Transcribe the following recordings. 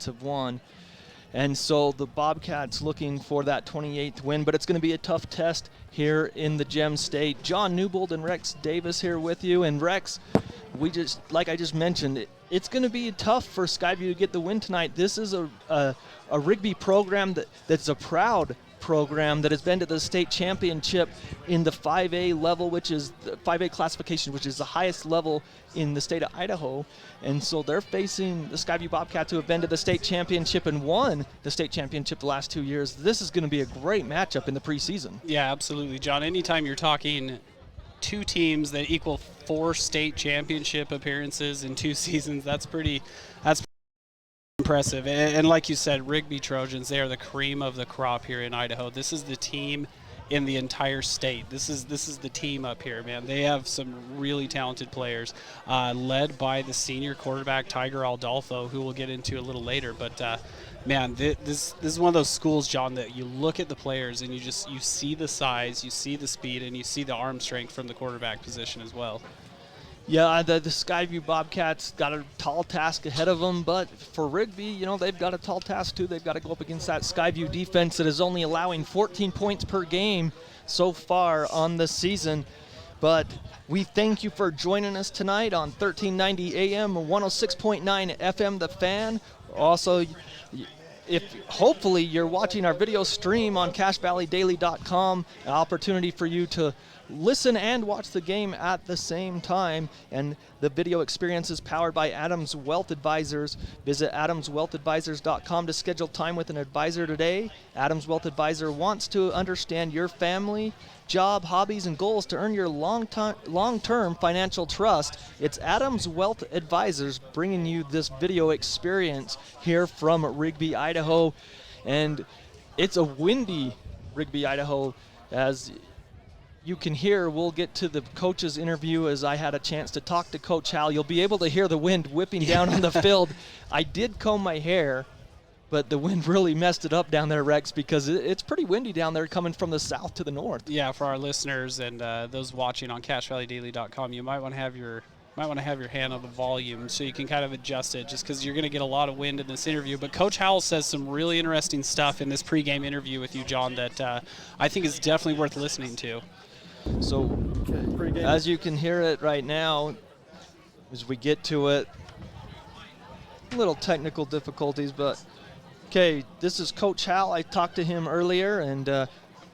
Have won, and so the Bobcats looking for that 28th win, but it's going to be a tough test here in the Gem State. John Newbold and Rex Davis here with you, and Rex, like I just mentioned, it's going to be tough for Skyview to get the win tonight. This is a Rigby program that's a proud program that has been to the state championship in the 5A level, which is the 5A classification, which is the highest level in the state of Idaho. And so they're facing the Skyview Bobcats, who have been to the state championship and won the state championship the last 2 years. This is going to be a great matchup in the preseason. Yeah, absolutely, John. Anytime you're talking two teams that equal 4 state championship appearances in 2 seasons, that's impressive. And like you said, Rigby Trojans, they are the cream of the crop here in Idaho. This is the team in the entire state. This is the team up here, man. They have some really talented players, led by the senior quarterback Tiger Aldolfo, who we'll get into a little later. But man, this is one of those schools, John, that you look at the players and you see the size, you see the speed, and you see the arm strength from the quarterback position as well. Yeah, the Skyview Bobcats got a tall task ahead of them, but for Rigby, they've got a tall task too. They've got to go up against that Skyview defense that is only allowing 14 points per game so far on the season. But we thank you for joining us tonight on 1390 AM, 106.9 FM, The Fan. Also, if hopefully you're watching our video stream on CacheValleyDaily.com, an opportunity for you to listen and watch the game at the same time. And the video experience is powered by Adams Wealth Advisors. Visit adamswealthadvisors.com to schedule time with an advisor today. Adams Wealth Advisor wants to understand your family, job, hobbies, and goals to earn your long-term financial trust. It's Adams Wealth Advisors bringing you this video experience here from Rigby, Idaho. And it's a windy Rigby, Idaho. As you can hear, we'll get to the coach's interview as I had a chance to talk to Coach Hal. You'll be able to hear the wind whipping down on the field. I did comb my hair, but the wind really messed it up down there, Rex, because it's pretty windy down there coming from the south to the north. Yeah, for our listeners and those watching on CacheValleyDaily.com, you might want to have your hand on the volume so you can kind of adjust it, just because you're going to get a lot of wind in this interview. But Coach Howell says some really interesting stuff in this pregame interview with you, John, that I think is definitely worth listening to. So, as you can hear it right now, as we get to it, little technical difficulties, but okay, this is Coach Hal. I talked to him earlier and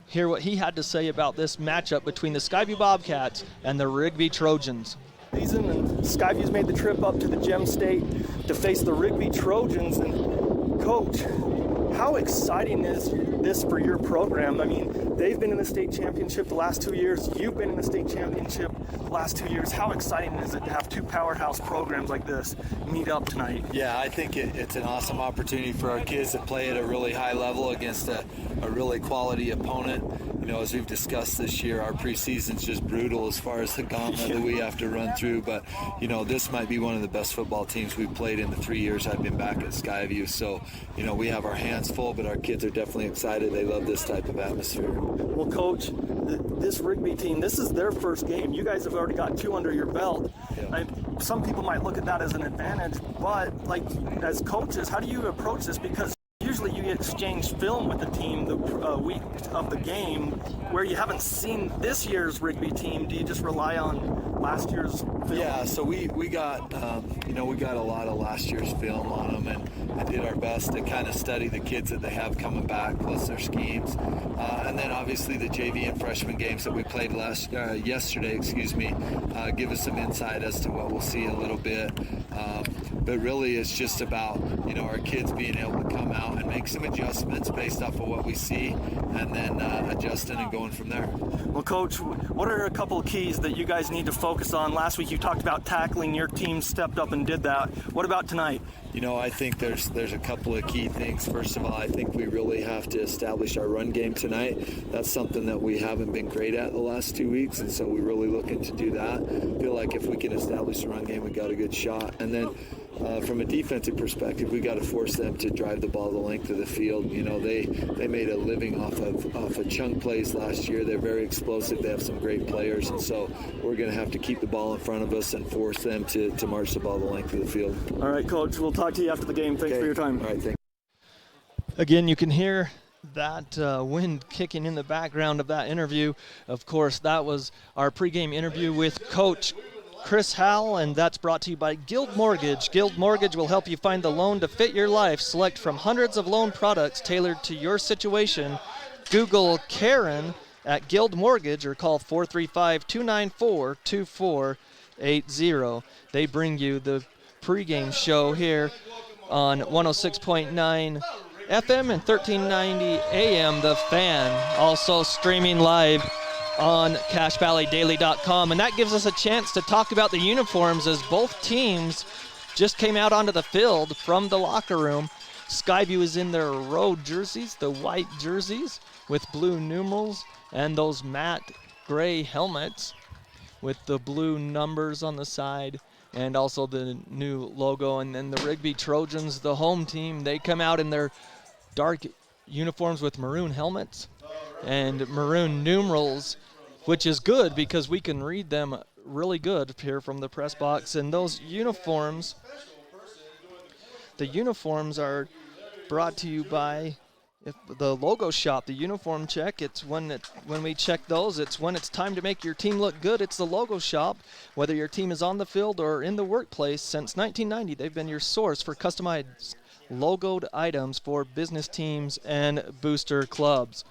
hear what he had to say about this matchup between the Skyview Bobcats and the Rigby Trojans. Season, and Skyview's made the trip up to the Gem State to face the Rigby Trojans. And Coach, how exciting is this for your program? I mean, they've been in the state championship the last 2 years. You've been in the state championship the last 2 years. How exciting is it to have 2 powerhouse programs like this meet up tonight? Yeah, I think it's an awesome opportunity for our kids to play at a really high level against a really quality opponent. As we've discussed this year, our preseason's just brutal as far as the gauntlet that we have to run through. But, this might be one of the best football teams we've played in the 3 years I've been back at Skyview. So, we have our hands full, but our kids are definitely excited. They love this type of atmosphere. Well, Coach, this Rigby team, this is their first game. You guys have already got 2 under your belt. Yeah. Some people might look at that as an advantage, but, as coaches, how do you approach this? Because usually you exchange film with the team the week of the game, where you haven't seen this year's Rigby team. Do you just rely on last year's film? Yeah, so we got we got a lot of last year's film on them, and did our best to kind of study the kids that they have coming back, plus their schemes, and then obviously the JV and freshman games that we played yesterday, give us some insight as to what we'll see a little bit. But really, it's just about our kids being able to come out and make some adjustments based off of what we see, and then adjusting and going from there. Well, Coach, what are a couple of keys that you guys need to focus on? Last week you talked about tackling. Your team stepped up and did that. What about tonight? I think there's a couple of key things. First of all, I think we really have to establish our run game tonight. That's something that we haven't been great at the last 2 weeks, and so we're really looking to do that. I feel like if we can establish the run game, we got a good shot. And then from a defensive perspective, we got to force them to drive the ball the length of the field. They made a living off of chunk plays last year. They're very explosive. They have some great players, and so we're going to have to keep the ball in front of us and force them to march the ball the length of the field. All right, Coach. We'll talk to you after the game. Thanks for your time. All right, thanks. Again, you can hear that wind kicking in the background of that interview. Of course, that was our pregame interview with Coach Chris Howell, and that's brought to you by Guild Mortgage. Guild Mortgage will help you find the loan to fit your life. Select from hundreds of loan products tailored to your situation. Google Karen at Guild Mortgage or call 435-294-2480. They bring you the pregame show here on 106.9 FM and 1390 AM, The Fan. Also streaming live on CashValleyDaily.com, and that gives us a chance to talk about the uniforms as both teams just came out onto the field from the locker room. Skyview is in their road jerseys, the white jerseys with blue numerals, and those matte gray helmets with the blue numbers on the side and also the new logo. And then the Rigby Trojans, the home team, they come out in their dark uniforms with maroon helmets and maroon numerals, which is good because we can read them really good here from the press box. And those uniforms, the uniforms are brought to you by the logo shop, the uniform check. It's when we check those, it's when it's time to make your team look good. It's the logo shop. Whether your team is on the field or in the workplace, since 1990, they've been your source for customized logoed items for business teams and booster clubs.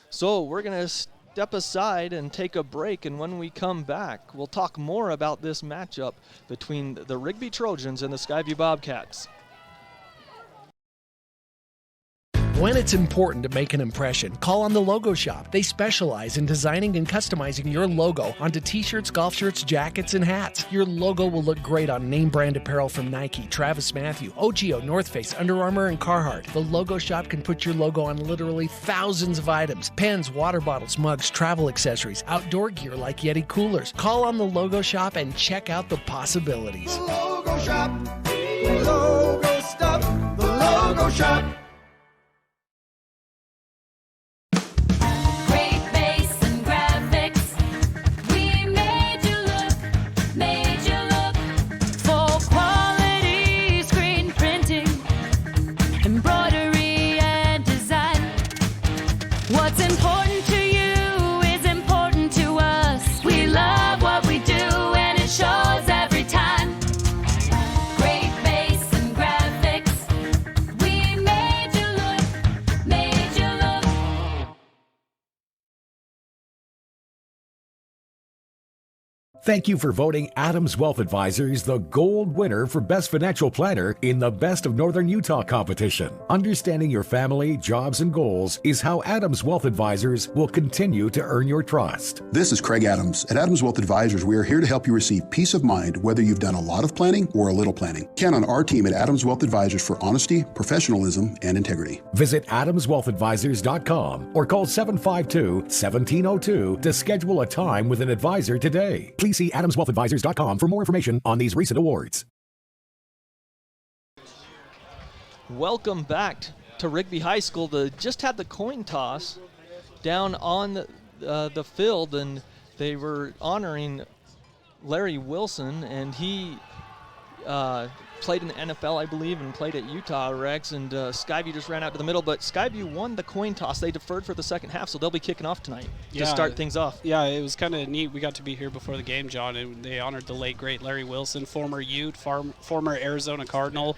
So we're going to step aside and take a break, and when we come back, we'll talk more about this matchup between the Rigby Trojans and the Skyview Bobcats. When it's important to make an impression, call on the Logo Shop. They specialize in designing and customizing your logo onto t-shirts, golf shirts, jackets, and hats. Your logo will look great on name brand apparel from Nike, Travis Mathew, OGIO, North Face, Under Armour, and Carhartt. The Logo Shop can put your logo on literally thousands of items: pens, water bottles, mugs, travel accessories, outdoor gear like Yeti coolers. Call on the Logo Shop and check out the possibilities. The Logo Shop, the logo stuff, the Logo Shop. Thank you for voting Adams Wealth Advisors the gold winner for Best Financial Planner in the Best of Northern Utah competition. Understanding your family, jobs, and goals is how Adams Wealth Advisors will continue to earn your trust. This is Craig Adams. At Adams Wealth Advisors, we are here to help you receive peace of mind whether you've done a lot of planning or a little planning. Count on our team at Adams Wealth Advisors for honesty, professionalism, and integrity. Visit adamswealthadvisors.com or call 752-1702 to schedule a time with an advisor today. Please see adamswealthadvisors.com for more information on these recent awards. Welcome back to Rigby High School. They just had the coin toss down on the field, and they were honoring Larry Wilson, and he played in the NFL, I believe, and played at Utah, Rex, and Skyview just ran out to the middle, but Skyview won the coin toss. They deferred for the second half, so they'll be kicking off tonight to start things off. Yeah, it was kind of neat. We got to be here before the game, John, and they honored the late, great Larry Wilson, former Ute, former Arizona Cardinal,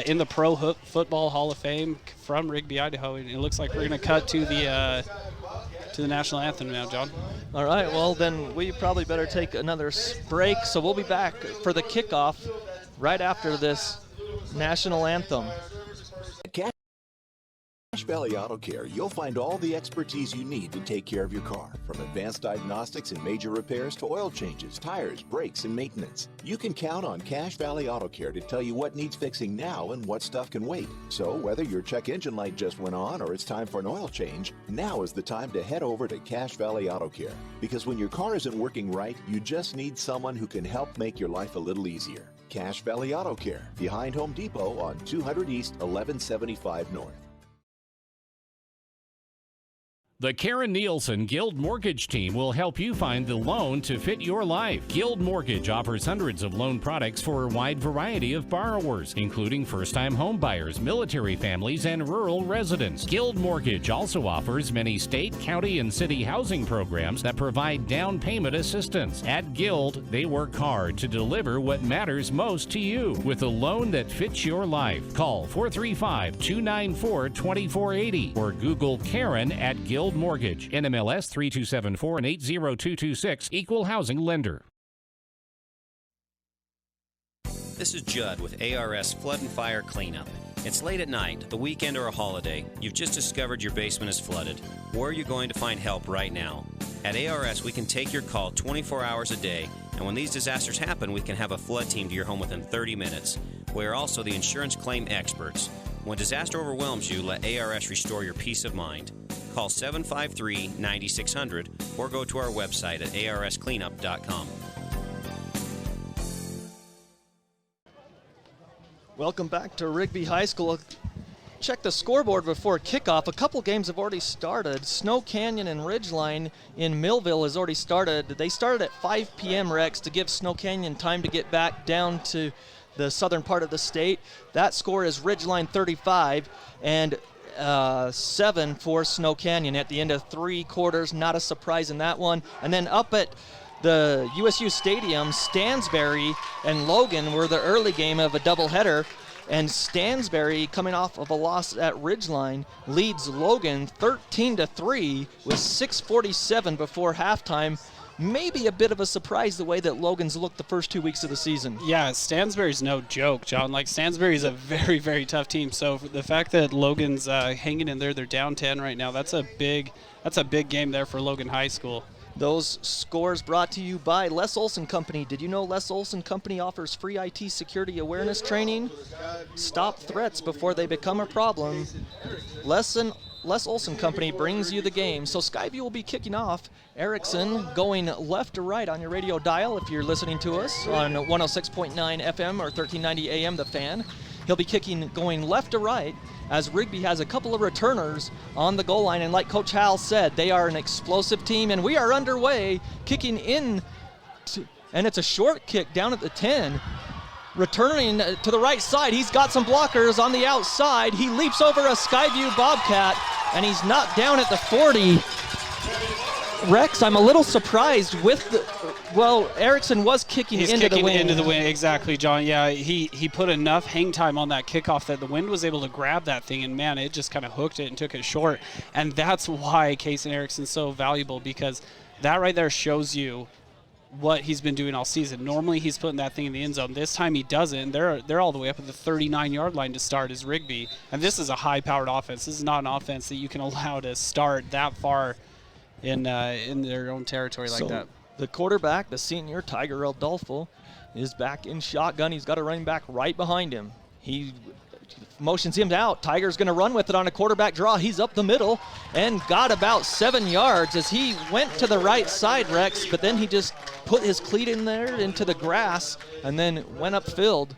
in the Pro Football Hall of Fame from Rigby, Idaho. And it looks like we're going to cut to the national anthem now, John. All right, well, then we probably better take another break, so we'll be back for the kickoff right after this national anthem. Cache Valley Auto Care, you'll find all the expertise you need to take care of your car, from advanced diagnostics and major repairs to oil changes, tires, brakes, and maintenance. You can count on Cache Valley Auto Care to tell you what needs fixing now and what stuff can wait. So whether your check engine light just went on or it's time for an oil change, now is the time to head over to Cache Valley Auto Care. Because when your car isn't working right, you just need someone who can help make your life a little easier. Cache Valley Auto Care, behind Home Depot on 200 East, 1175 North. The Karen Nielsen Guild Mortgage Team will help you find the loan to fit your life. Guild Mortgage offers hundreds of loan products for a wide variety of borrowers, including first-time home buyers, military families, and rural residents. Guild Mortgage also offers many state, county, and city housing programs that provide down payment assistance. At Guild, they work hard to deliver what matters most to you with a loan that fits your life. Call 435-294-2480 or Google Karen at Guild Mortgage, NMLS 3274 and 80226, Equal Housing Lender. This is Judd with ARS Flood and Fire Cleanup. It's late at night, the weekend, or a holiday. You've just discovered your basement is flooded. Where are you going to find help right now? At ARS, we can take your call 24 hours a day, and when these disasters happen, we can have a flood team to your home within 30 minutes. We are also the insurance claim experts. When disaster overwhelms you, let ARS restore your peace of mind. Call 753-9600 or go to our website at arscleanup.com. Welcome back to Rigby High School. Check the scoreboard before kickoff. A couple games have already started. Snow Canyon and Ridgeline in Millville has already started. They started at 5 p.m., Rex, to give Snow Canyon time to get back down to the southern part of the state. That score is Ridgeline 35 and 7 for Snow Canyon at the end of 3 quarters. Not a surprise in that one. And then up at the USU Stadium, Stansbury and Logan were the early game of a doubleheader. And Stansbury, coming off of a loss at Ridgeline, leads Logan 13-3 with 6:47 before halftime. Maybe a bit of a surprise the way that Logan's looked the first 2 weeks of the season. Yeah, Stansbury's no joke, John. Like, Stansbury's a very, very tough team. So the fact that Logan's hanging in there, they're down 10 right now. That's a big game there for Logan High School. Those scores brought to you by Les Olson Company. Did you know Les Olson Company offers free IT security awareness training? Stop threats before they become a problem. Les Olson Company brings you the game. So Skyview will be kicking off. Erickson going left to right on your radio dial if you're listening to us on 106.9 FM or 1390 AM, The Fan. He'll be kicking going left to right as Rigby has a couple of returners on the goal line. And like Coach Hal said, they are an explosive team, and we are underway, kicking in, and it's a short kick down at the 10. Returning to the right side, he's got some blockers on the outside. He leaps over a Skyview Bobcat, and he's knocked down at the 40. Rex, I'm a little surprised with the, well, Erickson was kicking into the wind. Into the wind, exactly, John. Yeah, he put enough hang time on that kickoff that the wind was able to grab that thing, and man, it just kind of hooked it and took it short. And that's why Kason Erickson's so valuable, because that right there shows you what he's been doing all season. Normally he's putting that thing in the end zone. This time he doesn't. They're all the way up at the 39-yard line to start as Rigby. And this is a high-powered offense. This is not an offense that you can allow to start that far in their own territory like that. The quarterback, the senior, Tiger Adolfo, is back in shotgun. He's got a running back right behind him. He motions him out. Tiger's going to run with it on a quarterback draw. He's up the middle and got about 7 yards as he went to the right side, Rex, but then he just put his cleat in there into the grass and then went upfield.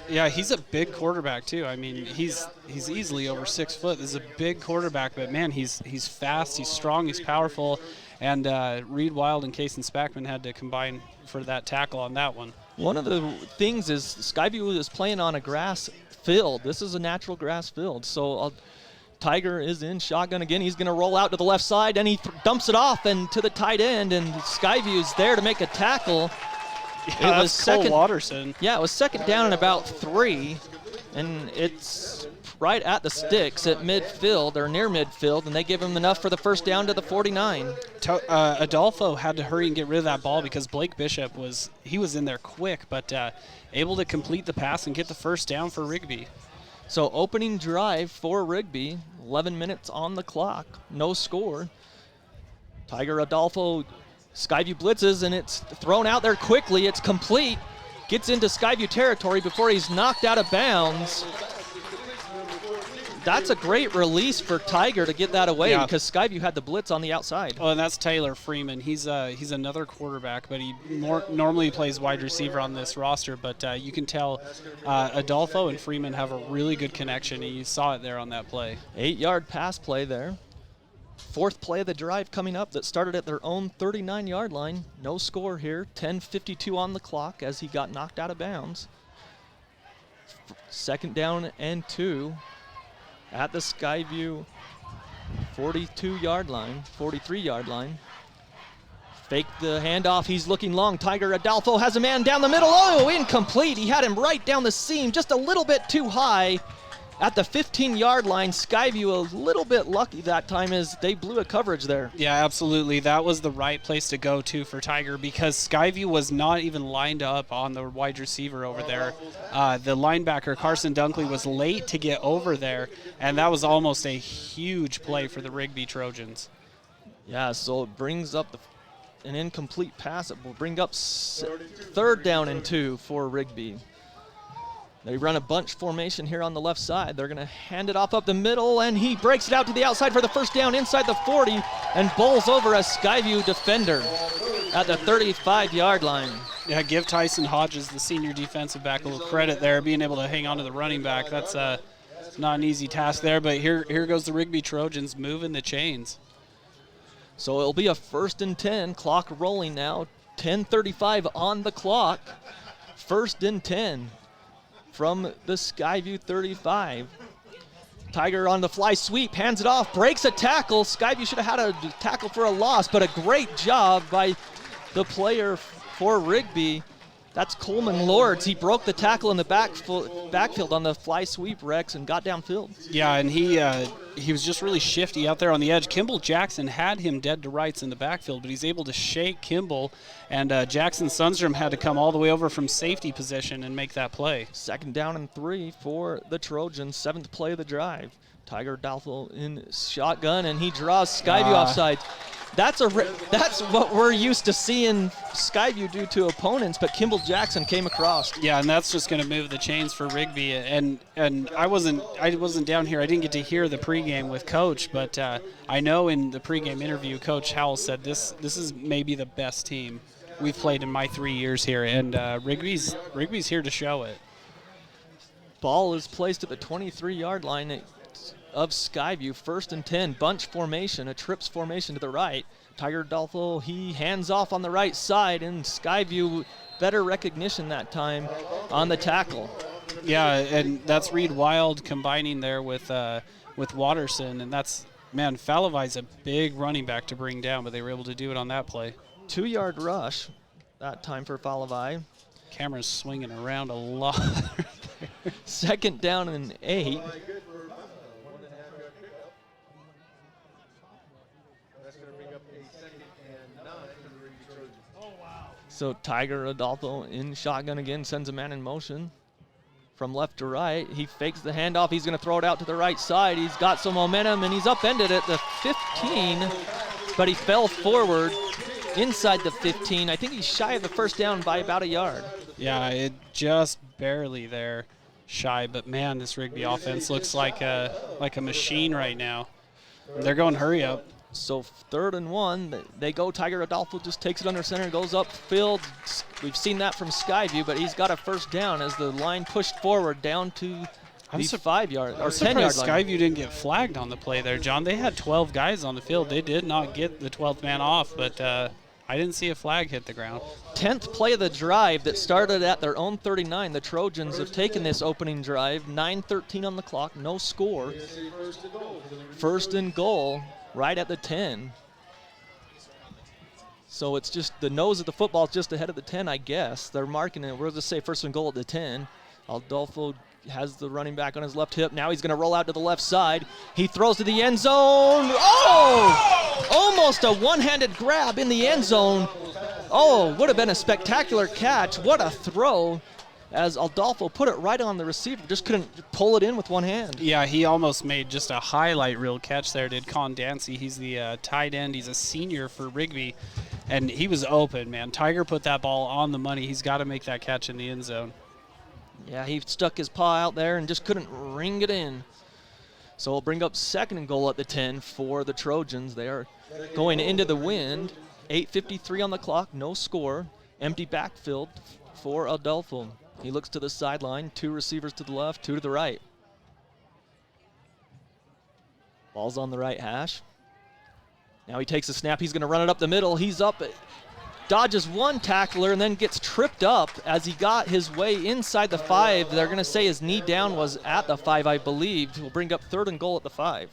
Yeah, he's a big quarterback too. I mean, he's easily over 6 foot. This is a big quarterback, but man, he's fast, he's strong, he's powerful. And Reed Wild and Kason Spackman had to combine for that tackle on that one. One of the things is Skyview is playing on a grass field. This is a natural grass field. So Tiger is in shotgun again. He's going to roll out to the left side, and he dumps it off and to the tight end, and Skyview's there to make a tackle. Yeah, it was second, Cole Watterson. Yeah, it was second down and about 3, and it's right at the sticks at midfield or near midfield, and they give him enough for the first down to the 49. Adolfo had to hurry and get rid of that ball because Blake Bishop was in there quick, but able to complete the pass and get the first down for Rigby. So opening drive for Rigby, 11 minutes on the clock, no score. Tiger Adolfo, Skyview blitzes, and it's thrown out there quickly. It's complete. Gets into Skyview territory before he's knocked out of bounds. That's a great release for Tiger to get that away because Skyview had the blitz on the outside. Oh, and that's Taylor Freeman. He's another quarterback, but he normally plays wide receiver on this roster. But you can tell Adolfo and Freeman have a really good connection, and you saw it there on that play. 8-yard pass play there. Fourth play of the drive coming up that started at their own 39-yard line. No score here. 10:52 on the clock as he got knocked out of bounds. Second down and 2 at the Skyview 42-yard line, 43-yard line. Fake the handoff. He's looking long. Tiger Adolfo has a man down the middle. Oh, incomplete. He had him right down the seam, just a little bit too high. At the 15-yard line, Skyview a little bit lucky that time as they blew a coverage there. Yeah, absolutely. That was the right place to go to for Tiger because Skyview was not even lined up on the wide receiver over there. The linebacker, Carson Dunkley, was late to get over there, and that was almost a huge play for the Rigby Trojans. Yeah, so it brings up an incomplete pass. It will bring up third down and 2 for Rigby. They run a bunch formation here on the left side. They're going to hand it off up the middle, and he breaks it out to the outside for the first down inside the 40 and bowls over a Skyview defender at the 35-yard line. Yeah, give Tyson Hodges, the senior defensive back, a little credit there, being able to hang on to the running back. That's not an easy task there, but here goes the Rigby Trojans moving the chains. So it'll be a 1st and 10, clock rolling now, 10:35 on the clock, 1st and 10. From the Skyview 35. Tiger on the fly sweep, hands it off, breaks a tackle. Skyview should have had a tackle for a loss, but a great job by the player for Rigby. That's Coleman Lords. He broke the tackle in the backfield on the fly sweep, Rex, and got downfield. Yeah, and he was just really shifty out there on the edge. Kimball Jackson had him dead to rights in the backfield, but he's able to shake Kimball, and Jackson Sundstrom had to come all the way over from safety position and make that play. Second down and 3 for the Trojans, 7th play of the drive. Tiger Adolfo in shotgun, and he draws Skyview offside. That's what we're used to seeing Skyview do to opponents, but Kimball Jackson came across. Yeah, and that's just going to move the chains for Rigby. And I wasn't down here. I didn't get to hear the pregame with Coach, but I know in the pregame interview, Coach Howell said this is maybe the best team we've played in my 3 years here, and Rigby's here to show it. Ball is placed at the 23-yard line of Skyview, 1st and 10, bunch formation, a trips formation to the right. Tiger Adolfo, he hands off on the right side, and Skyview better recognition that time on the tackle. Yeah, and that's Reed Wild combining there with Watterson, and that's, man, Falavai's a big running back to bring down, but they were able to do it on that play. 2-yard rush that time for Falavai. Camera's swinging around a lot. Second down and 8. So Tiger Adolfo in shotgun again, sends a man in motion from left to right. He fakes the handoff. He's going to throw it out to the right side. He's got some momentum, and he's upended at the 15, but he fell forward inside the 15. I think he's shy of the first down by about a yard. Yeah, it just barely there, shy. But, man, this Rigby offense looks like a machine right now. They're going hurry up. So 3rd and 1, they go. Tiger Adolfo just takes it under center, goes upfield. We've seen that from Skyview, but he's got a first down as the line pushed forward down to the 5-yard or 10-yard line. Skyview didn't get flagged on the play there, John. They had 12 guys on the field. They did not get the 12th man off, but I didn't see a flag hit the ground. 10th play of the drive that started at their own 39. The Trojans have taken this opening drive. 9:13 on the clock, no score. First and goal, right at the 10. So it's just the nose of the football is just ahead of the 10, I guess. They're marking it. We'll just say first and goal at the 10. Adolfo has the running back on his left hip. Now he's going to roll out to the left side. He throws to the end zone. Oh! Almost a one-handed grab in the end zone. Oh, would have been a spectacular catch. What a throw as Adolfo put it right on the receiver. Just couldn't pull it in with one hand. Yeah, he almost made just a highlight reel catch there, did Con Dancy. He's the tight end. He's a senior for Rigby, and he was open, man. Tiger put that ball on the money. He's got to make that catch in the end zone. Yeah, he stuck his paw out there and just couldn't ring it in. So we'll bring up second and goal at the 10 for the Trojans. They are going into the wind. 8:53 on the clock, no score. Empty backfield for Adolfo. He looks to the sideline, 2 receivers to the left, 2 to the right. Ball's on the right hash. Now he takes a snap. He's going to run it up the middle. He's up, dodges one tackler, and then gets tripped up as he got his way inside the 5. They're going to say his knee down was at the 5, I believe. We'll bring up third and goal at the 5.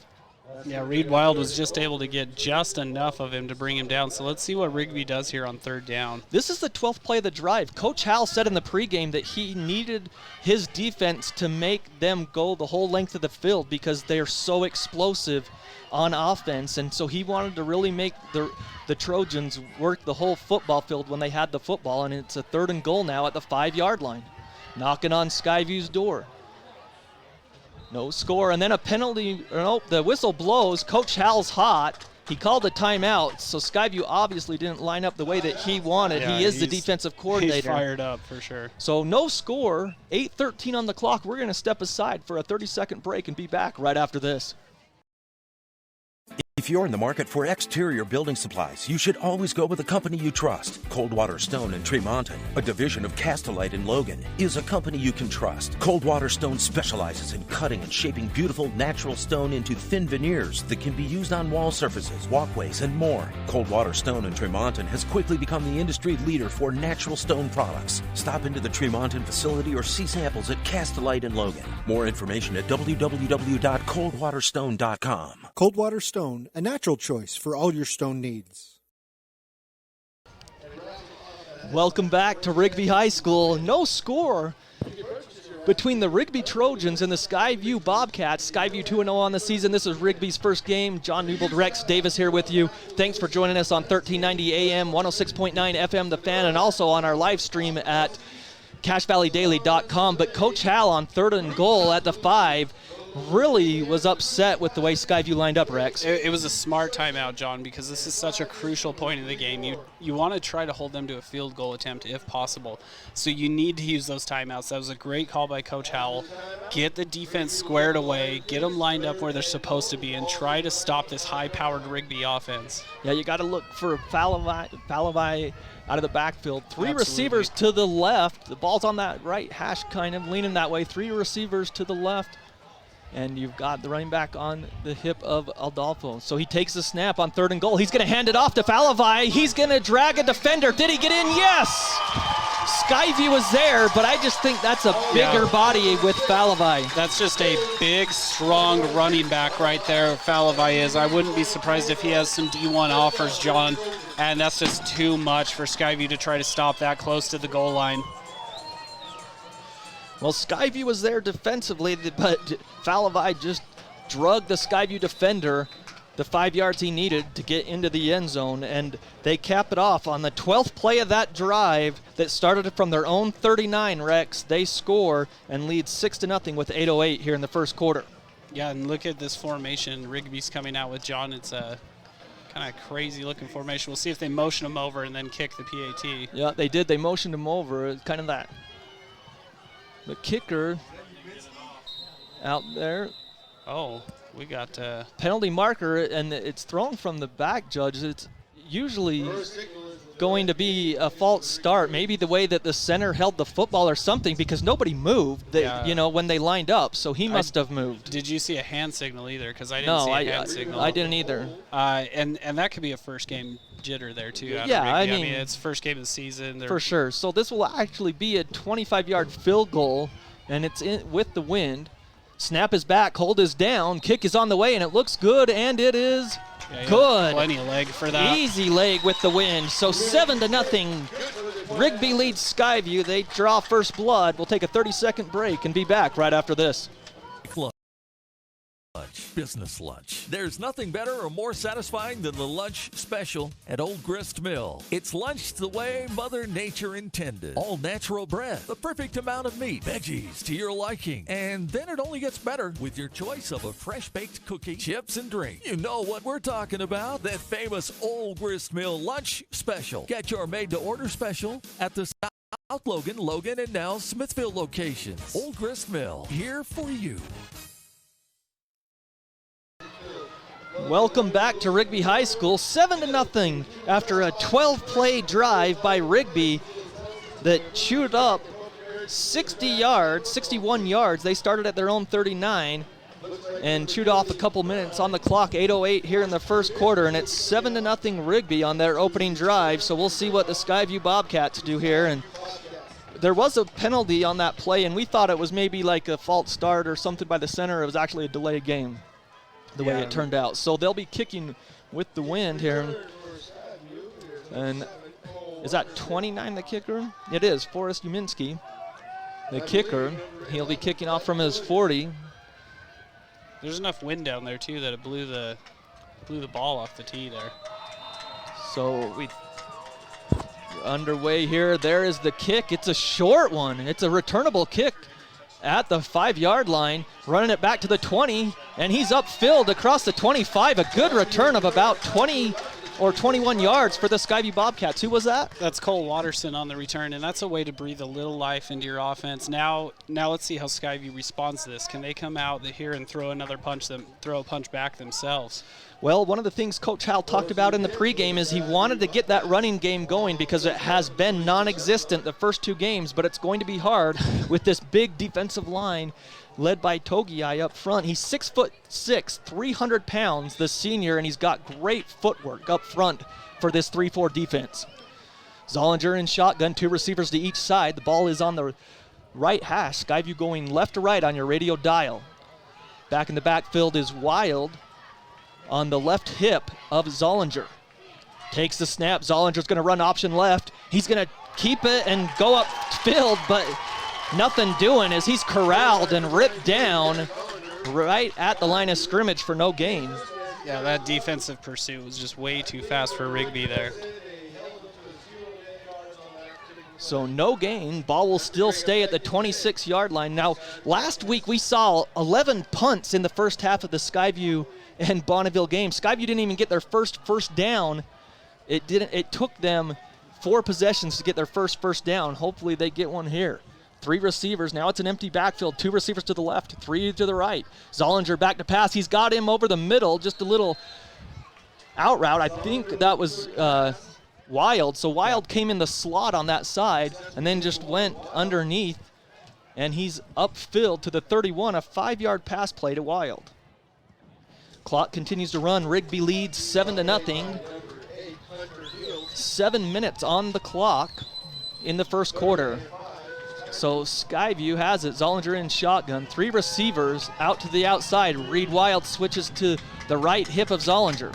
Yeah, Reed Wild was just able to get just enough of him to bring him down. So let's see what Rigby does here on third down. This is the 12th play of the drive. Coach Hal said in the pregame that he needed his defense to make them go the whole length of the field because they're so explosive on offense. And so he wanted to really make the Trojans work the whole football field when they had the football. And it's a third and goal now at the 5-yard line. Knocking on Skyview's door. No score, and then a penalty. Nope, the whistle blows. Coach Hal's hot. He called a timeout, so Skyview obviously didn't line up the way that he wanted. Yeah, he is the defensive coordinator. He's fired up for sure. So no score, 8:13 on the clock. We're going to step aside for a 30-second break and be back right after this. If you're in the market for exterior building supplies, you should always go with a company you trust. Coldwater Stone in Tremonton, a division of Castelite in Logan, is a company you can trust. Coldwater Stone specializes in cutting and shaping beautiful natural stone into thin veneers that can be used on wall surfaces, walkways, and more. Coldwater Stone in Tremonton has quickly become the industry leader for natural stone products. Stop into the Tremonton facility or see samples at Castelite in Logan. More information at www.coldwaterstone.com. Coldwater Stone, a natural choice for all your stone needs. Welcome back to Rigby High School. No score between the Rigby Trojans and the Skyview Bobcats. Skyview 2-0 on the season. This is Rigby's first game. John Newbold, Rex Davis here with you. Thanks for joining us on 1390 AM, 106.9 FM The Fan, and also on our live stream at CashValleyDaily.com. But Coach Hal on third and goal at the 5 really was upset with the way Skyview lined up, Rex. It was a smart timeout, John, because this is such a crucial point in the game. You want to try to hold them to a field goal attempt if possible. So you need to use those timeouts. That was a great call by Coach Howell. Get the defense squared away, get them lined up where they're supposed to be, and try to stop this high-powered Rigby offense. Yeah, you got to look for Falavai out of the backfield. 3 Absolutely. Receivers to the left. The ball's on that right hash, kind of leaning that way. 3 receivers to the left. And you've got the running back on the hip of Adolfo. So he takes the snap on third and goal. He's going to hand it off to Falavai. He's going to drag a defender. Did he get in? Yes! Skyview was there, but I just think that's a bigger body with Falavai. That's just a big, strong running back right there, Falavai is. I wouldn't be surprised if he has some D1 offers, John. And that's just too much for Skyview to try to stop that close to the goal line. Well, Skyview was there defensively, but Falavai just drugged the Skyview defender the 5 yards he needed to get into the end zone, and they cap it off on the 12th play of that drive that started from their own 39, Rex. They score and lead 6-0 with 8:08 here in the first quarter. Yeah, and look at this formation. Rigby's coming out with John. It's a kind of crazy-looking formation. We'll see if they motion him over and then kick the PAT. Yeah, they did. They motioned him over. It's kind of that. The kicker out there. Oh, we got penalty marker, and it's thrown from the back, Judge. It's usually going to be a false start. Maybe the way that the center held the football or something, because nobody moved, when they lined up. So he must have moved. Did you see a hand signal either? Because I didn't see a hand signal. I didn't either. And that could be a first game jitter there too. I mean, mean, it's first game of the season. For sure. So this will actually be a 25-yard field goal, and it's in with the wind. Snap is back, hold is down, kick is on the way, and it looks good, and it is good. Plenty of leg for that. Easy leg with the wind. So 7-0. Rigby leads Skyview. They draw first blood. We'll take a 30-second break and be back right after this. Business lunch. There's nothing better or more satisfying than the lunch special at Old Grist Mill. It's lunch the way Mother Nature intended. All natural bread, the perfect amount of meat, veggies to your liking. And then it only gets better with your choice of a fresh baked cookie, chips, and drink. You know what we're talking about. That famous Old Grist Mill lunch special. Get your made to order special at the South Logan, and now Smithville locations. Old Grist Mill, here for you. Welcome back to Rigby High School. 7-0 after a 12-play drive by Rigby that chewed up 61 yards. They started at their own 39 and chewed off a couple minutes on the clock. 8:08 here in the first quarter, and it's 7-0 Rigby on their opening drive. So we'll see what the Skyview Bobcats do here. And there was a penalty on that play, and we thought it was maybe like a false start or something by the center. It was actually a delayed game, the way it turned out. So they'll be kicking with the wind here. And is that 29, the kicker? It is, Forrest Uminski, the kicker. He'll be kicking off from his 40. There's enough wind down there, too, that it blew the ball off the tee there. So we underway here. There is the kick. It's a short one. It's a returnable kick at the 5-yard line, running it back to the 20, and he's upfield across the 25. A good return of about 20 or 21 yards for the Skyview Bobcats. Who was that? That's Cole Watterson on the return, and that's a way to breathe a little life into your offense. Now let's see how Skyview responds to this. Can they come out here and throw a punch back themselves? Well, one of the things Coach Howell talked about in the pregame is he wanted to get that running game going because it has been non-existent the first 2 games, but it's going to be hard with this big defensive line led by Togiai up front. He's 6'6", 300 pounds, the senior, and he's got great footwork up front for this 3-4 defense. Zollinger in shotgun, 2 receivers to each side. The ball is on the right hash. Skyview going left to right on your radio dial. Back in the backfield is Wild on the left hip of Zollinger. Takes the snap. Zollinger's going to run option left. He's going to keep it and go upfield, but nothing doing as he's corralled and ripped down right at the line of scrimmage for no gain. Yeah, that defensive pursuit was just way too fast for Rigby there. So no gain. Ball will still stay at the 26-yard line. Now, last week we saw 11 punts in the first half of the Skyview and Bonneville game. Skyview didn't even get their first down. It took them 4 possessions to get their first down. Hopefully they get one here. 3 receivers. Now it's an empty backfield. 2 receivers to the left, 3 to the right. Zollinger back to pass. He's got him over the middle. Just a little out route. I think that was Wild. So Wild came in the slot on that side and then just went underneath. And he's upfield to the 31, a 5-yard pass play to Wild. Clock continues to run. Rigby leads 7-0. 7 minutes on the clock in the first quarter. So Skyview has it. Zollinger in shotgun. 3 receivers out to the outside. Reed Wild switches to the right hip of Zollinger.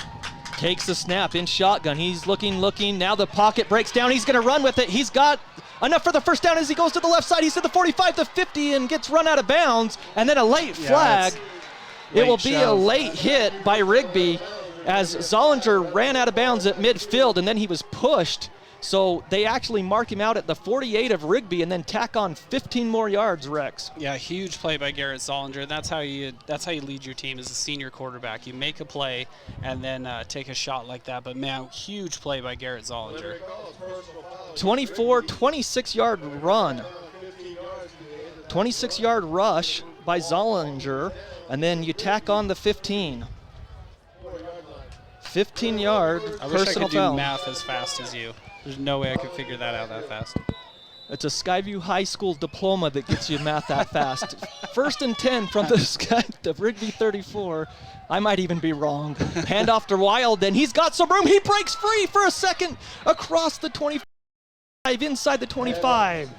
Takes the snap in shotgun. He's looking. Now the pocket breaks down. He's going to run with it. He's got enough for the first down as he goes to the left side. He's at the 45 to 50 and gets run out of bounds. And then a late flag. It will be a late hit by Rigby as Zollinger ran out of bounds at midfield and then he was pushed. So they actually mark him out at the 48 of Rigby and then tack on 15 more yards, Rex. Yeah, huge play by Garrett Zollinger. That's how you lead your team as a senior quarterback. You make a play and then take a shot like that. But, man, huge play by Garrett Zollinger. 26-yard run. 26-yard rush by Zollinger, and then you tack on the 15. 15-yard personal foul. I wish I could do math as fast as you. There's no way I could figure that out that fast. It's a Skyview High School diploma that gets you math that fast. 1st and 10 from the Rigby 34. I might even be wrong. Hand off to Wild, and he's got some room. He breaks free for a second across the 25, inside the 25.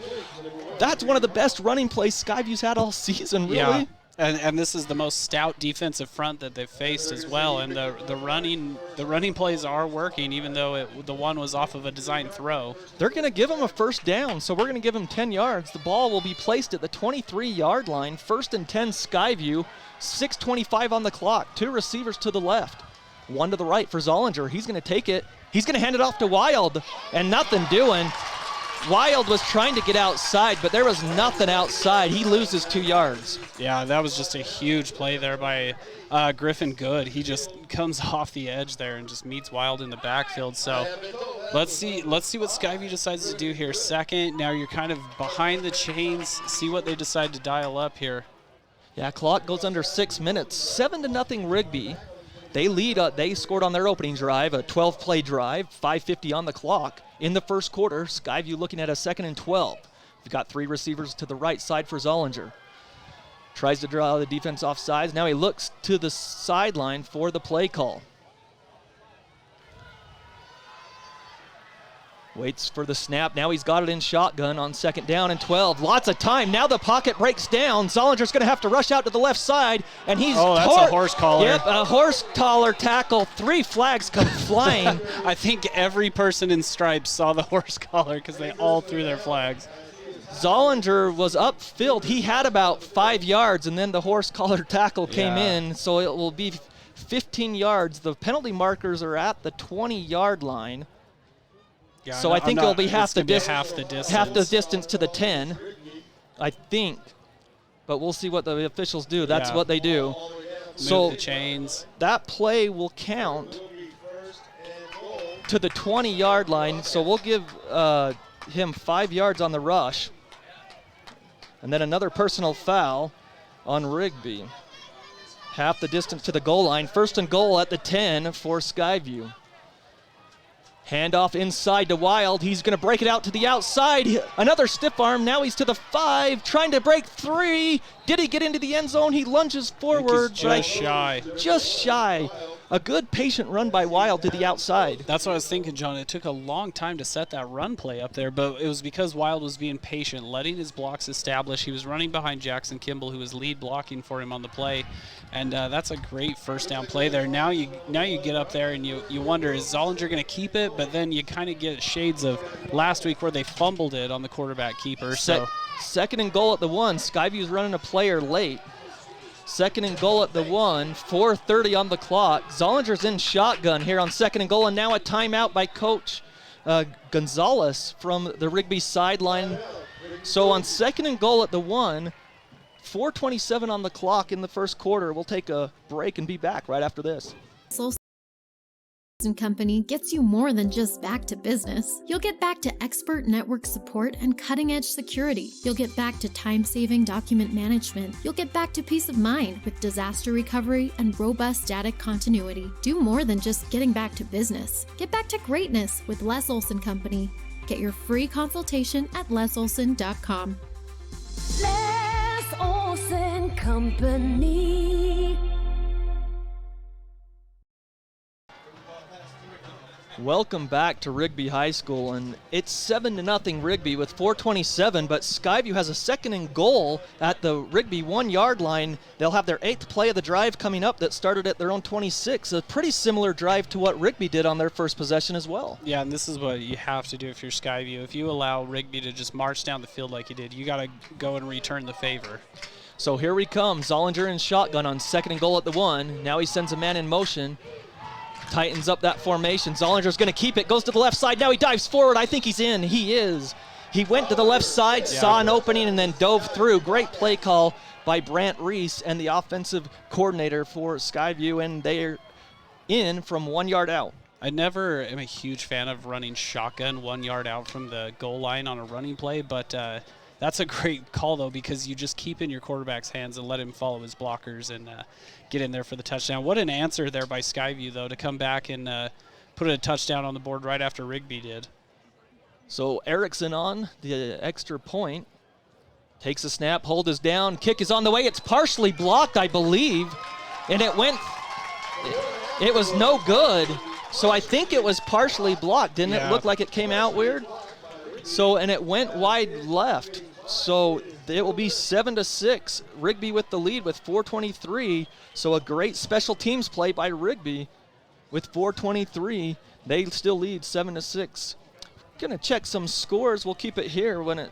That's one of the best running plays Skyview's had all season, really. Yeah. And this is the most stout defensive front that they've faced as well. And the running plays are working, even though the one was off of a design throw. They're going to give him a first down, so we're going to give him 10 yards. The ball will be placed at the 23-yard line. 1st and 10 Skyview. 6:25 on the clock. 2 receivers to the left. 1 to the right for Zollinger. He's going to take it. He's going to hand it off to Wild, and nothing doing. Wild was trying to get outside, but there was nothing outside. He loses 2 yards. Yeah, that was just a huge play there by Griffin Good. He just comes off the edge there and just meets Wild in the backfield. So let's see what Skyview decides to do here. Second, now you're kind of behind the chains. See what they decide to dial up here. Yeah, clock goes under 6 minutes. 7-0 Rigby. They lead. They scored on their opening drive, a 12-play drive, 5:50 on the clock. In the first quarter, Skyview looking at a 2nd and 12. We've got 3 receivers to the right side for Zollinger. Tries to draw the defense off sides. Now he looks to the sideline for the play call. Waits for the snap. Now he's got it in shotgun on 2nd down and 12. Lots of time. Now the pocket breaks down. Zollinger's going to have to rush out to the left side, and he's that's a horse collar. Yep, a horse collar tackle. 3 flags come flying. I think every person in stripes saw the horse collar because they all threw their flags. Zollinger was upfield. He had about 5 yards, and then the horse collar tackle came in, so it will be 15 yards. The penalty markers are at the 20-yard line. Yeah, so I think it'll be half the distance. Half the distance to the 10, I think. But we'll see what the officials do. That's what they do. Move the chains. That play will count to the 20-yard line. So we'll give him 5 yards on the rush. And then another personal foul on Rigby. Half the distance to the goal line. 1st and goal at the 10 for Skyview. Handoff inside to Wild. He's going to break it out to the outside. Another stiff arm. Now he's to the 5, trying to break 3. Did he get into the end zone? He lunges forward. Just shy. Just shy. A good patient run by Wild to the outside. That's what I was thinking, John. It took a long time to set that run play up there, but it was because Wild was being patient, letting his blocks establish. He was running behind Jackson Kimball, who was lead blocking for him on the play, and that's a great first down play there. Now you get up there and you wonder, is Zollinger going to keep it? But then you kind of get shades of last week where they fumbled it on the quarterback keeper. So 2nd and goal at the 1. Skyview's running a player late. 2nd and goal at the 1, 4:30 on the clock. Zollinger's in shotgun here on 2nd and goal, and now a timeout by Coach Gonzalez from the Rigby sideline. So on 2nd and goal at the 1, 4:27 on the clock in the first quarter. We'll take a break and be back right after this. And Company gets you more than just back to business. You'll get back to expert network support and cutting-edge security. You'll get back to time-saving document management. You'll get back to peace of mind with disaster recovery and robust data continuity. Do more than just getting back to business. Get back to greatness with Les Olson Company. Get your free consultation at lesolson.com. Les Olson Company. Welcome back to Rigby High School, and it's 7-0 Rigby with 4:27, but Skyview has a 2nd and goal at the Rigby 1-yard line. They'll have their 8th play of the drive coming up that started at their own 26. A pretty similar drive to what Rigby did on their first possession as well. Yeah, and this is what you have to do if you're Skyview. If you allow Rigby to just march down the field like you did, you got to go and return the favor. So here we come. Zollinger in shotgun on 2nd and goal at the 1. Now he sends a man in motion. Tightens up that formation. Zollinger's going to keep it. Goes to the left side. Now he dives forward. I think he's in. He is. He went to the left side, saw an opening, and then dove through. Great play call by Brant Reese and the offensive coordinator for Skyview, and they're in from 1 yard out. I never am a huge fan of running shotgun 1 yard out from the goal line on a running play, but that's a great call, though, because you just keep in your quarterback's hands and let him follow his blockers and get in there for the touchdown. What an answer there by Skyview, though, to come back and put a touchdown on the board right after Rigby did. So Erickson on the extra point. Takes a snap, hold is down, kick is on the way. It's partially blocked, I believe. And it was no good. So I think it was partially blocked. Didn't it look like it came out weird? So, and it went wide left. So it will be 7-6. Rigby with the lead with 4:23. So a great special teams play by Rigby with 4:23. They still lead 7-6. Gonna check some scores. We'll keep it here when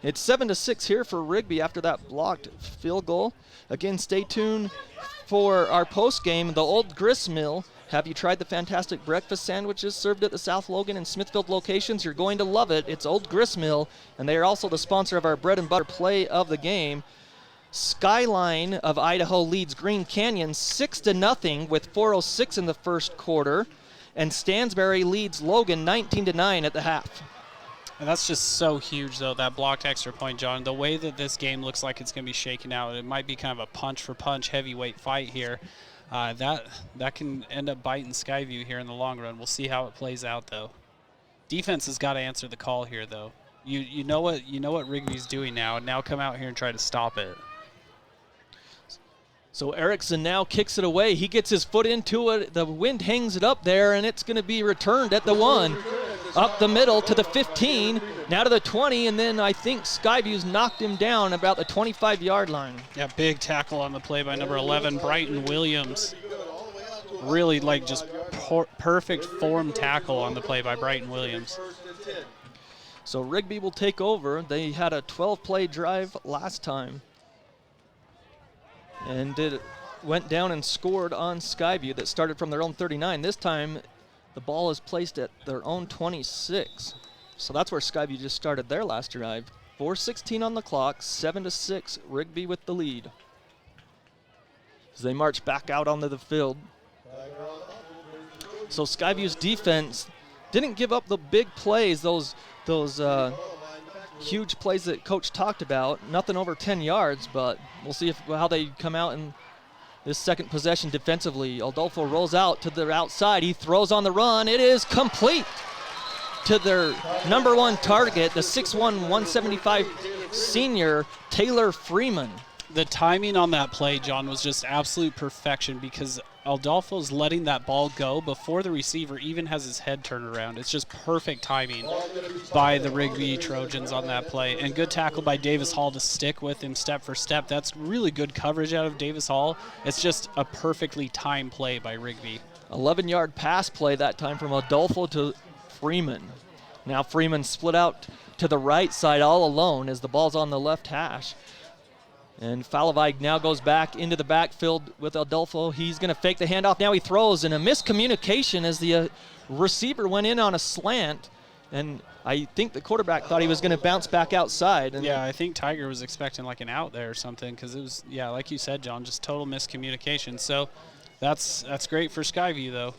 it's 7-6 here for Rigby after that blocked field goal. Again, stay tuned for our post game. The Old Grist Mill. Have you tried the fantastic breakfast sandwiches served at the South Logan and Smithfield locations? You're going to love it. It's Old Grist Mill, and they are also the sponsor of our bread and butter play of the game. Skyline of Idaho leads Green Canyon 6-0 with 4:06 in the first quarter, and Stansbury leads Logan 19-9 at the half. And that's just so huge, though, that blocked extra point, John. The way that this game looks like it's going to be shaken out, it might be kind of a punch-for-punch heavyweight fight here. That can end up biting Skyview here in the long run. We'll see how it plays out, though. Defense has got to answer the call here, though. You know what Rigby's doing now, and now come out here and try to stop it. So Erickson now kicks it away. He gets his foot into it. The wind hangs it up there, and it's going to be returned at the 1. Up the middle to the 15, now to the 20, and then I think Skyview's knocked him down about the 25-yard line. Yeah, big tackle on the play by number 11, Brighton Williams. Really, like, just perfect form tackle on the play by Brighton Williams. So Rigby will take over. They had a 12-play drive last time. And went down and scored on Skyview that started from their own 39. This time, the ball is placed at their own 26. So that's where Skyview just started their last drive. 4:16 on the clock, 7-6, Rigby with the lead. As they march back out onto the field. So Skyview's defense didn't give up the big plays, those huge plays that Coach talked about. Nothing over 10 yards, but we'll see how they come out in this second possession defensively. Aldolfo rolls out to the outside. He throws on the run. It is complete to their number one target, the 6'1", 175 senior, Taylor Freeman. The timing on that play, John, was just absolute perfection because Aldolfo's letting that ball go before the receiver even has his head turned around. It's just perfect timing by the Rigby Trojans on that play. And good tackle by Davis Hall to stick with him step for step. That's really good coverage out of Davis Hall. It's just a perfectly timed play by Rigby. 11-yard pass play that time from Aldolfo to Freeman. Now Freeman split out to the right side all alone as the ball's on the left hash. And Falavai now goes back into the backfield with Aldolfo. He's going to fake the handoff. Now he throws, and a miscommunication as the receiver went in on a slant. And I think the quarterback thought he was going to bounce back outside. And yeah, I think Tiger was expecting like an out there or something because it was, yeah, like you said, John, just total miscommunication. So that's great for Skyview, though.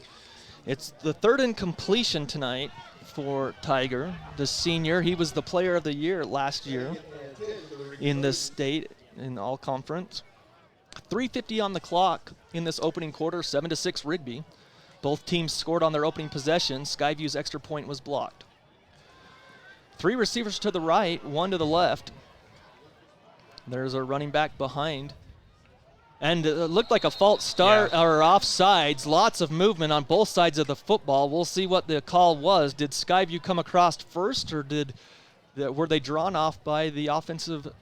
It's the third incompletion tonight for Tiger, the senior. He was the player of the year last year in this state. In all conference. 3:50 on the clock in this opening quarter, 7-6 Rigby. Both teams scored on their opening possession. Skyview's extra point was blocked. 3 receivers to the right, 1 to the left. There's a running back behind. And it looked like a false start or offsides. Lots of movement on both sides of the football. We'll see what the call was. Did Skyview come across first, or were they drawn off by the offensive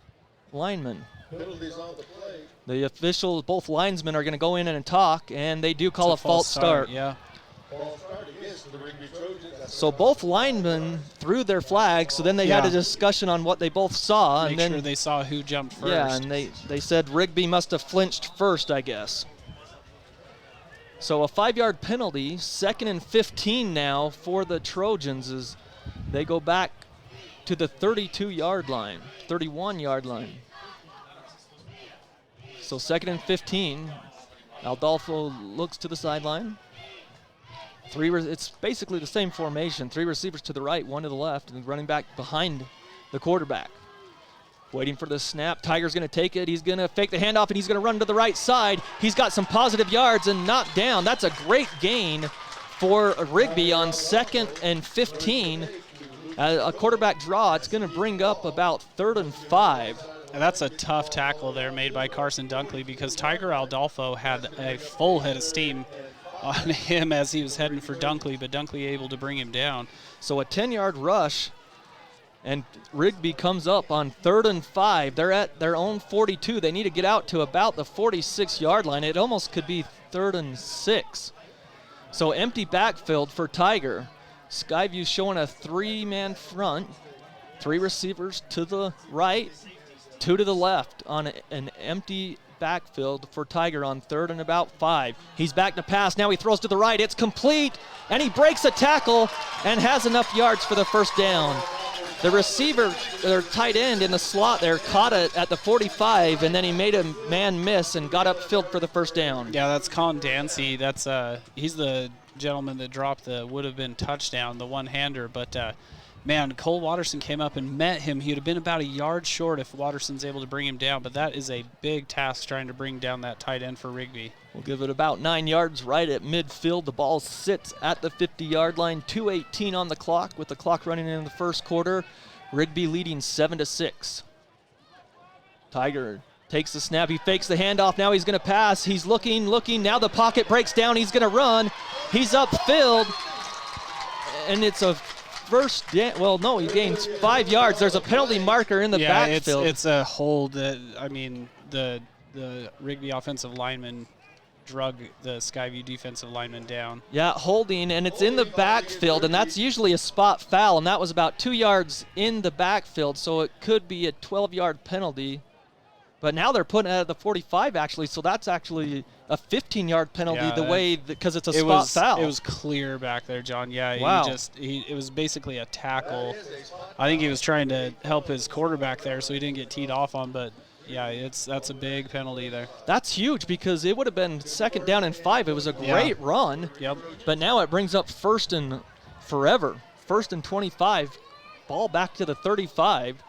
lineman? Penalties on the play. The officials, both linesmen, are going to go in and talk, and they do call a false start. Yeah. False start against the Rigby Trojans. So both linemen threw their flags, so then they had a discussion on what they both saw. Make and then, sure they saw who jumped first. Yeah, and they said Rigby must have flinched first, I guess. So a 5-yard penalty, 2nd and 15 now for the Trojans as they go back to the 32-yard line, 31-yard line. So 2nd and 15. Aldolfo looks to the sideline. It's basically the same formation. 3 receivers to the right, 1 to the left, and running back behind the quarterback. Waiting for the snap. Tiger's going to take it. He's going to fake the handoff, and he's going to run to the right side. He's got some positive yards and knocked down. That's a great gain for Rigby on 2nd and 15. A quarterback draw, it's going to bring up about 3rd and 5. And that's a tough tackle there made by Carson Dunkley because Tiger Aldolfo had a full head of steam on him as he was heading for Dunkley, but Dunkley able to bring him down. So a 10-yard rush, and Rigby comes up on 3rd and 5. They're at their own 42. They need to get out to about the 46-yard line. It almost could be 3rd and 6. So empty backfield for Tiger. Skyview showing a 3-man front, 3 receivers to the right, 2 to the left on an empty backfield for Tiger on 3rd and about 5. He's back to pass. Now he throws to the right. It's complete, and he breaks a tackle and has enough yards for the first down. The receiver, their tight end in the slot there, caught it at the 45, and then he made a man miss and got upfield for the first down. Yeah, that's Colin Dancy. That's he's the gentleman that dropped the would-have-been touchdown, the one-hander. But, man, Cole Watterson came up and met him. He would have been about a yard short if Watterson's able to bring him down, but that is a big task trying to bring down that tight end for Rigby. We'll give it about 9 yards right at midfield. The ball sits at the 50-yard line. 2:18 on the clock with the clock running in the first quarter. Rigby leading 7-6. Tiger takes the snap. He fakes the handoff. Now he's going to pass. He's looking. Now the pocket breaks down. He's going to run. He's upfield, and it's a first down. Well, no, he gains 5 yards. There's a penalty marker in the backfield. It's a hold. I mean, the Rigby offensive lineman drug the Skyview defensive lineman down. Yeah, holding, and it's in the backfield, and that's usually a spot foul, and that was about 2 yards in the backfield, so it could be a 12-yard penalty. But now they're putting it at the 45, actually, so that's actually a 15-yard penalty because it's a spot foul. It was clear back there, John. Yeah, wow. It was basically a tackle. I think he was trying to help his quarterback there so he didn't get teed off on, but yeah, that's a big penalty there. That's huge because it would have been 2nd down and 5. It was a great run. Yep. But now it brings up 1st and forever. 1st and 25. Ball back to the 35.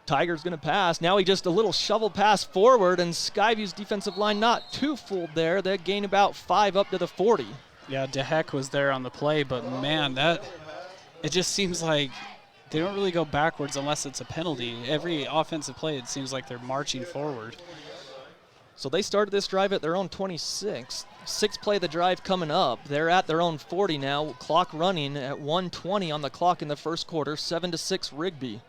Tiger's going to pass. Now he just a little shovel pass forward, and Skyview's defensive line not too fooled there. They gain about 5 up to the 40. Yeah, DeHeck was there on the play, but man, it just seems like they don't really go backwards unless it's a penalty. Every offensive play, it seems like they're marching forward. So they started this drive at their own 26. 6th play of the drive coming up. They're at their own 40 now. Clock running at 1:20 on the clock in the first quarter. 7-6 Rigby.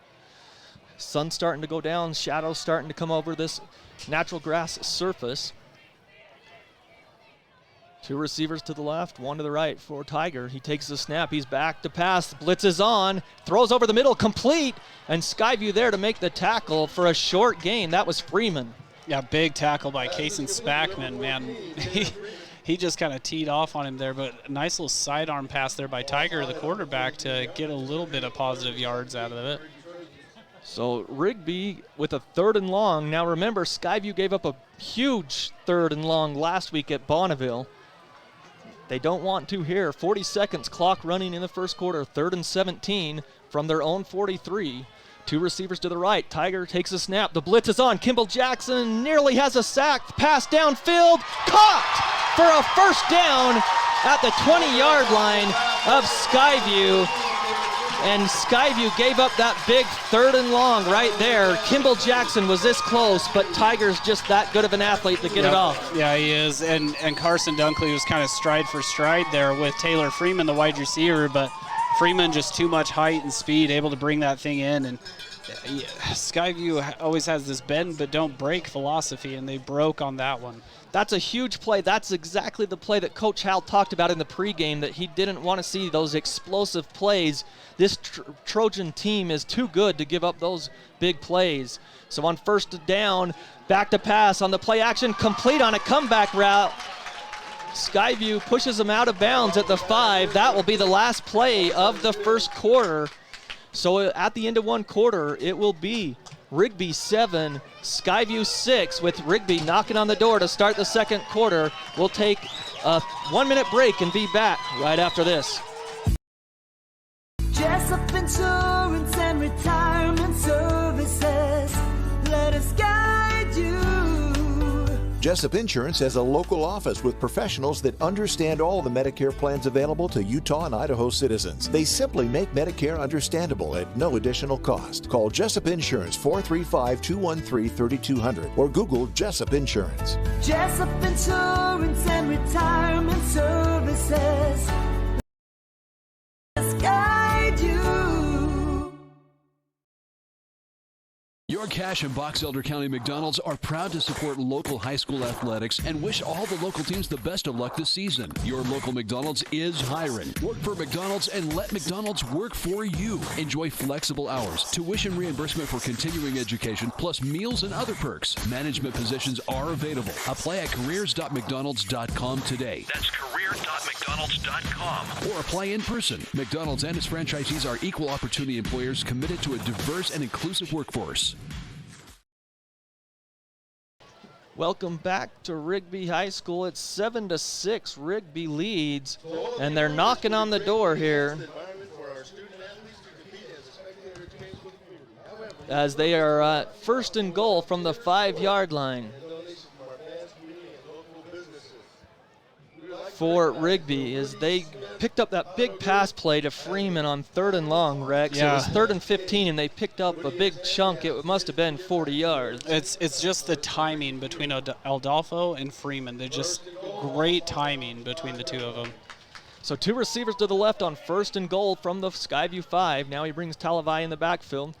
Sun's starting to go down. Shadows starting to come over this natural grass surface. 2 receivers to the left, 1 to the right for Tiger. He takes the snap. He's back to pass. Blitz is on. Throws over the middle, complete. And Skyview there to make the tackle for a short gain. That was Freeman. Yeah, big tackle by Kason Spackman, man. He just kind of teed off on him there, but a nice little sidearm pass there by Tiger, the quarterback, to get a little bit of positive yards out of it. So Rigby with a 3rd and long. Now remember, Skyview gave up a huge 3rd and long last week at Bonneville. They don't want to here. 40 seconds, clock running in the first quarter. 3rd and 17 from their own 43. 2 receivers to the right. Tiger takes a snap. The blitz is on. Kimball Jackson nearly has a sack. Pass downfield. Caught for a first down at the 20-yard line of Skyview. And Skyview gave up that big 3rd and long right there. Kimball Jackson was this close, but Tiger's just that good of an athlete to get it off. Yeah, he is. And Carson Dunkley was kind of stride for stride there with Taylor Freeman, the wide receiver, but Freeman just too much height and speed, able to bring that thing in. And Skyview always has this bend but don't break philosophy, and they broke on that one. That's a huge play. That's exactly the play that Coach Hal talked about in the pregame, that he didn't want to see those explosive plays. This Trojan team is too good to give up those big plays. So on 1st down, back to pass on the play action, complete on a comeback route. Skyview pushes them out of bounds at the 5. That will be the last play of the first quarter. So at the end of one quarter, it will be Rigby 7, Skyview 6, with Rigby knocking on the door to start the second quarter. We'll take a 1-minute break and be back right after this. Jessup Insurance and Retirement Services, let us guide you Jessup Insurance has a local office with professionals that understand all the Medicare plans available to Utah and Idaho citizens. They simply make Medicare understandable at no additional cost. Call Jessup Insurance 435-213-3200 or Google Jessup Insurance. Jessup Insurance and Retirement Services. Let's guide you. Your Cache and Box Elder County McDonald's are proud to support local high school athletics and wish all the local teams the best of luck this season. Your local McDonald's is hiring. Work for McDonald's and let McDonald's work for you. Enjoy flexible hours, tuition reimbursement for continuing education, plus meals and other perks. Management positions are available. Apply at careers.mcdonalds.com today. That's careers.mcdonalds.com. Or apply in person. McDonald's and its franchisees are equal opportunity employers committed to a diverse and inclusive workforce. Welcome back to Rigby High School. It's 7-6. Rigby leads, and they're knocking on the door here as they are at first and goal from the 5-yard line for Rigby, as they picked up that big pass play to Freeman on 3rd and long, Rex. Yeah. It was 3rd and 15, and they picked up a big chunk. It must have been 40 yards. It's just the timing between Adolfo and Freeman. They're just great timing between the two of them. So 2 receivers to the left on 1st and goal from the Skyview 5. Now he brings Talavai in the backfield.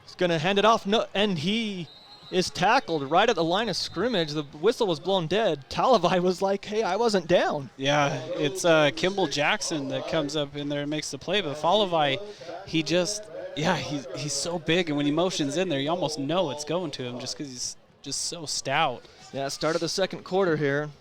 He's going to hand it off, and he is tackled right at the line of scrimmage. The whistle was blown dead. Talavai was like, hey, I wasn't down. Yeah, it's Kimball Jackson that comes up in there and makes the play, but Talavai, he's so big, and when he motions in there, you almost know it's going to him just because he's just so stout. Yeah, start of the second quarter here.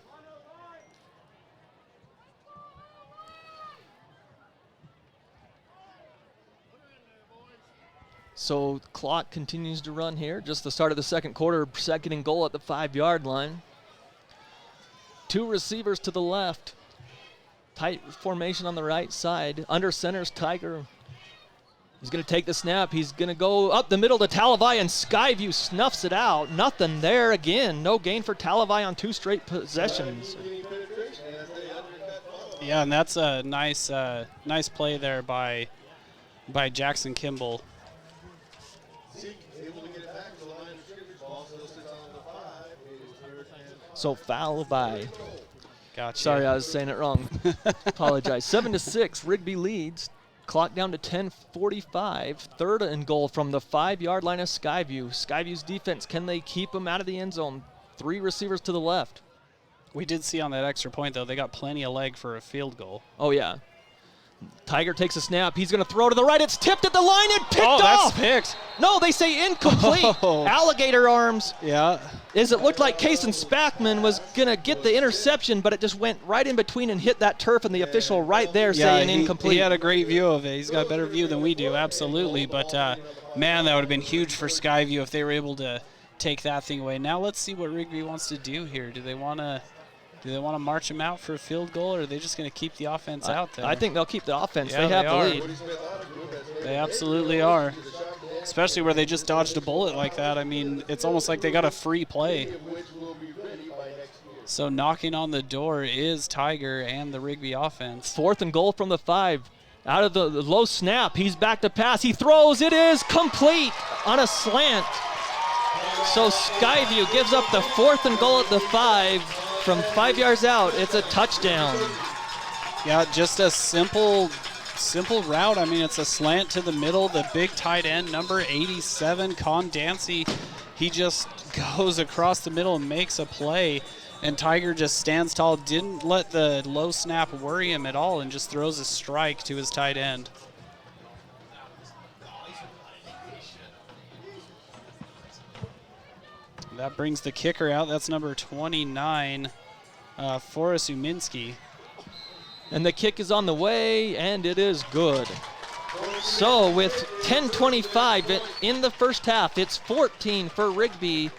So clock continues to run here. Just the start of the second quarter, 2nd and goal at the 5-yard line. 2 receivers to the left. Tight formation on the right side. Under center's Tiger. He's going to take the snap. He's going to go up the middle to Talavai, and Skyview snuffs it out. Nothing there again. No gain for Talavai on 2 straight possessions. Yeah, and that's a nice play there by Jackson Kimball. So foul by. Gotcha. Sorry, I was saying it wrong. Apologize. 7-6. Rigby leads. Clock down to 10:45. 3rd and goal from the 5-yard line of Skyview. Skyview's defense, can they keep them out of the end zone? 3 receivers to the left. We did see on that extra point, though, they got plenty of leg for a field goal. Oh, yeah. Tiger takes a snap. He's going to throw to the right. It's tipped at the line and picked off. Oh, that's picked. No, they say incomplete. Alligator arms. Yeah. As it looked like Kason Spackman was going to get the interception, but it just went right in between and hit that turf, and the official right there saying incomplete. He had a great view of it. He's got a better view than we do, absolutely. But, man, that would have been huge for Skyview if they were able to take that thing away. Now let's see what Rigby wants to do here. Do they want to march him out for a field goal, or are they just going to keep the offense out there? I think they'll keep the offense. Yeah, they have the lead. They absolutely are, especially where they just dodged a bullet like that. I mean, it's almost like they got a free play. So knocking on the door is Tiger and the Rigby offense. 4th and goal from the 5. Out of the low snap, he's back to pass. He throws. It is complete on a slant. So Skyview gives up the 4th and goal at the 5. From 5 yards out, it's a touchdown. Yeah, just a simple route. I mean, it's a slant to the middle. The big tight end, number 87, Con Dancy, he just goes across the middle and makes a play. And Tiger just stands tall, didn't let the low snap worry him at all, and just throws a strike to his tight end. That brings the kicker out. That's number 29, Forrest Uminski. And the kick is on the way, and it is good. So with 10:25 in the first half, it's 14 for Rigby,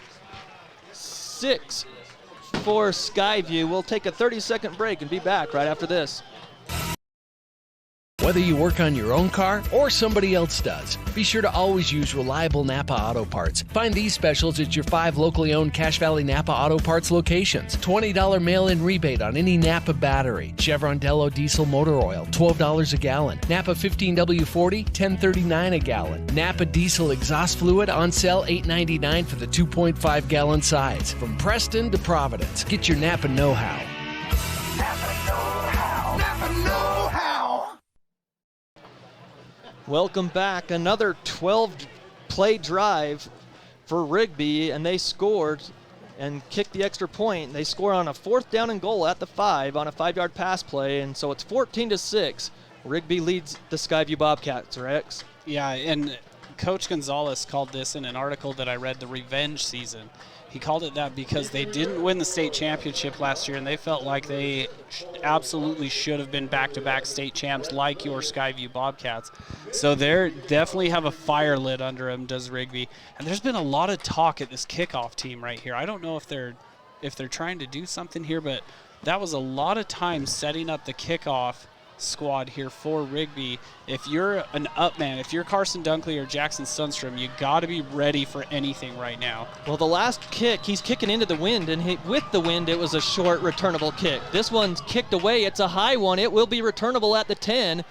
6 for Skyview. We'll take a 30-second break and be back right after this. Whether you work on your own car or somebody else does, be sure to always use reliable Napa Auto Parts. Find these specials at your 5 locally owned Cache Valley Napa Auto Parts locations. $20 mail-in rebate on any Napa battery. Chevron Dello diesel motor oil, $12 a gallon. Napa 15W40, $10.39 a gallon. Napa diesel exhaust fluid on sale, $8.99 for the 2.5 gallon size. From Preston to Providence, get your Napa know-how. Welcome back. Another 12-play drive for Rigby, and they scored and kicked the extra point. They score on a 4th down and goal at the 5 on a 5-yard pass play, and so it's 14-6. Rigby leads the Skyview Bobcats, Rex. Yeah, and Coach Gonzalez called this in an article that I read the revenge season. He called it that because they didn't win the state championship last year, and they felt like they absolutely should have been back-to-back state champs like your Skyview Bobcats. So they definitely have a fire lit under them, does Rigby. And there's been a lot of talk at this kickoff team right here. I don't know if they're trying to do something here, but that was a lot of time setting up the kickoff squad here for Rigby. If you're an up man, if you're Carson Dunkley or Jackson Sundstrom, you got to be ready for anything right now. Well, the last kick, he's kicking into the wind, and with the wind, it was a short returnable kick. This one's kicked away. It's a high one. It will be returnable at the 10.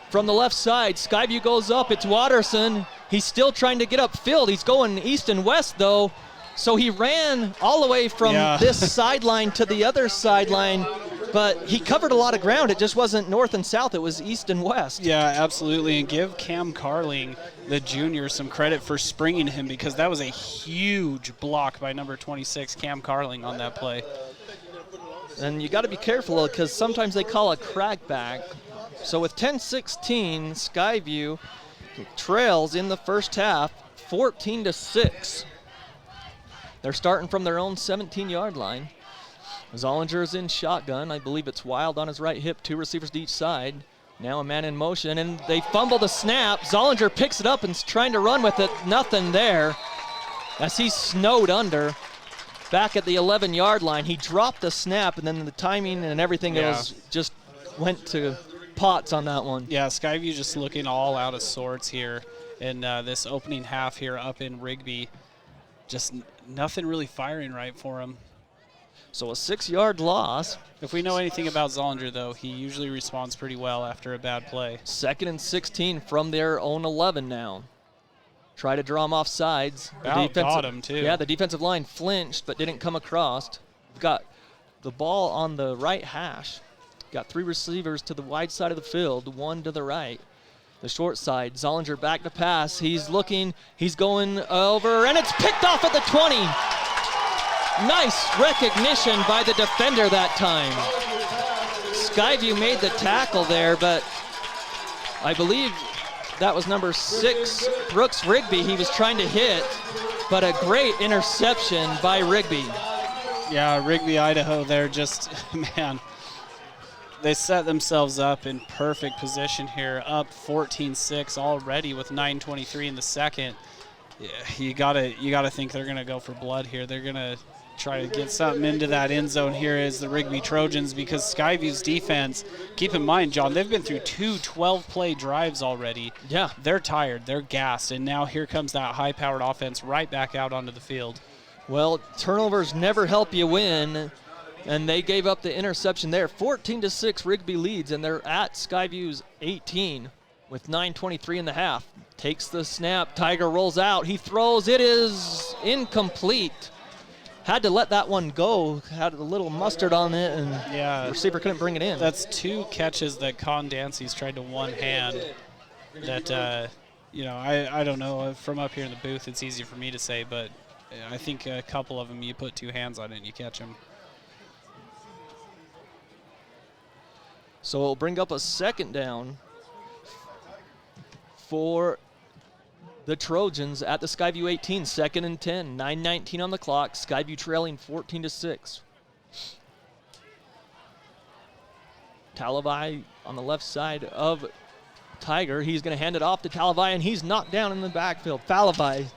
From the left side, Skyview goes up. It's Watterson. He's still trying to get upfield. He's going east and west, though. So he ran all the way from this sideline to the other sideline, but he covered a lot of ground. It just wasn't north and south. It was east and west. Yeah, absolutely. And give Cam Carling, the junior, some credit for springing him, because that was a huge block by number 26, Cam Carling, on that play. And you got to be careful because sometimes they call a crackback. So with 10-16, Skyview trails in the first half, 14-6. They're starting from their own 17-yard line. Zollinger's in shotgun. I believe it's Wild on his right hip, 2 receivers to each side. Now a man in motion, and they fumble the snap. Zollinger picks it up and is trying to run with it. Nothing there as he's snowed under. Back at the 11-yard line, he dropped the snap, and then the timing and everything else just went to pots on that one. Yeah, Skyview just looking all out of sorts here in this opening half here up in Rigby. Just nothing really firing right for him. So a 6-yard loss. If we know anything about Zollinger, though, he usually responds pretty well after a bad play. 2nd and 16 from their own 11 now. Try to draw him off sides. Got him, too. Yeah, the defensive line flinched but didn't come across. Got the ball on the right hash. Got 3 receivers to the wide side of the field, 1 to the right. The short side, Zollinger back to pass. He's looking, he's going over, and it's picked off at the 20. Nice recognition by the defender that time. Skyview made the tackle there, but I believe that was number 6, Brooks Rigby, he was trying to hit, but a great interception by Rigby. Yeah, Rigby, Idaho there just, man, they set themselves up in perfect position here, up 14-6 already with 9:23 in the second. Yeah, you gotta think they're gonna go for blood here. They're gonna try to get something into that end zone here as the Rigby Trojans, because Skyview's defense, keep in mind, John, they've been through 2 12-play drives already. Yeah. They're tired, they're gassed, and now here comes that high-powered offense right back out onto the field. Well, turnovers never help you win, and they gave up the interception there. 14-6, Rigby leads, and they're at Skyview's 18 with 9:23 in the half. Takes the snap, Tiger rolls out, he throws, it is incomplete. Had to let that one go, had a little mustard on it, and the receiver couldn't bring it in. That's 2 catches that Con Dancy's tried to one hand that, I don't know, from up here in the booth it's easy for me to say, but I think a couple of them you put 2 hands on it and you catch them. So it'll bring up a 2nd down for the Trojans at the Skyview 18, 2nd and 10, 9:19 on the clock. Skyview trailing 14-6. Talavai on the left side of Tiger. He's going to hand it off to Talavai, and he's knocked down in the backfield. Falavai.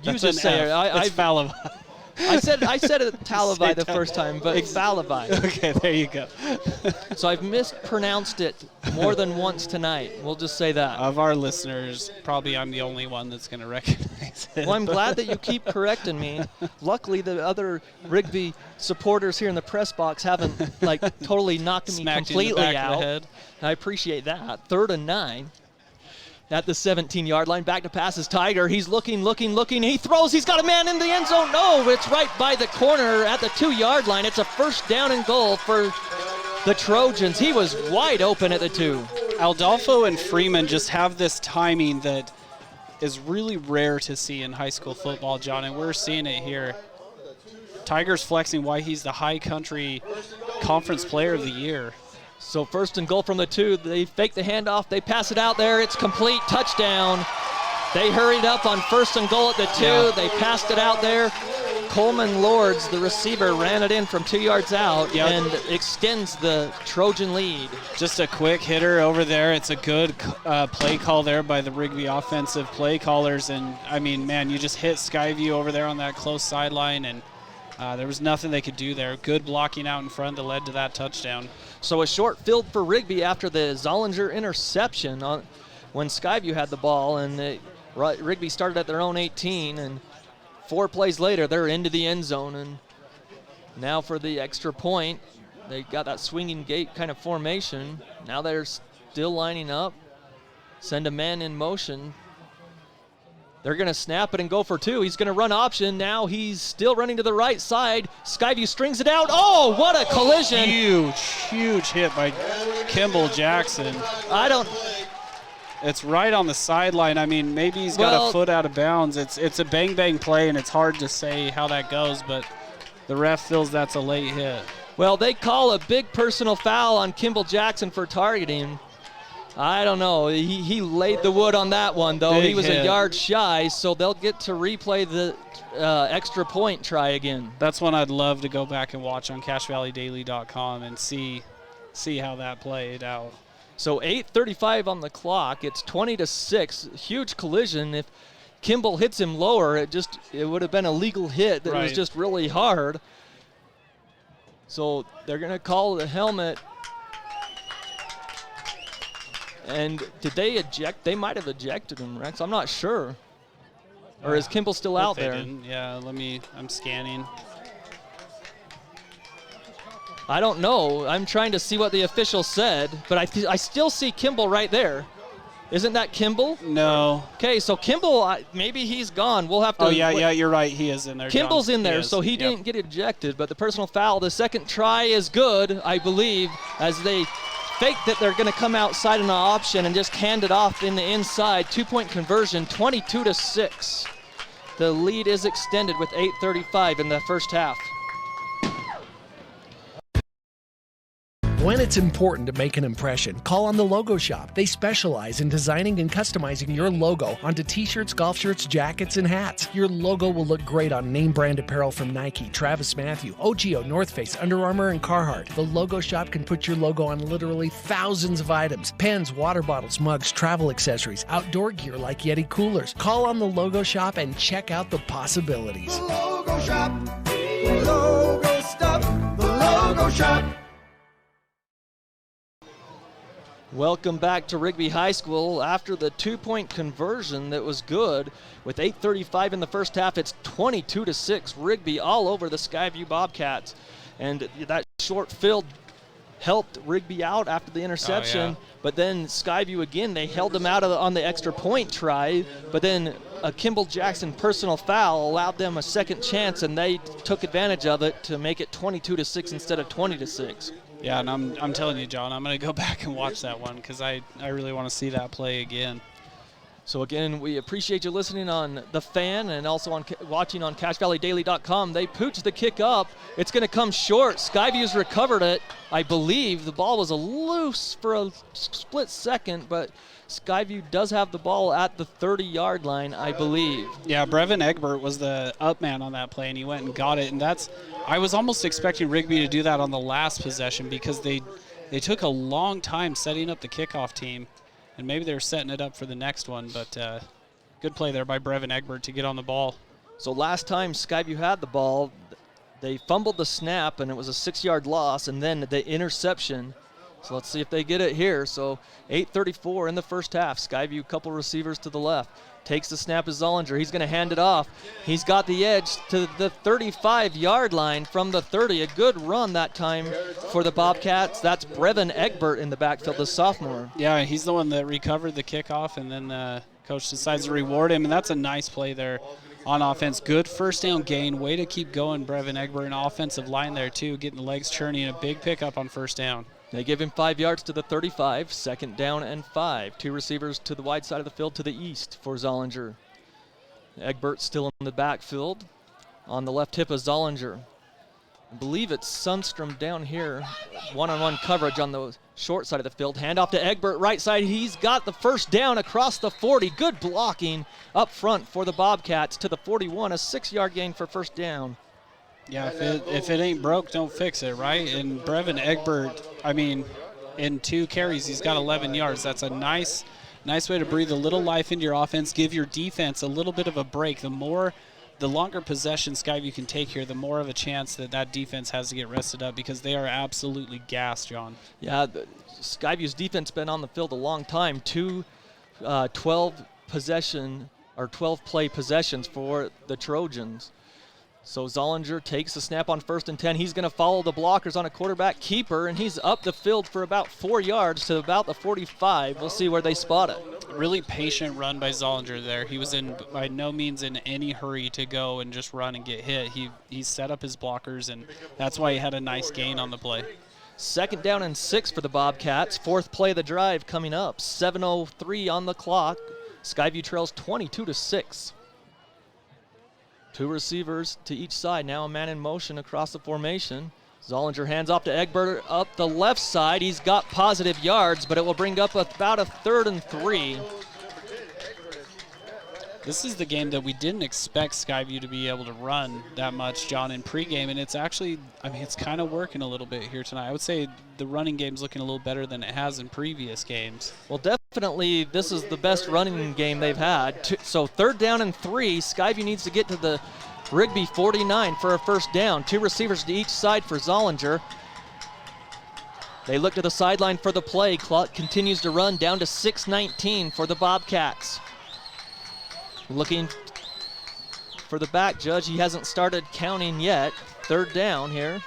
You just say it. It's Falavai. I said it Talavai the first time, but Valavai. Okay, there you go. So I've mispronounced it more than once tonight. We'll just say that. Of our listeners, probably I'm the only one that's going to recognize it. Well, I'm glad that you keep correcting me. Luckily, the other Rigby supporters here in the press box haven't totally knocked me completely out. I appreciate that. 3rd and 9. At the 17-yard line, back to pass is Tiger. He's looking. He throws. He's got a man in the end zone. No, it's right by the corner at the 2-yard line. It's a 1st down and goal for the Trojans. He was wide open at the 2. Aldolfo and Freeman just have this timing that is really rare to see in high school football, John, and we're seeing it here. Tiger's flexing why he's the High Country Conference Player of the Year. So 1st and goal from the 2. They fake the handoff. They pass it out there. It's complete. Touchdown. They hurried up on 1st and goal at the 2. Yeah. They passed it out there. Coleman Lords, the receiver, ran it in from 2 yards out and extends the Trojan lead. Just a quick hitter over there. It's a good play call there by the Rigby offensive play callers. And, I mean, man, you just hit Skyview over there on that close sideline, and there was nothing they could do there. Good blocking out in front that led to that touchdown. So a short field for Rigby after the Zollinger interception when Skyview had the ball, and Rigby started at their own 18, and 4 plays later they're into the end zone. And now for the extra point, they got that swinging gate kind of formation. Now they're still lining up, send a man in motion. They're going to snap it and go for 2. He's going to run option. Now he's still running to the right side. Skyview strings it out. Oh, what a collision. Huge hit by Kimball Jackson. It's right on the sideline. I mean, maybe he's got a foot out of bounds. It's a bang play, and it's hard to say how that goes, but the ref feels that's a late hit. Well, they call a big personal foul on Kimball Jackson for targeting. I don't know. He laid the wood on that one, though. He was a yard shy, so they'll get to replay the extra point try again. That's one I'd love to go back and watch on CashValleyDaily.com and see how that played out. So 8:35 on the clock. It's 20-6. Huge collision. If Kimball hits him lower, it would have been a legal hit that was just really hard. So they're going to call the helmet. And did they eject? They might have ejected him, Rex. I'm not sure. Or is Kimball still out there? Didn't. Yeah, I'm scanning. I don't know. I'm trying to see what the official said, but I still see Kimball right there. Isn't that Kimball? No. Okay, so Kimball, maybe he's gone. We'll have to. Oh, yeah, you're right. He is in there. Kimball's in there, so he didn't get ejected, but the personal foul, the second try is good, I believe, as they fake that they're going to come outside in an option and just hand it off in the inside. 2-point conversion, 22-6. The lead is extended with 8:35 in the first half. When it's important to make an impression, call on the Logo Shop. They specialize in designing and customizing your logo onto t-shirts, golf shirts, jackets, and hats. Your logo will look great on name brand apparel from Nike, Travis Mathew, OGIO, North Face, Under Armour, and Carhartt. The Logo Shop can put your logo on literally thousands of items: pens, water bottles, mugs, travel accessories, outdoor gear like Yeti coolers. Call on the Logo Shop and check out the possibilities. The Logo Shop, the logo stuff, the Logo Shop. Welcome back to Rigby High School. After the 2-point conversion that was good, with 8:35 in the first half, it's 22-6. Rigby all over the Skyview Bobcats. And that short field helped Rigby out after the interception. But then Skyview again, they held them out on the extra point try. But then a Kimball Jackson personal foul allowed them a second chance, and they took advantage of it to make it 22-6 instead of 20-6. Yeah, and I'm telling you, John, I'm going to go back and watch that one because I really want to see that play again. So again, we appreciate you listening on The Fan and also watching on CashValleyDaily.com. They pooched the kick up. It's going to come short. Skyview's recovered it, I believe. The ball was loose for a split second, but Skyview does have the ball at the 30-yard line, I believe. Yeah, Brevin Egbert was the up man on that play, and he went and got it. And I was almost expecting Rigby to do that on the last possession because they took a long time setting up the kickoff team, and maybe they were setting it up for the next one. But good play there by Brevin Egbert to get on the ball. So last time Skyview had the ball, they fumbled the snap, and it was a 6-yard loss, and then the interception. So let's see if they get it here. So 8:34 in the first half. Skyview, couple receivers to the left. Takes the snap to Zollinger. He's going to hand it off. He's got the edge to the 35-yard line from the 30. A good run that time for the Bobcats. That's Brevin Egbert in the backfield, the sophomore. Yeah, he's the one that recovered the kickoff, and then coach decides to reward him, and that's a nice play there on offense. Good first down gain. Way to keep going, Brevin Egbert, an offensive line there too, getting the legs churning, and a big pickup on first down. They give him 5 yards to the 35, 2nd down and 5. 2 receivers to the wide side of the field to the east for Zollinger. Egbert still in the backfield. On the left hip of Zollinger. I believe it's Sundstrom down here. One-on-one coverage on the short side of the field. Hand off to Egbert, right side. He's got the first down across the 40. Good blocking up front for the Bobcats to the 41. A 6-yard gain for first down. Yeah, if it ain't broke, don't fix it, right? And Brevin Egbert, I mean, in 2 carries, he's got 11 yards. That's a nice way to breathe a little life into your offense, give your defense a little bit of a break. The longer possession Skyview can take here, the more of a chance that defense has to get rested up, because they are absolutely gassed, John. Yeah, Skyview's defense been on the field a long time. 2 12-play possessions for the Trojans. So Zollinger takes the snap on 1st and 10. He's going to follow the blockers on a quarterback keeper, and he's up the field for about 4 yards to about the 45. We'll see where they spot it. Really patient run by Zollinger there. He was by no means in any hurry to go and just run and get hit. He set up his blockers, and that's why he had a nice gain on the play. 2nd down and 6 for the Bobcats. 4th play of the drive coming up. 7:03 on the clock. Skyview trails 22-6. 2 receivers to each side. Now a man in motion across the formation. Zollinger hands off to Egbert up the left side. He's got positive yards, but it will bring up about a 3rd and 3. This is the game that we didn't expect Skyview to be able to run that much, John, in pregame, and it's actually, it's kind of working a little bit here tonight. I would say the running game's looking a little better than it has in previous games. Well, definitely this is the best running game they've had. So 3rd down and 3. Skyview needs to get to the Rigby 49 for a first down. 2 receivers to each side for Zollinger. They look to the sideline for the play. Clock continues to run down to 6:19 for the Bobcats. Looking for the back judge. He hasn't started counting yet. 3rd down here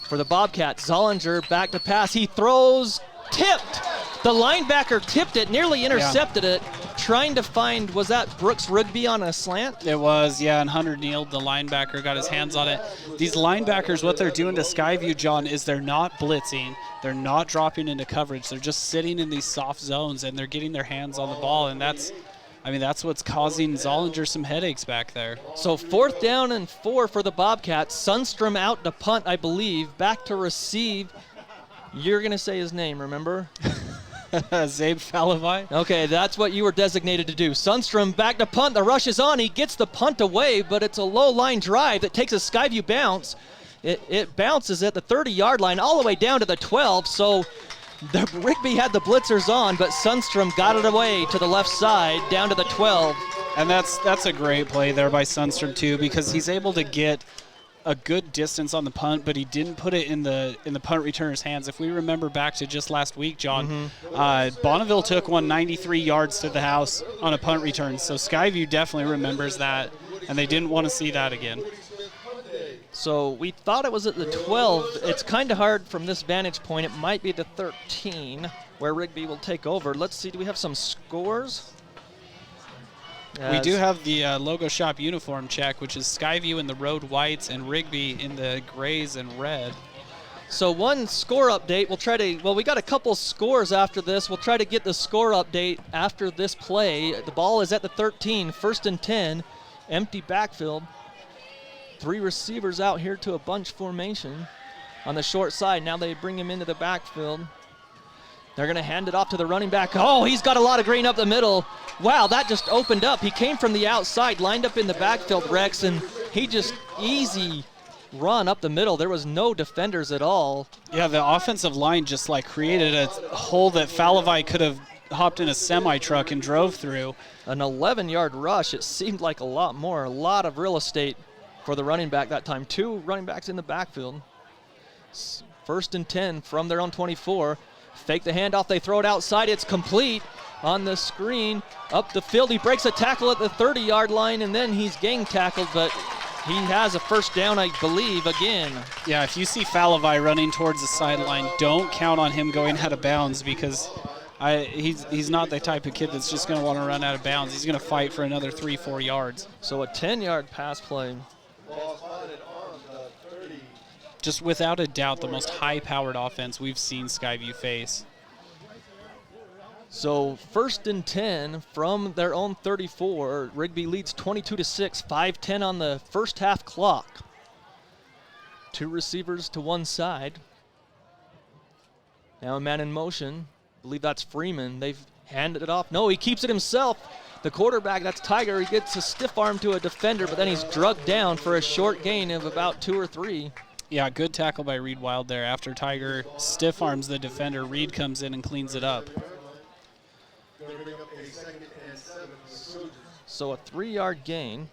for the Bobcats. Zollinger back to pass. He throws, tipped. The linebacker tipped it, nearly intercepted it. Trying to find, was that Brooks Rigby on a slant? It was, yeah, and Hunter Neal, the linebacker, got his hands on it. These linebackers, what they're doing to Skyview, John, is they're not blitzing. They're not dropping into coverage. They're just sitting in these soft zones, and they're getting their hands on the ball, and that's what's causing Zollinger some headaches back there. So 4th down and 4 for the Bobcats. Sundstrom out to punt, I believe. Back to receive. You're going to say his name, remember? Zabe Falavai. Okay, that's what you were designated to do. Sundstrom back to punt. The rush is on. He gets the punt away, but it's a low-line drive that takes a Skyview bounce. It bounces at the 30-yard line all the way down to the 12, so Rigby had the blitzers on, but Sundstrom got it away to the left side, down to the 12. And that's a great play there by Sundstrom, too, because he's able to get a good distance on the punt, but he didn't put it in the punt returner's hands. If we remember back to just last week, John, Bonneville took 193 yards to the house on a punt return, so Skyview definitely remembers that, and they didn't want to see that again. So we thought it was at the 12. It's kind of hard from this vantage point. It might be the 13 where Rigby will take over. Let's see, do we have some scores? We do have the logo shop uniform check, which is Skyview in the road whites and Rigby in the grays and red. So one score update, we got a couple scores after this. We'll try to get the score update after this play. The ball is at the 13, 1st and 10, empty backfield. 3 receivers out here to a bunch formation on the short side. Now they bring him into the backfield. They're going to hand it off to the running back. Oh, he's got a lot of green up the middle. Wow, that just opened up. He came from the outside, lined up in the backfield, Rex, and he just easy run up the middle. There was no defenders at all. Yeah, the offensive line just created a hole that Falavai could have hopped in a semi-truck and drove through. An 11-yard rush. It seemed like a lot more. A lot of real estate for the running back that time. 2 running backs in the backfield. First and 10 from their own 24. Fake the handoff. They throw it outside. It's complete on the screen. Up the field. He breaks a tackle at the 30-yard line, and then he's gang tackled, but he has a first down, I believe, again. Yeah, if you see Falavai running towards the sideline, don't count on him going out of bounds because he's not the type of kid that's just going to want to run out of bounds. He's going to fight for another 3-4 yards. So a 10-yard pass play. Just without a doubt, the most high-powered offense we've seen Skyview face. So first and 10 from their own 34. Rigby leads 22-6, 5:10 on the first half clock. 2 receivers to one side. Now a man in motion. I believe that's Freeman. They've handed it off. No, he keeps it himself. The quarterback, that's Tiger. He gets a stiff arm to a defender, but then he's drugged down for a short gain of about 2 or 3. Yeah, good tackle by Reed Wild there. After Tiger stiff arms the defender, Reed comes in and cleans it up. So a 3-yard gain.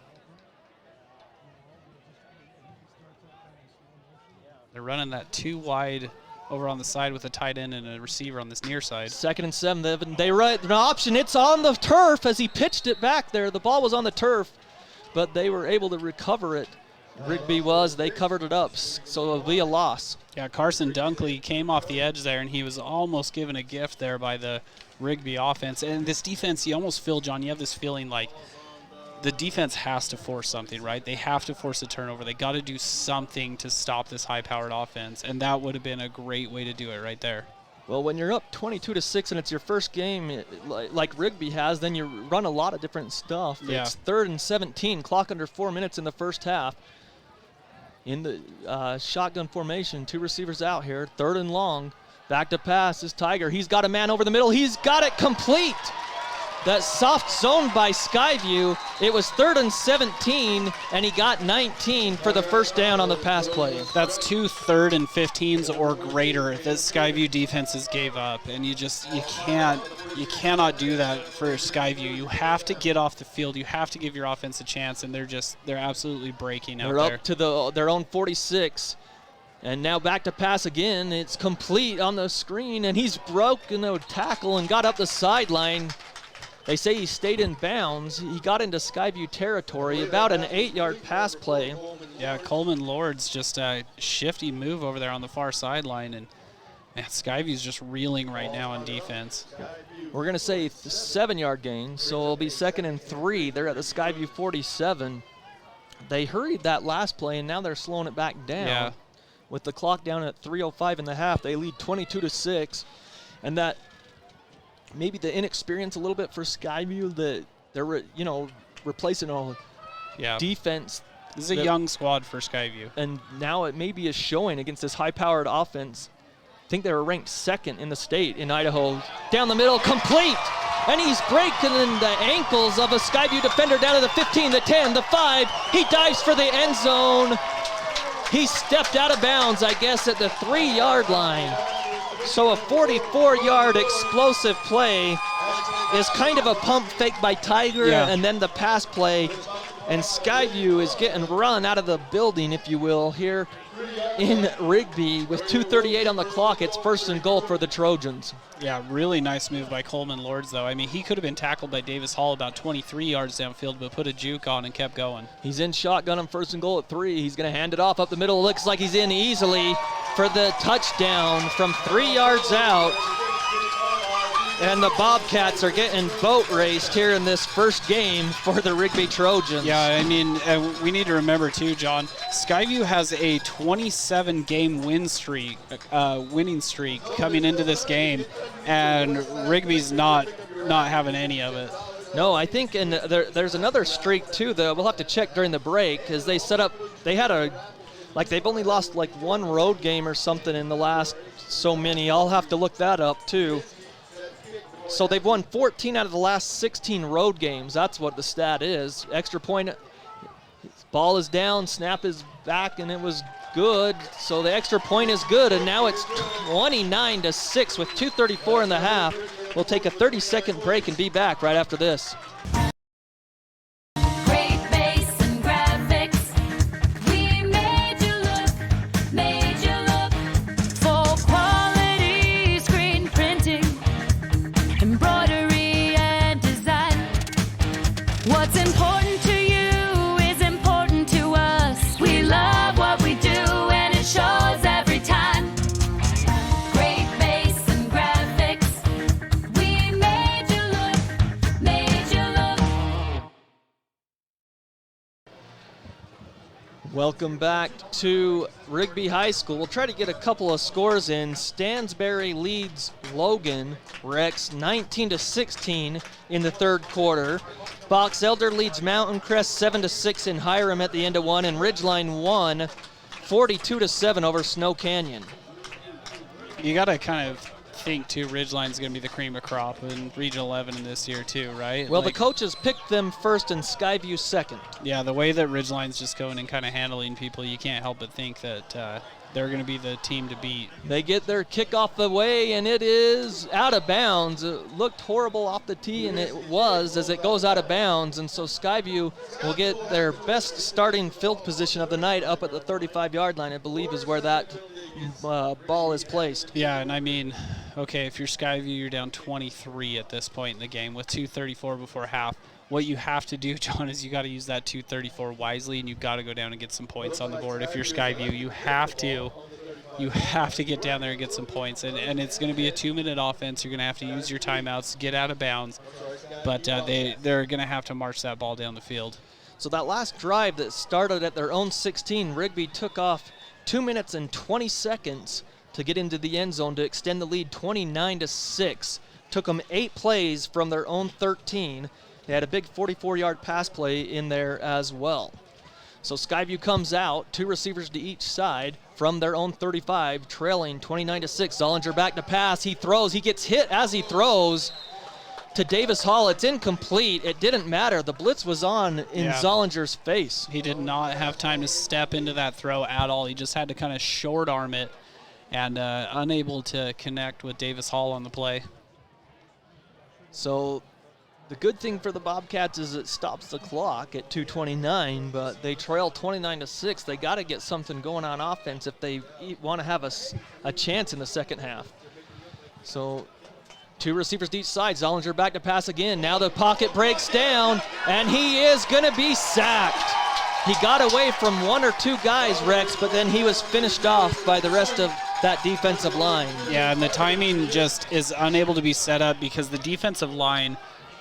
They're running that 2 wide over on the side with a tight end and a receiver on this near side. 2nd and 7. They run an option. It's on the turf as he pitched it back there. The ball was on the turf, but they were able to recover it. Rigby was. They covered it up, so it'll be a loss. Yeah, Carson Dunkley came off the edge there, and he was almost given a gift there by the Rigby offense. And this defense, you almost feel, John, you have this feeling like the defense has to force something, right? They have to force a turnover. They got to do something to stop this high-powered offense, and that would have been a great way to do it right there. Well, when you're up 22-6 and it's your first game, like Rigby has, then you run a lot of different stuff. Yeah. It's 3rd and 17, clock under 4 minutes in the first half. In the shotgun formation, 2 receivers out here, 3rd and long. Back to pass is Tiger. He's got a man over the middle. He's got it complete. That soft zone by Skyview. It was 3rd and 17, and he got 19 for the first down on the pass play. That's 2 3rd and 15s or greater that Skyview defenses gave up, and you cannot do that for Skyview. You have to get off the field. You have to give your offense a chance, and they're absolutely breaking out there. They're up to their own 46. And now back to pass again. It's complete on the screen, and he's broken a tackle and got up the sideline. They say he stayed in bounds. He got into Skyview territory, about an 8-yard pass play. Yeah, Coleman Lord's just a shifty move over there on the far sideline, and man, Skyview's just reeling right now on defense. We're going to say 7-yard gain, so it'll be 2nd and 3. They're at the Skyview 47. They hurried that last play, and now they're slowing it back down. Yeah. With the clock down at 3:05 in the half, they lead 22-6, and that maybe the inexperience a little bit for Skyview, that they're replacing a defense. This is a young squad for Skyview, and now it maybe is showing against this high-powered offense. I think they were ranked 2nd in the state in Idaho. Down the middle, complete, and he's breaking the ankles of a Skyview defender down to the 15, the 10, the 5. He dives for the end zone. He stepped out of bounds, I guess, at the 3-yard line. So a 44-yard explosive play is kind of a pump fake by Tiger, and then the pass play. And Skyview is getting run out of the building, if you will, here in Rigby with 2:38 on the clock. It's 1st and goal for the Trojans. Yeah, really nice move by Coleman Lords, though. I mean, he could have been tackled by Davis Hall about 23 yards downfield, but put a juke on and kept going. He's in shotgun on 1st and goal at 3. He's going to hand it off up the middle. Looks like he's in easily for the touchdown from 3 yards out. And the Bobcats are getting boat raced here in this first game for the Rigby Trojans. Yeah, I mean, we need to remember too, John, Skyview has a 27-game winning streak coming into this game, and Rigby's not having any of it. No, I think, and there's another streak too, though. We'll have to check during the break, as they've only lost like 1 road game or something in the last so many. I'll have to look that up too. So they've won 14 out of the last 16 road games. That's what the stat is. Extra point, ball is down, snap is back, and it was good. So the extra point is good, and now it's 29-6 with 2:34 in the half. We'll take a 30-second break and be back right after this. What's important to you is important to us. We love what we do and it shows every time. Great bass and graphics. We made you look, made you look. Welcome back to Rigby High School. We'll try to get a couple of scores in. Stansbury leads Logan Rex 19-16 in the third quarter. Box Elder leads Mountain Crest 7-6 in Hiram at the end of one, and Ridgeline won 42-7 over Snow Canyon. You got to kind of think, too, Ridgeline's going to be the cream of crop in Region 11 in this year, too, right? Well, the coaches picked them first and Skyview second. Yeah, the way that Ridgeline's just going and kind of handling people, you can't help but think that they're going to be the team to beat. They get their kickoff away, and it is out of bounds. It looked horrible off the tee, and it was as it goes out of bounds. And so Skyview will get their best starting field position of the night up at the 35-yard line, I believe is where that ball is placed. Yeah, and I mean, okay, if you're Skyview, you're down 23 at this point in the game with 2:34 before half. What you have to do, John, is you got to use that 2:34 wisely, and you've got to go down and get some points on the board. If you're Skyview, you have to get down there and get some points. And it's going to be a 2-minute offense. You're going to have to use your timeouts, get out of bounds. But they're going to have to march that ball down the field. So that last drive that started at their own 16, Rigby took off 2 minutes and 20 seconds to get into the end zone to extend the lead 29-6. Took them 8 plays from their own 13. They had a big 44-yard pass play in there as well. So Skyview comes out, 2 receivers to each side from their own 35, trailing 29-6. Zollinger back to pass. He throws. He gets hit as he throws to Davis Hall. It's incomplete. It didn't matter. The blitz was on in Zollinger's face. He did not have time to step into that throw at all. He just had to kind of short arm it and unable to connect with Davis Hall on the play. So the good thing for the Bobcats is it stops the clock at 2:29, but they trail 29-6. They got to get something going on offense if they want to have a chance in the second half. So 2 receivers to each side. Zollinger back to pass again. Now the pocket breaks down, and he is going to be sacked. He got away from 1 or 2 guys, Rex, but then he was finished off by the rest of that defensive line. Yeah, and the timing just is unable to be set up because the defensive line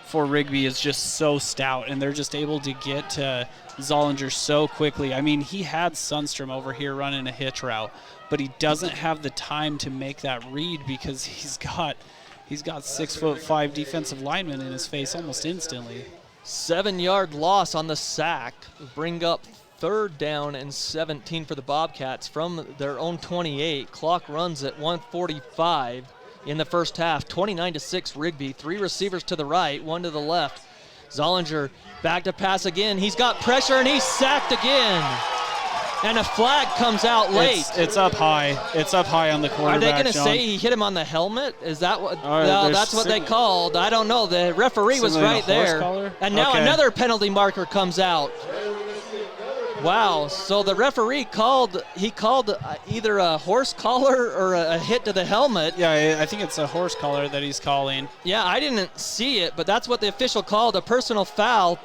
for Rigby is just so stout, and they're just able to get to Zollinger so quickly. I mean, he had Sundstrom over here running a hitch route, but he doesn't have the time to make that read because he's got 6'5" defensive linemen in his face almost instantly. 7-yard loss on the sack. Bring up 3rd down and 17 for the Bobcats from their own 28. Clock runs at 1:45 in the first half. 29-6 Rigby. 3 receivers to the right, 1 to the left. Zollinger back to pass again. He's got pressure and he's sacked again. And a flag comes out late. It's up high. It's up high on the quarterback. Are they going to John. say he hit him on the helmet? Is that what? No, that's what they called. I don't know. The referee was right there. Collar? And now another penalty marker comes out. Wow. So the referee called either a horse collar or a hit to the helmet. Yeah, I think it's a horse collar that he's calling. Yeah, I didn't see it, but that's what the official called a personal foul.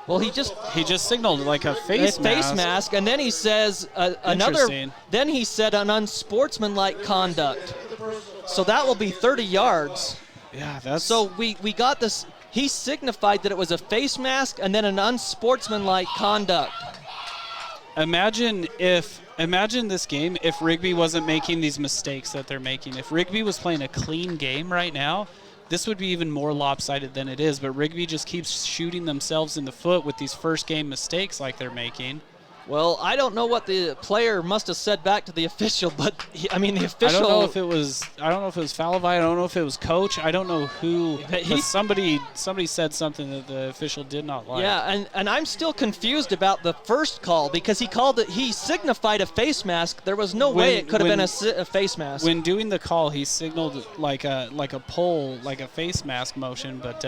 Well, he just signaled like a face mask, and then he says another. Then he said an unsportsmanlike conduct. So that will be 30 yards. Yeah, that's. So we got this. He signified that it was a face mask and then an unsportsmanlike conduct. Imagine this game if Rigby wasn't making these mistakes that they're making. If Rigby was playing a clean game right now, this would be even more lopsided than it is, but Rigby just keeps shooting themselves in the foot with these first game mistakes like they're making. Well, I don't know what the player must have said back to the official, but the official. I don't know if it was Falavai. I don't know if it was coach. I don't know who. But somebody said something that the official did not like. Yeah, and I'm still confused about the first call because he signified a face mask. There was no way it could have been a face mask. When doing the call, he signaled like a pull, like a face mask motion. But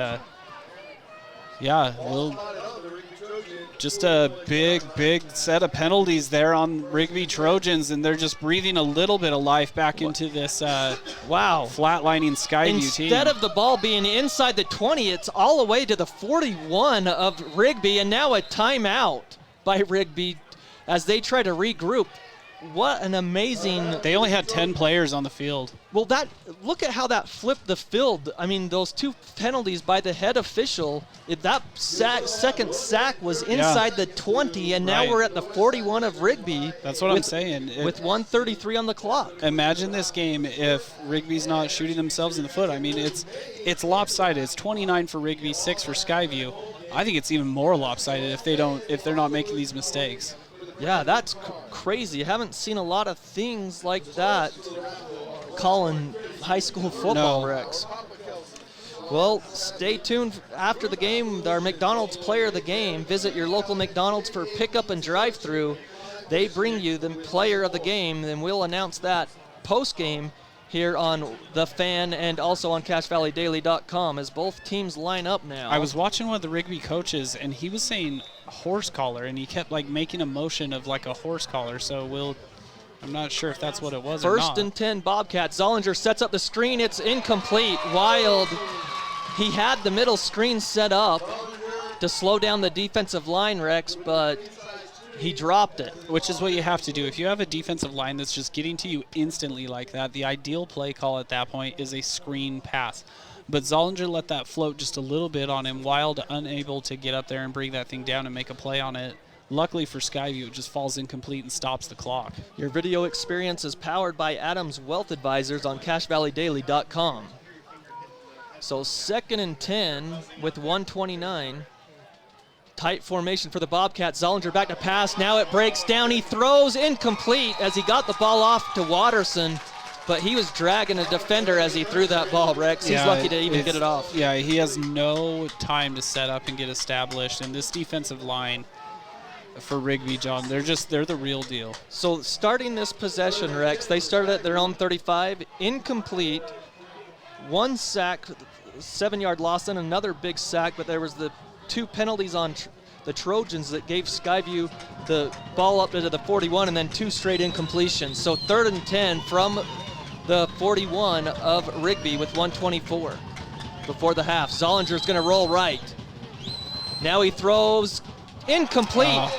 just a big set of penalties there on Rigby Trojans, and they're just breathing a little bit of life back into this flatlining Skyview team. Instead of the ball being inside the 20, it's all the way to the 41 of Rigby, and now a timeout by Rigby as they try to regroup. What an amazing... They only had 10 players on the field. Well, look at how that flipped the field. I mean, those 2 penalties by the head official, that second sack was inside the 20, and now we're at the 41 of Rigby. That's what I'm saying. With 1:33 on the clock. Imagine this game if Rigby's not shooting themselves in the foot. I mean, it's lopsided. It's 29 for Rigby, 6 for Skyview. I think it's even more lopsided if they're not making these mistakes. Yeah, that's crazy. I haven't seen a lot of things like that calling high school football wrecks. Well, stay tuned after the game. Our McDonald's player of the game. Visit your local McDonald's for pickup and drive-through. They bring you the player of the game, and we'll announce that post-game here on The Fan and also on CashValleyDaily.com as both teams line up now. I was watching one of the Rigby coaches, and he was saying horse collar, and he kept making a motion of like a horse collar. So I'm not sure if that's what it was or not. First and 10 Bobcats. Zollinger sets up the screen. It's incomplete. Wild. He had the middle screen set up to slow down the defensive line, Rex, but he dropped it. Which is what you have to do. If you have a defensive line that's just getting to you instantly like that, the ideal play call at that point is a screen pass. But Zollinger let that float just a little bit on him, Wild unable to get up there and bring that thing down and make a play on it. Luckily for Skyview, it just falls incomplete and stops the clock. Your video experience is powered by Adams Wealth Advisors on CashValleyDaily.com. So 2nd and 10 with 1:29. Tight formation for the Bobcats. Zollinger back to pass. Now it breaks down. He throws incomplete as he got the ball off to Watterson, but he was dragging a defender as he threw that ball, Rex. He's lucky to even get it off. Yeah, he has no time to set up and get established. And this defensive line for Rigby, John, they're the real deal. So starting this possession, Rex, they started at their own 35, incomplete, 1 sack, 7-yard loss, and another big sack, but there was the 2 penalties on the Trojans that gave Skyview the ball up to the 41 and then 2 straight incompletions. So 3rd and 10 from the 41 of Rigby with 1:24 before the half. Zollinger's going to roll right. Now he throws incomplete.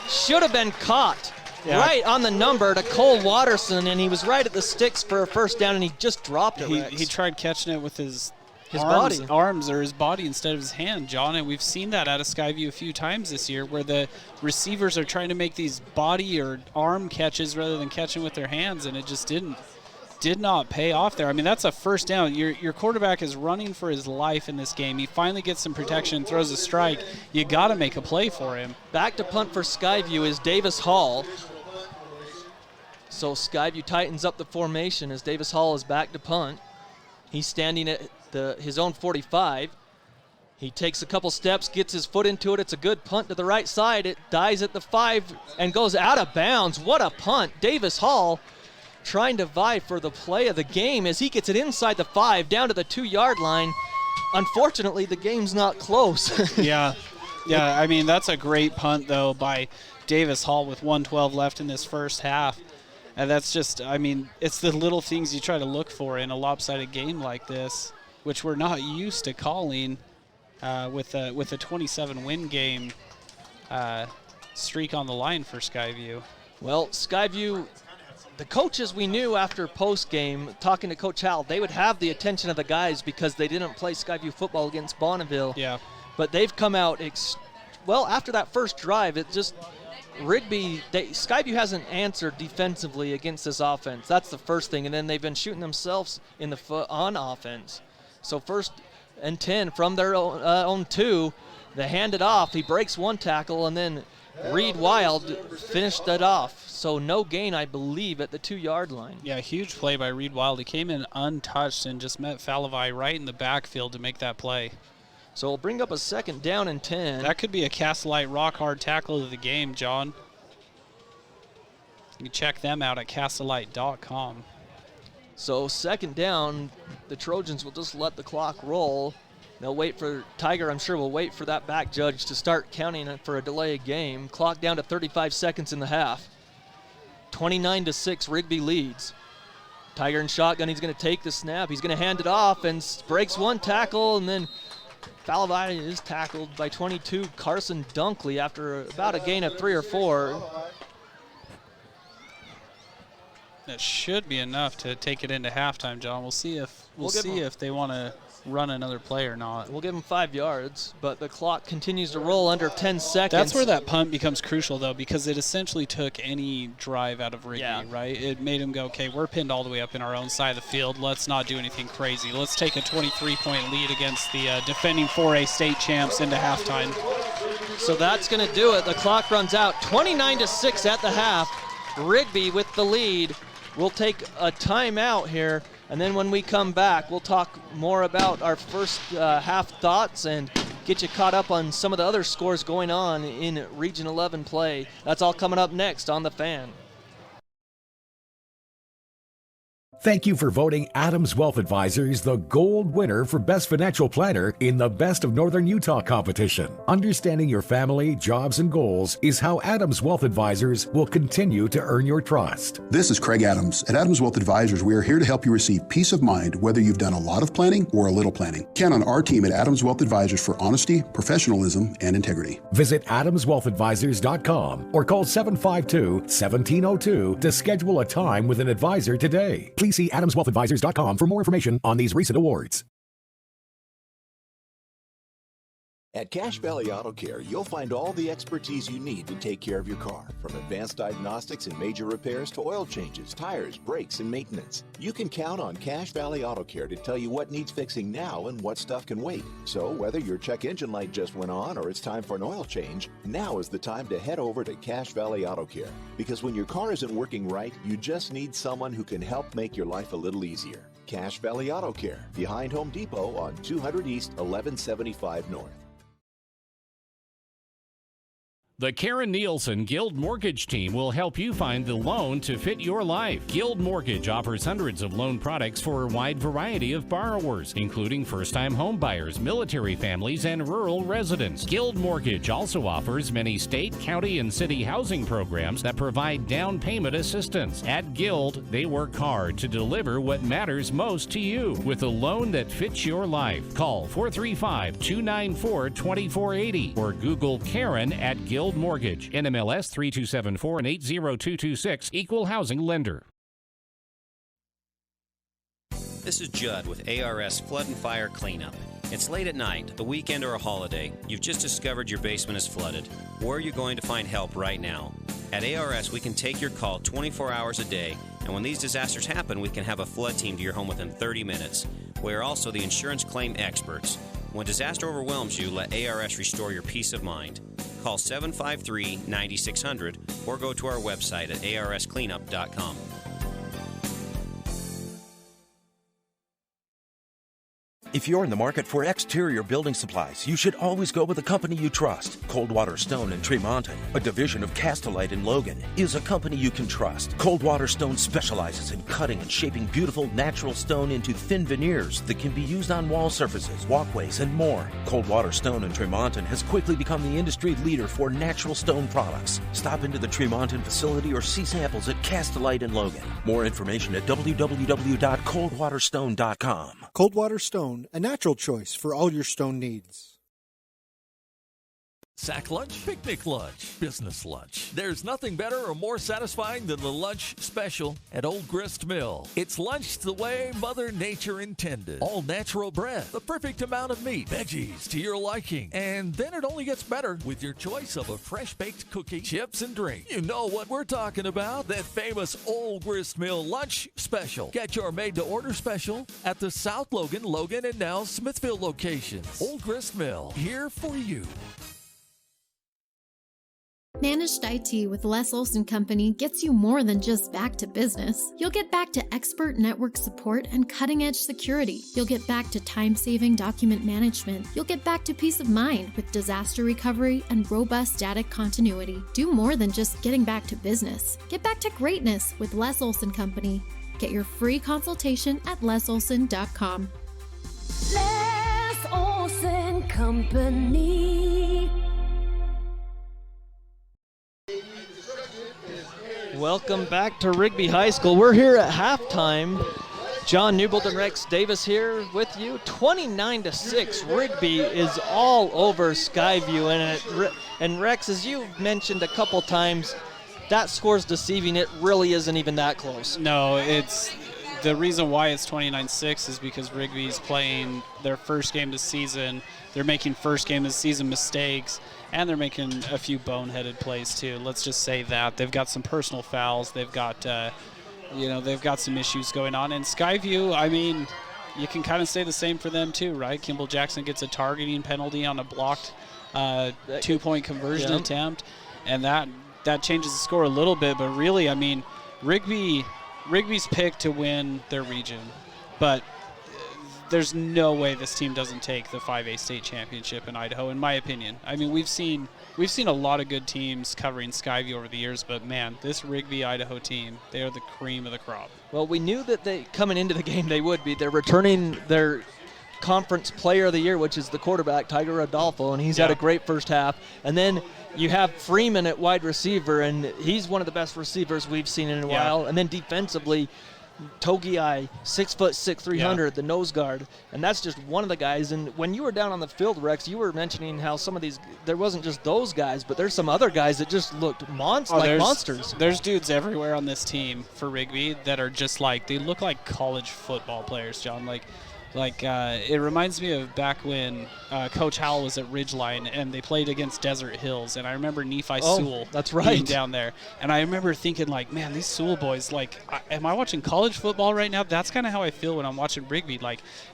Should have been caught right on the number to Cole Watterson, and he was right at the sticks for a first down, and he just dropped it, Rex. He tried catching it with his arms or his body instead of his hand, John, and we've seen that out of Skyview a few times this year where the receivers are trying to make these body or arm catches rather than catching with their hands, and it just did not pay off there. I mean, that's a first down. Your quarterback is running for his life in this game. He finally gets some protection, throws a strike. You got to make a play for him. Back to punt for Skyview is Davis Hall. So Skyview tightens up the formation as Davis Hall is back to punt. He's standing at his own 45. He takes a couple steps, gets his foot into it. It's a good punt to the right side. It dies at the 5 and goes out of bounds. What a punt. Davis Hall trying to vie for the play of the game as he gets it inside the 5 down to the 2-yard line. Unfortunately, the game's not close. Yeah, I mean, that's a great punt, though, by Davis Hall with 1:12 left in this first half. And that's just, I mean, it's the little things you try to look for in a lopsided game like this, which we're not used to calling with a 27-win game streak on the line for Skyview. Well, Skyview, the coaches we knew after post-game, talking to Coach Hal, they would have the attention of the guys because they didn't play Skyview football against Bonneville. Yeah. But they've come out, well, after that first drive, it just, Skyview hasn't answered defensively against this offense. That's the first thing. And then they've been shooting themselves in the foot on offense. So 1st and 10 from their own 2. They hand it off. He breaks one tackle, and then Reed Wild finished it off. So no gain, I believe, at the 2-yard line. Yeah, huge play by Reed Wild. He came in untouched and just met Falavai right in the backfield to make that play. So we'll bring up a 2nd down and 10. That could be a Castleite rock hard tackle of the game, John. You can check them out at castleite.com. So 2nd down, the Trojans will just let the clock roll. They'll wait for Tiger, I'm sure, will wait for that back judge to start counting it for a delay of game. Clock down to 35 seconds in the half. 29-6, Rigby leads. Tiger in shotgun, he's going to take the snap. He's going to hand it off and breaks one tackle, and then Falavai is tackled by 22, Carson Dunkley, after about a gain of 3 or 4. That should be enough to take it into halftime, John. We'll see if they want to run another play or not. We'll give them 5 yards, but the clock continues to roll under 10 seconds. That's where that punt becomes crucial, though, because it essentially took any drive out of Rigby, right? It made him go, okay, we're pinned all the way up in our own side of the field. Let's not do anything crazy. Let's take a 23-point lead against the defending 4A state champs into halftime. So that's going to do it. The clock runs out. 29-6 at the half. Rigby with the lead. We'll take a timeout here, and then when we come back, we'll talk more about our first half thoughts and get you caught up on some of the other scores going on in Region 11 play. That's all coming up next on The Fan. Thank you for voting Adams Wealth Advisors the gold winner for Best Financial Planner in the Best of Northern Utah competition. Understanding your family, jobs, and goals is how Adams Wealth Advisors will continue to earn your trust. This is Craig Adams. At Adams Wealth Advisors, we are here to help you receive peace of mind whether you've done a lot of planning or a little planning. Count on our team at Adams Wealth Advisors for honesty, professionalism, and integrity. Visit adamswealthadvisors.com or call 752-1702 to schedule a time with an advisor today. Please see adamswealthadvisors.com for more information on these recent awards. At Cache Valley Auto Care, you'll find all the expertise you need to take care of your car, from advanced diagnostics and major repairs to oil changes, tires, brakes, and maintenance. You can count on Cache Valley Auto Care to tell you what needs fixing now and what stuff can wait. So whether your check engine light just went on or it's time for an oil change, now is the time to head over to Cache Valley Auto Care. Because when your car isn't working right, you just need someone who can help make your life a little easier. Cache Valley Auto Care, behind Home Depot on 200 East, 1175 North. The Karen Nielsen Guild Mortgage Team will help you find the loan to fit your life. Guild Mortgage offers hundreds of loan products for a wide variety of borrowers, including first-time home buyers, military families, and rural residents. Guild Mortgage also offers many state, county, and city housing programs that provide down payment assistance. At Guild, they work hard to deliver what matters most to you with a loan that fits your life. Call 435-294-2480 or Google Karen at Guild Mortgage, NMLS 3274 and 80226, Equal Housing Lender. This is Judd with ARS Flood and Fire Cleanup. It's late at night, the weekend, or a holiday. You've just discovered your basement is flooded. Where are you going to find help right now? At ARS, we can take your call 24 hours a day, and when these disasters happen, we can have a flood team to your home within 30 minutes. We are also the insurance claim experts. When disaster overwhelms you, let ARS restore your peace of mind. Call 753-9600 or go to our website at arscleanup.com. If you're in the market for exterior building supplies, you should always go with a company you trust. Coldwater Stone in Tremonton, a division of Castleite in Logan, is a company you can trust. Coldwater Stone specializes in cutting and shaping beautiful natural stone into thin veneers that can be used on wall surfaces, walkways, and more. Coldwater Stone in Tremonton has quickly become the industry leader for natural stone products. Stop into the Tremonton facility or see samples at Castleite in Logan. More information at www.coldwaterstone.com. Coldwater Stone, a natural choice for all your stone needs. Sack lunch, picnic lunch, business lunch. There's nothing better or more satisfying than the lunch special at Old Grist Mill. It's lunch the way Mother Nature intended. All natural bread, the perfect amount of meat, veggies to your liking. And then it only gets better with your choice of a fresh-baked cookie, chips, and drink. You know what we're talking about, that famous Old Grist Mill lunch special. Get your made-to-order special at the South Logan, and now Smithville locations. Old Grist Mill, here for you. Managed IT with Les Olson Company gets you more than just back to business. You'll get back to expert network support and cutting-edge security. You'll get back to time-saving document management. You'll get back to peace of mind with disaster recovery and robust data continuity. Do more than just getting back to business. Get back to greatness with Les Olson Company. Get your free consultation at lesolson.com. Les Olson Company. Welcome back to Rigby High School. We're here at halftime. John Newbold and Rex Davis here with you. 29-6. Rigby is all over Skyview. And Rex, as you've mentioned a couple times, that score's deceiving. It really isn't even that close. No, it's the reason why it's 29-6 is because Rigby's playing their first game this season. They're making first game of the season mistakes. And they're making a few boneheaded plays too. Let's just say that they've got some personal fouls. They've got, they've got some issues going on. And Skyview, I mean, you can kind of say the same for them too, right? Kimball Jackson gets a targeting penalty on a blocked 2-point conversion attempt, and that changes the score a little bit. But really, I mean, Rigby's picked to win their region, but there's no way this team doesn't take the 5A state championship in Idaho, in my opinion. I mean, we've seen a lot of good teams covering Skyview over the years, but man, this Rigby Idaho team, they are the cream of the crop. Well, we knew that coming into the game they would be. They're returning their conference player of the year, which is the quarterback, Tiger Rodolfo, and he's had a great first half. And then you have Freeman at wide receiver, and he's one of the best receivers we've seen in a while. And then defensively, Togiai, 6'6", 300, the nose guard, and that's just one of the guys. And when you were down on the field, Rex, you were mentioning how some of these, there wasn't just those guys, but there's some other guys that just looked monsters. There's dudes everywhere on this team for Rigby that are just they look like college football players, John. It reminds me of back when Coach Howell was at Ridgeline and they played against Desert Hills, and I remember Nephi Sewell being down there, and I remember thinking man, these Sewell boys, am I watching college football right now? That's kind of how I feel when I'm watching Rigby.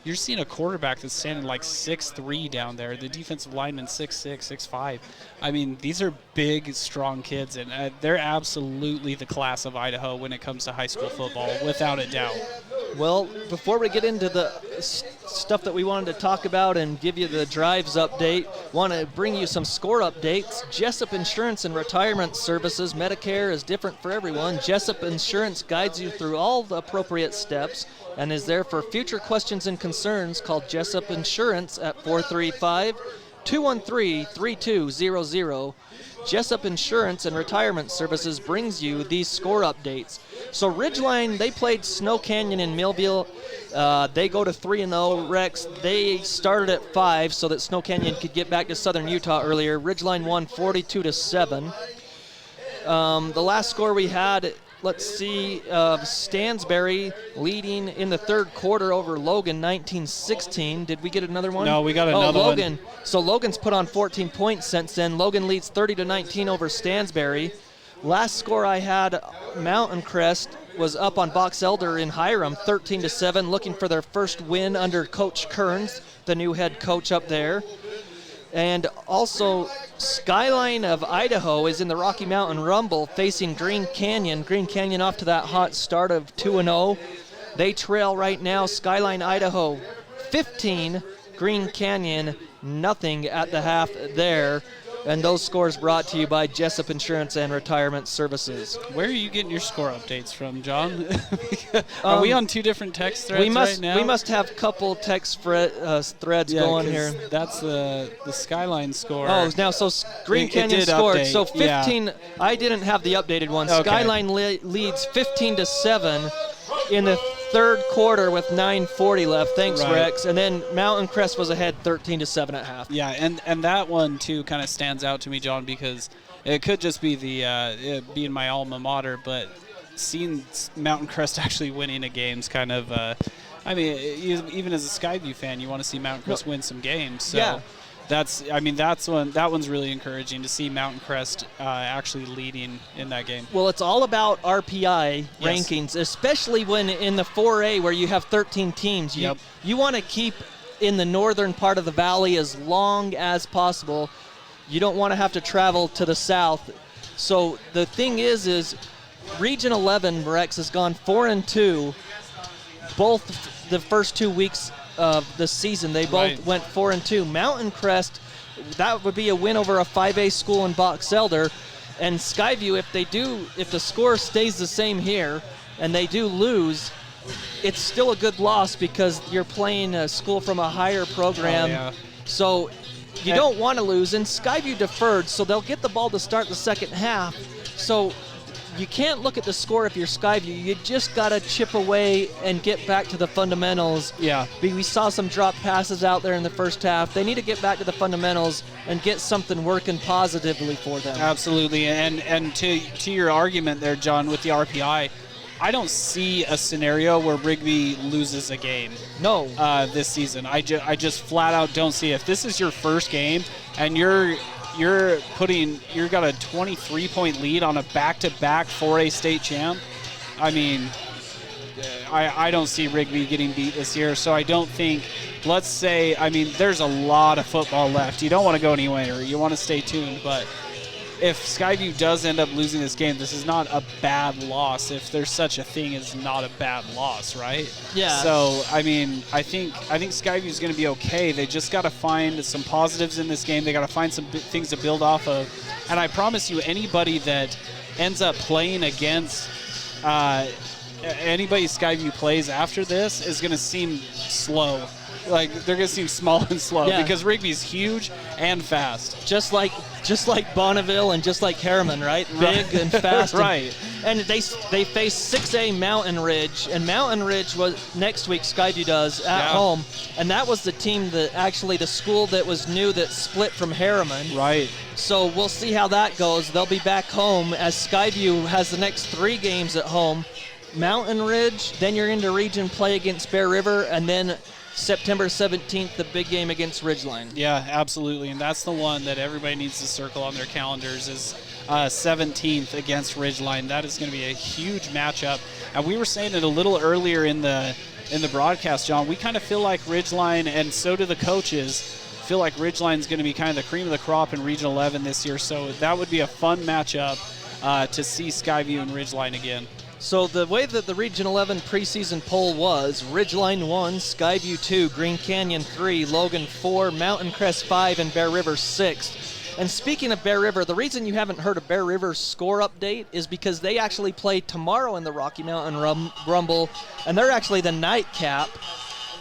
You're seeing a quarterback that's standing 6'3" down there, the defensive lineman 6'6", 6'5". I mean, these are big, strong kids, and they're absolutely the class of Idaho when it comes to high school football, without a doubt. Well, before we get into the stuff that we wanted to talk about and give you the drives update, want to bring you some score updates. Jessup Insurance and Retirement Services. Medicare is different for everyone. Jessup Insurance guides you through all the appropriate steps and is there for future questions and concerns. Call Jessup Insurance at 435-213-3200. Jessup Insurance and Retirement Services brings you these score updates. So Ridgeline, they played Snow Canyon in Millville. They go to 3-0. Rex, they started at 5 so that Snow Canyon could get back to Southern Utah earlier. Ridgeline won 42-7. The last score we had, let's see, Stansbury leading in the third quarter over Logan, 19-16. Did we get another one? No, we got another Logan. one. So Logan's put on 14 points since then. Logan leads 30-19 over Stansbury. Last score I had, Mountain Crest was up on Box Elder in Hiram, 13-7, looking for their first win under Coach Kearns, the new head coach up there. And also, Skyline of Idaho is in the Rocky Mountain Rumble facing Green Canyon. Green Canyon off to that hot start of 2-0. They trail right now, Skyline Idaho 15, Green Canyon nothing at the half there. And those scores brought to you by Jessup Insurance and Retirement Services. Where are you getting your score updates from, John? Are we on two different text threads right now? We must have a couple text threads going here. That's the Skyline score. Oh, now so Green Canyon scored. So 15. Yeah. I didn't have the updated one. Okay. Skyline leads 15-7 in the third quarter with 9:40 left. Thanks, right. Rex. And then Mountain Crest was ahead 13-7 at half. Yeah, and that one too kind of stands out to me, John, because it could just be the being my alma mater, but seeing Mountain Crest actually winning a game's kind of. I mean, even as a Skyview fan, you want to see Mountain Crest win some games. So. Yeah. That one's really encouraging to see Mountain Crest actually leading in that game. Well, it's all about RPI rankings, especially when in the 4A where you have 13 teams. You want to keep in the northern part of the valley as long as possible. You don't want to have to travel to the south So the thing is Region 11 Rex has gone 4-2. Both the first 2 weeks of the season, they both went 4-2. Mountain Crest, that would be a win over a 5A school in Box Elder. And Skyview, if the score stays the same here and they do lose, it's still a good loss because you're playing a school from a higher program. So you don't want to lose. And Skyview deferred, so they'll get the ball to start the second half. So you can't look at the score if you're Skyview. You just got to chip away and get back to the fundamentals. Yeah. We saw some drop passes out there in the first half. They need to get back to the fundamentals and get something working positively for them. Absolutely. And to your argument there, John, with the RPI, I don't see a scenario where Rigby loses a game. No. This season. I just flat out don't see it. If this is your first game and you're got a 23-point lead on a back-to-back 4A state champ, I mean, I don't see Rigby getting beat this year. So I don't think, let's say, I mean, there's a lot of football left. You don't want to go anywhere. You want to stay tuned. But if Skyview does end up losing this game, this is not a bad loss, if there's such a thing as not a bad loss, right? Yeah. So, I mean, I think Skyview is going to be okay. They just got to find some positives in this game. They got to find some things to build off of. And I promise you, anybody that ends up playing against anybody Skyview plays after this is going to seem slow. Like, they're going to seem small and slow because Rigby's huge and fast. Just like Bonneville and just like Harriman, right? Big and fast. Right. And they face 6A Mountain Ridge, and Mountain Ridge was next week Skyview does at home, and that was the team that actually the school that was new that split from Harriman. Right. So we'll see how that goes. They'll be back home as Skyview has the next 3 games at home. Mountain Ridge, then you're into region play against Bear River, and then September 17th, the big game against Ridgeline. Yeah, absolutely, and that's the one that everybody needs to circle on their calendars is 17th against Ridgeline. That is going to be a huge matchup. And we were saying it a little earlier in the broadcast, John. We kind of feel like Ridgeline, and so do the coaches, feel like Ridgeline's going to be kind of the cream of the crop in Region 11 this year. So that would be a fun matchup to see Skyview and Ridgeline again. So the way that the Region 11 preseason poll was, Ridgeline 1, Skyview 2, Green Canyon 3, Logan 4, Mountain Crest 5, and Bear River 6. And speaking of Bear River, the reason you haven't heard a Bear River score update is because they actually play tomorrow in the Rocky Mountain Rumble, and they're actually the nightcap.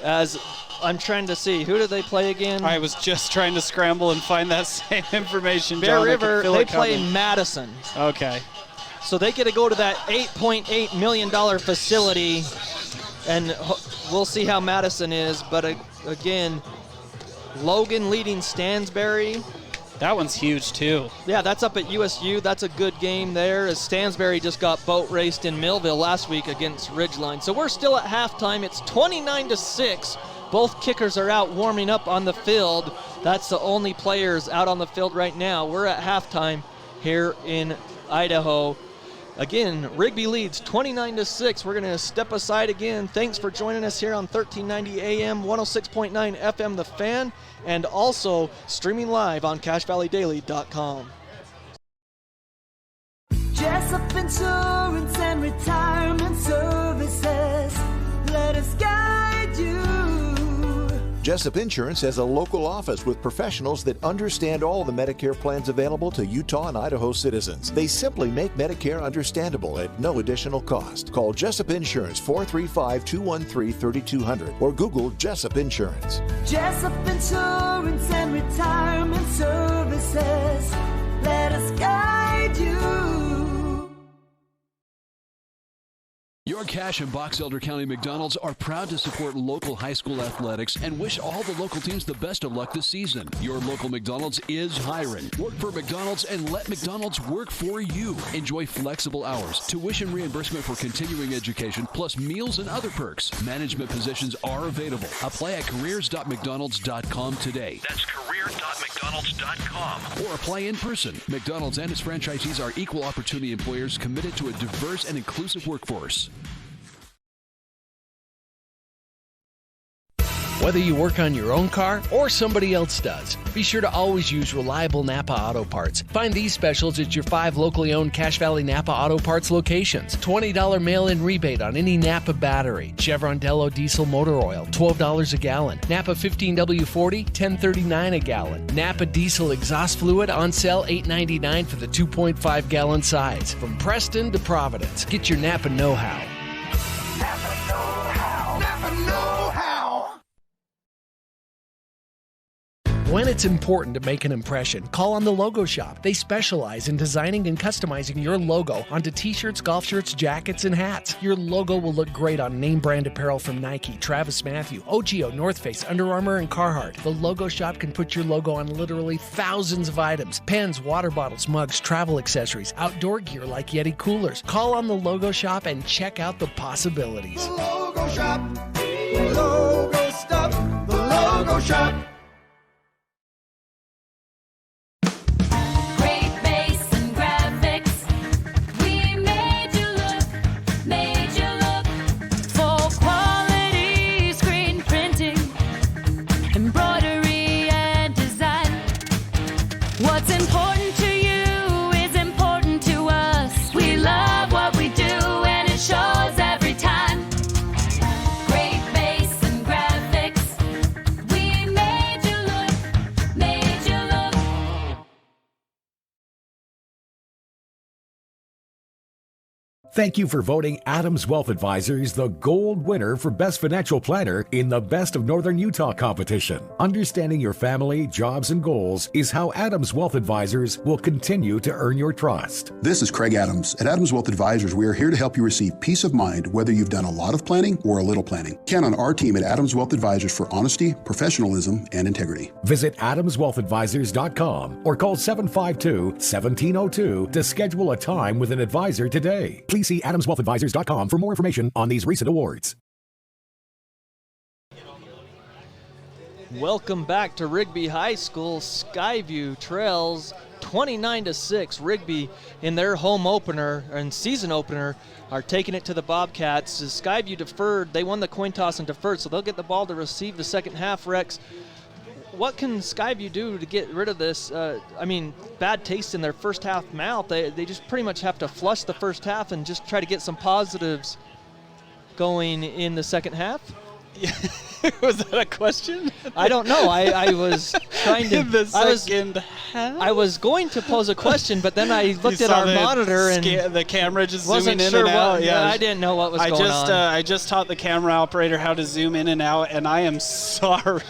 As I'm trying to see, who do they play again? I was just trying to scramble and find that same information, Bear John. River, they play Madison. Okay. So they get to go to that $8.8 million facility, and we'll see how Madison is. But again, Logan leading Stansbury. That one's huge, too. Yeah, that's up at USU. That's a good game there, as Stansbury just got boat raced in Millville last week against Ridgeline. So we're still at halftime. It's 29-6. Both kickers are out warming up on the field. That's the only players out on the field right now. We're at halftime here in Idaho. Again, Rigby leads 29-6. We're going to step aside again. Thanks for joining us here on 1390 AM, 106.9 FM, The Fan, and also streaming live on CashValleyDaily.com. Jessup Insurance and Retirement Services. Let us guide you. Jessup Insurance has a local office with professionals that understand all the Medicare plans available to Utah and Idaho citizens. They simply make Medicare understandable at no additional cost. Call Jessup Insurance 435-213-3200 or Google Jessup Insurance. Jessup Insurance and Retirement Services. Let us guide you. Your Cache and Box Elder County McDonald's are proud to support local high school athletics and wish all the local teams the best of luck this season. Your local McDonald's is hiring. Work for McDonald's and let McDonald's work for you. Enjoy flexible hours, tuition reimbursement for continuing education, plus meals and other perks. Management positions are available. Apply at careers.mcdonalds.com today. That's careers.mcdonalds.com. Or apply in person. McDonald's and its franchisees are equal opportunity employers committed to a diverse and inclusive workforce. Whether you work on your own car or somebody else does, be sure to always use reliable Napa Auto Parts. Find these specials at your 5 locally owned Cache Valley Napa Auto Parts locations. $20 mail-in rebate on any Napa battery. Chevron Dello diesel motor oil, $12 a gallon. Napa 15W40, $10.39 a gallon. Napa diesel exhaust fluid on sale, $8.99 for the 2.5 gallon size. From Preston to Providence, get your Napa know-how. Napa know-how. Napa know-how. When it's important to make an impression, call on the Logo Shop. They specialize in designing and customizing your logo onto t-shirts, golf shirts, jackets, and hats. Your logo will look great on name brand apparel from Nike, Travis Mathew, OGIO, North Face, Under Armour, and Carhartt. The Logo Shop can put your logo on literally thousands of items: pens, water bottles, mugs, travel accessories, outdoor gear like Yeti coolers. Call on the Logo Shop and check out the possibilities. The Logo Shop. The logo stuff. The Logo Shop. What's important to you is important to us. We love what we do and it shows every time. Great bass and graphics. We made you look, made you look. Thank you for voting Adams Wealth Advisors the gold winner for Best Financial Planner in the Best of Northern Utah competition. Understanding your family, jobs, and goals is how Adams Wealth Advisors will continue to earn your trust. This is Craig Adams. At Adams Wealth Advisors, we are here to help you receive peace of mind whether you've done a lot of planning or a little planning. Count on our team at Adams Wealth Advisors for honesty, professionalism, and integrity. Visit adamswealthadvisors.com or call 752-1702 to schedule a time with an advisor today. Please see adamswealthadvisors.com for more information on these recent awards. Welcome back to Rigby High School. Skyview trails 29-6. Rigby in their home opener and season opener are taking it to the Bobcats. As Skyview deferred, they won the coin toss and deferred, so they'll get the ball to receive the second half. Rex, what can Skyview do to get rid of this? Bad taste in their first half mouth. They just pretty much have to flush the first half and just try to get some positives going in the second half. Was that a question? I don't know. I was trying to. In the second half? I was going to pose a question, but then I looked at our monitor and the camera just wasn't zooming sure in and out. Yeah, I didn't know what was going on. I just taught the camera operator how to zoom in and out, and I am sorry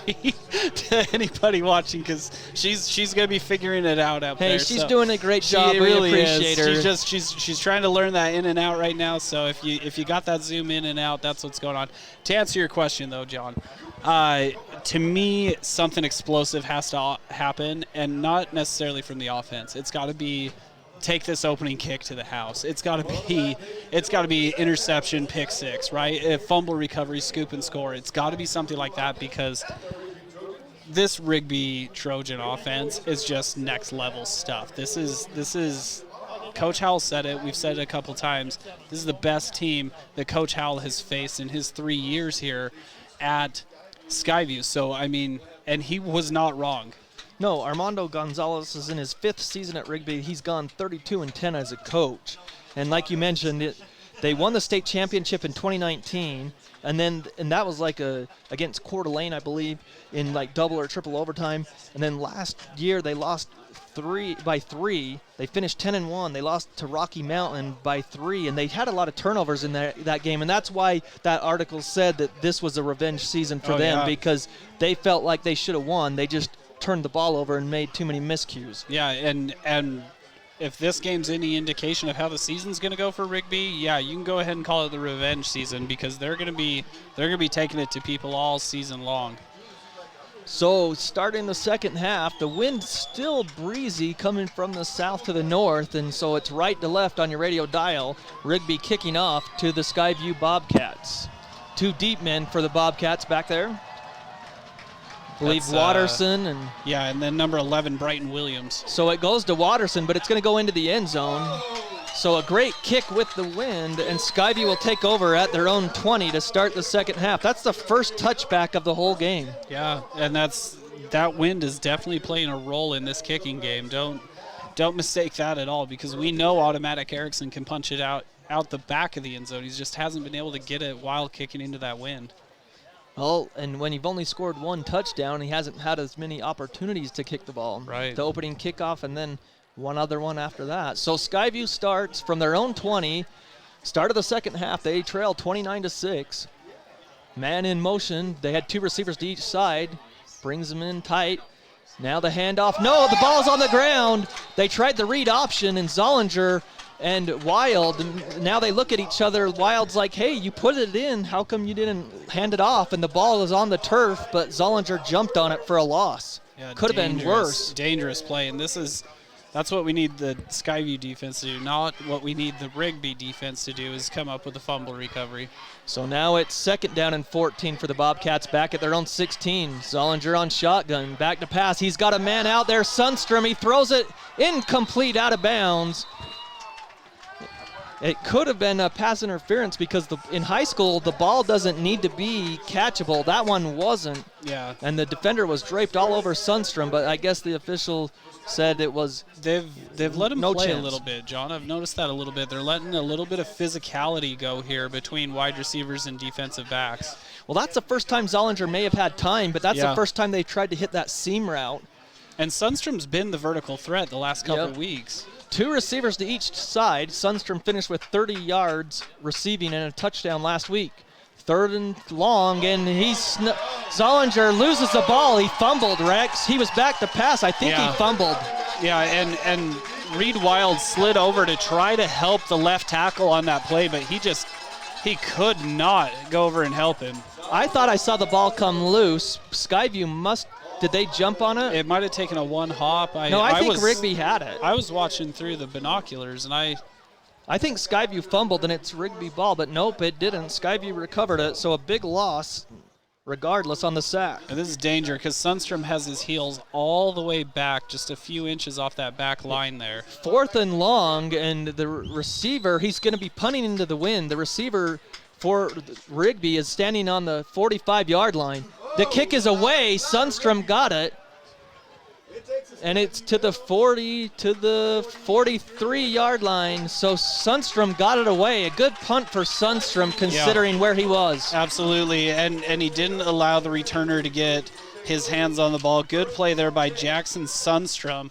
to anybody watching because she's gonna be figuring it out out there. Hey, she's doing a great job. She really we appreciate is. her. She's trying to learn that in and out right now. So if you got that zoom in and out, that's what's going on. To answer your question though, John. To me, something explosive has to happen, and not necessarily from the offense. It's got to be take this opening kick to the house. It's got to be interception, pick six, right? A fumble recovery, scoop and score. It's got to be something like that because this Rigby Trojan offense is just next level stuff. This is. Coach Howell said it. We've said it a couple times. This is the best team that Coach Howell has faced in his 3 years here at Skyview. So, and he was not wrong. No, Armando Gonzalez is in his 5th season at Rigby. He's gone 32-10 as a coach. And like you mentioned, they won the state championship in 2019, and that was against Coeur d'Alene, I believe, in like double or triple overtime. And then last year they lost by 3. They finished 10-1. They lost to Rocky Mountain by 3, and they had a lot of turnovers in that game, and that's why that article said that this was a revenge season for them, because they felt like they should have won. They just turned the ball over and made too many miscues. Yeah, and if this game's any indication of how the season's going to go for Rigby, yeah, you can go ahead and call it the revenge season because they're going to be taking it to people all season long. So starting the second half, the wind's still breezy coming from the south to the north, and so it's right to left on your radio dial. Rigby kicking off to the Skyview Bobcats. 2 deep men for the Bobcats back there. I believe Watterson and then number 11 Brighton Williams. So it goes to Watterson, but it's going to go into the end zone. So a great kick with the wind, and Skyview will take over at their own 20 to start the second half. That's the first touchback of the whole game. Yeah, and that wind is definitely playing a role in this kicking game. Don't mistake that at all, because we know Automatic Erickson can punch it out the back of the end zone. He just hasn't been able to get it while kicking into that wind. Well, and when you've only scored one touchdown, he hasn't had as many opportunities to kick the ball. Right. The opening kickoff and then one other one after that. So Skyview starts from their own 20. Start of the second half, they trail 29-6. Man in motion. They had 2 receivers to each side. Brings them in tight. Now the handoff. No, the ball's on the ground. They tried the read option, and Zollinger and Wild, now they look at each other. Wild's like, hey, you put it in. How come you didn't hand it off? And the ball is on the turf, but Zollinger jumped on it for a loss. Yeah, could have been worse. Dangerous play, and that's what we need the Skyview defense to do, not what we need the Rigby defense to do, is come up with a fumble recovery. So now it's 2nd down and 14 for the Bobcats back at their own 16. Zollinger on shotgun, back to pass. He's got a man out there, Sundstrom. He throws it incomplete, out of bounds. It could have been a pass interference because in high school, the ball doesn't need to be catchable. That one wasn't. Yeah. And the defender was draped all over Sundstrom, but I guess the official said it was They've let him no play chance. a little bit, John. I've noticed that a little bit. They're letting a little bit of physicality go here between wide receivers and defensive backs. Well, that's the first time Zollinger may have had time, but that's the first time they tried to hit that seam route. And Sundstrom's been the vertical threat the last couple of weeks. 2 receivers to each side. Sundstrom finished with 30 yards receiving and a touchdown last week. 3rd and long, and Zollinger loses the ball. He fumbled, Rex. He was back to pass. I think he fumbled. Yeah, and Reed Wild slid over to try to help the left tackle on that play, but he could not go over and help him. I thought I saw the ball come loose. Skyview did they jump on it? It might have taken a one hop. I think Rigby had it. I was watching through the binoculars, and I think Skyview fumbled, and it's Rigby ball, but nope, it didn't. Skyview recovered it, so a big loss regardless on the sack. And this is danger because Sundstrom has his heels all the way back, just a few inches off that back line there. 4th and long, and the receiver, he's going to be punting into the wind. The receiver for Rigby is standing on the 45-yard line. The kick is away. Sundstrom got it. And it's to the 40, to the 43-yard line. So Sundstrom got it away. A good punt for Sundstrom considering where he was. Absolutely, and he didn't allow the returner to get his hands on the ball. Good play there by Jackson Sundstrom.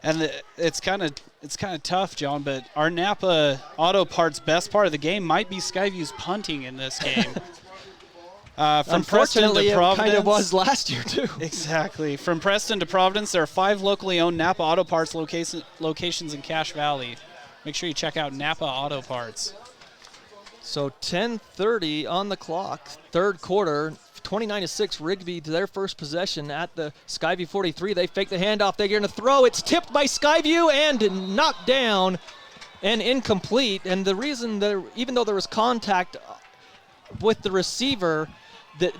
And it's kind of tough, John, but our Napa Auto Parts best part of the game might be Skyview's punting in this game. From Preston to Providence. It kind of was last year, too. Exactly. From Preston to Providence, there are 5 locally owned Napa Auto Parts locations in Cache Valley. Make sure you check out Napa Auto Parts. So 10:30 on the clock, 3rd quarter, 29-6, Rigby to their first possession at the Skyview 43. They fake the handoff. They're going to throw. It's tipped by Skyview and knocked down and incomplete. And the reason that even though there was contact with the receiver,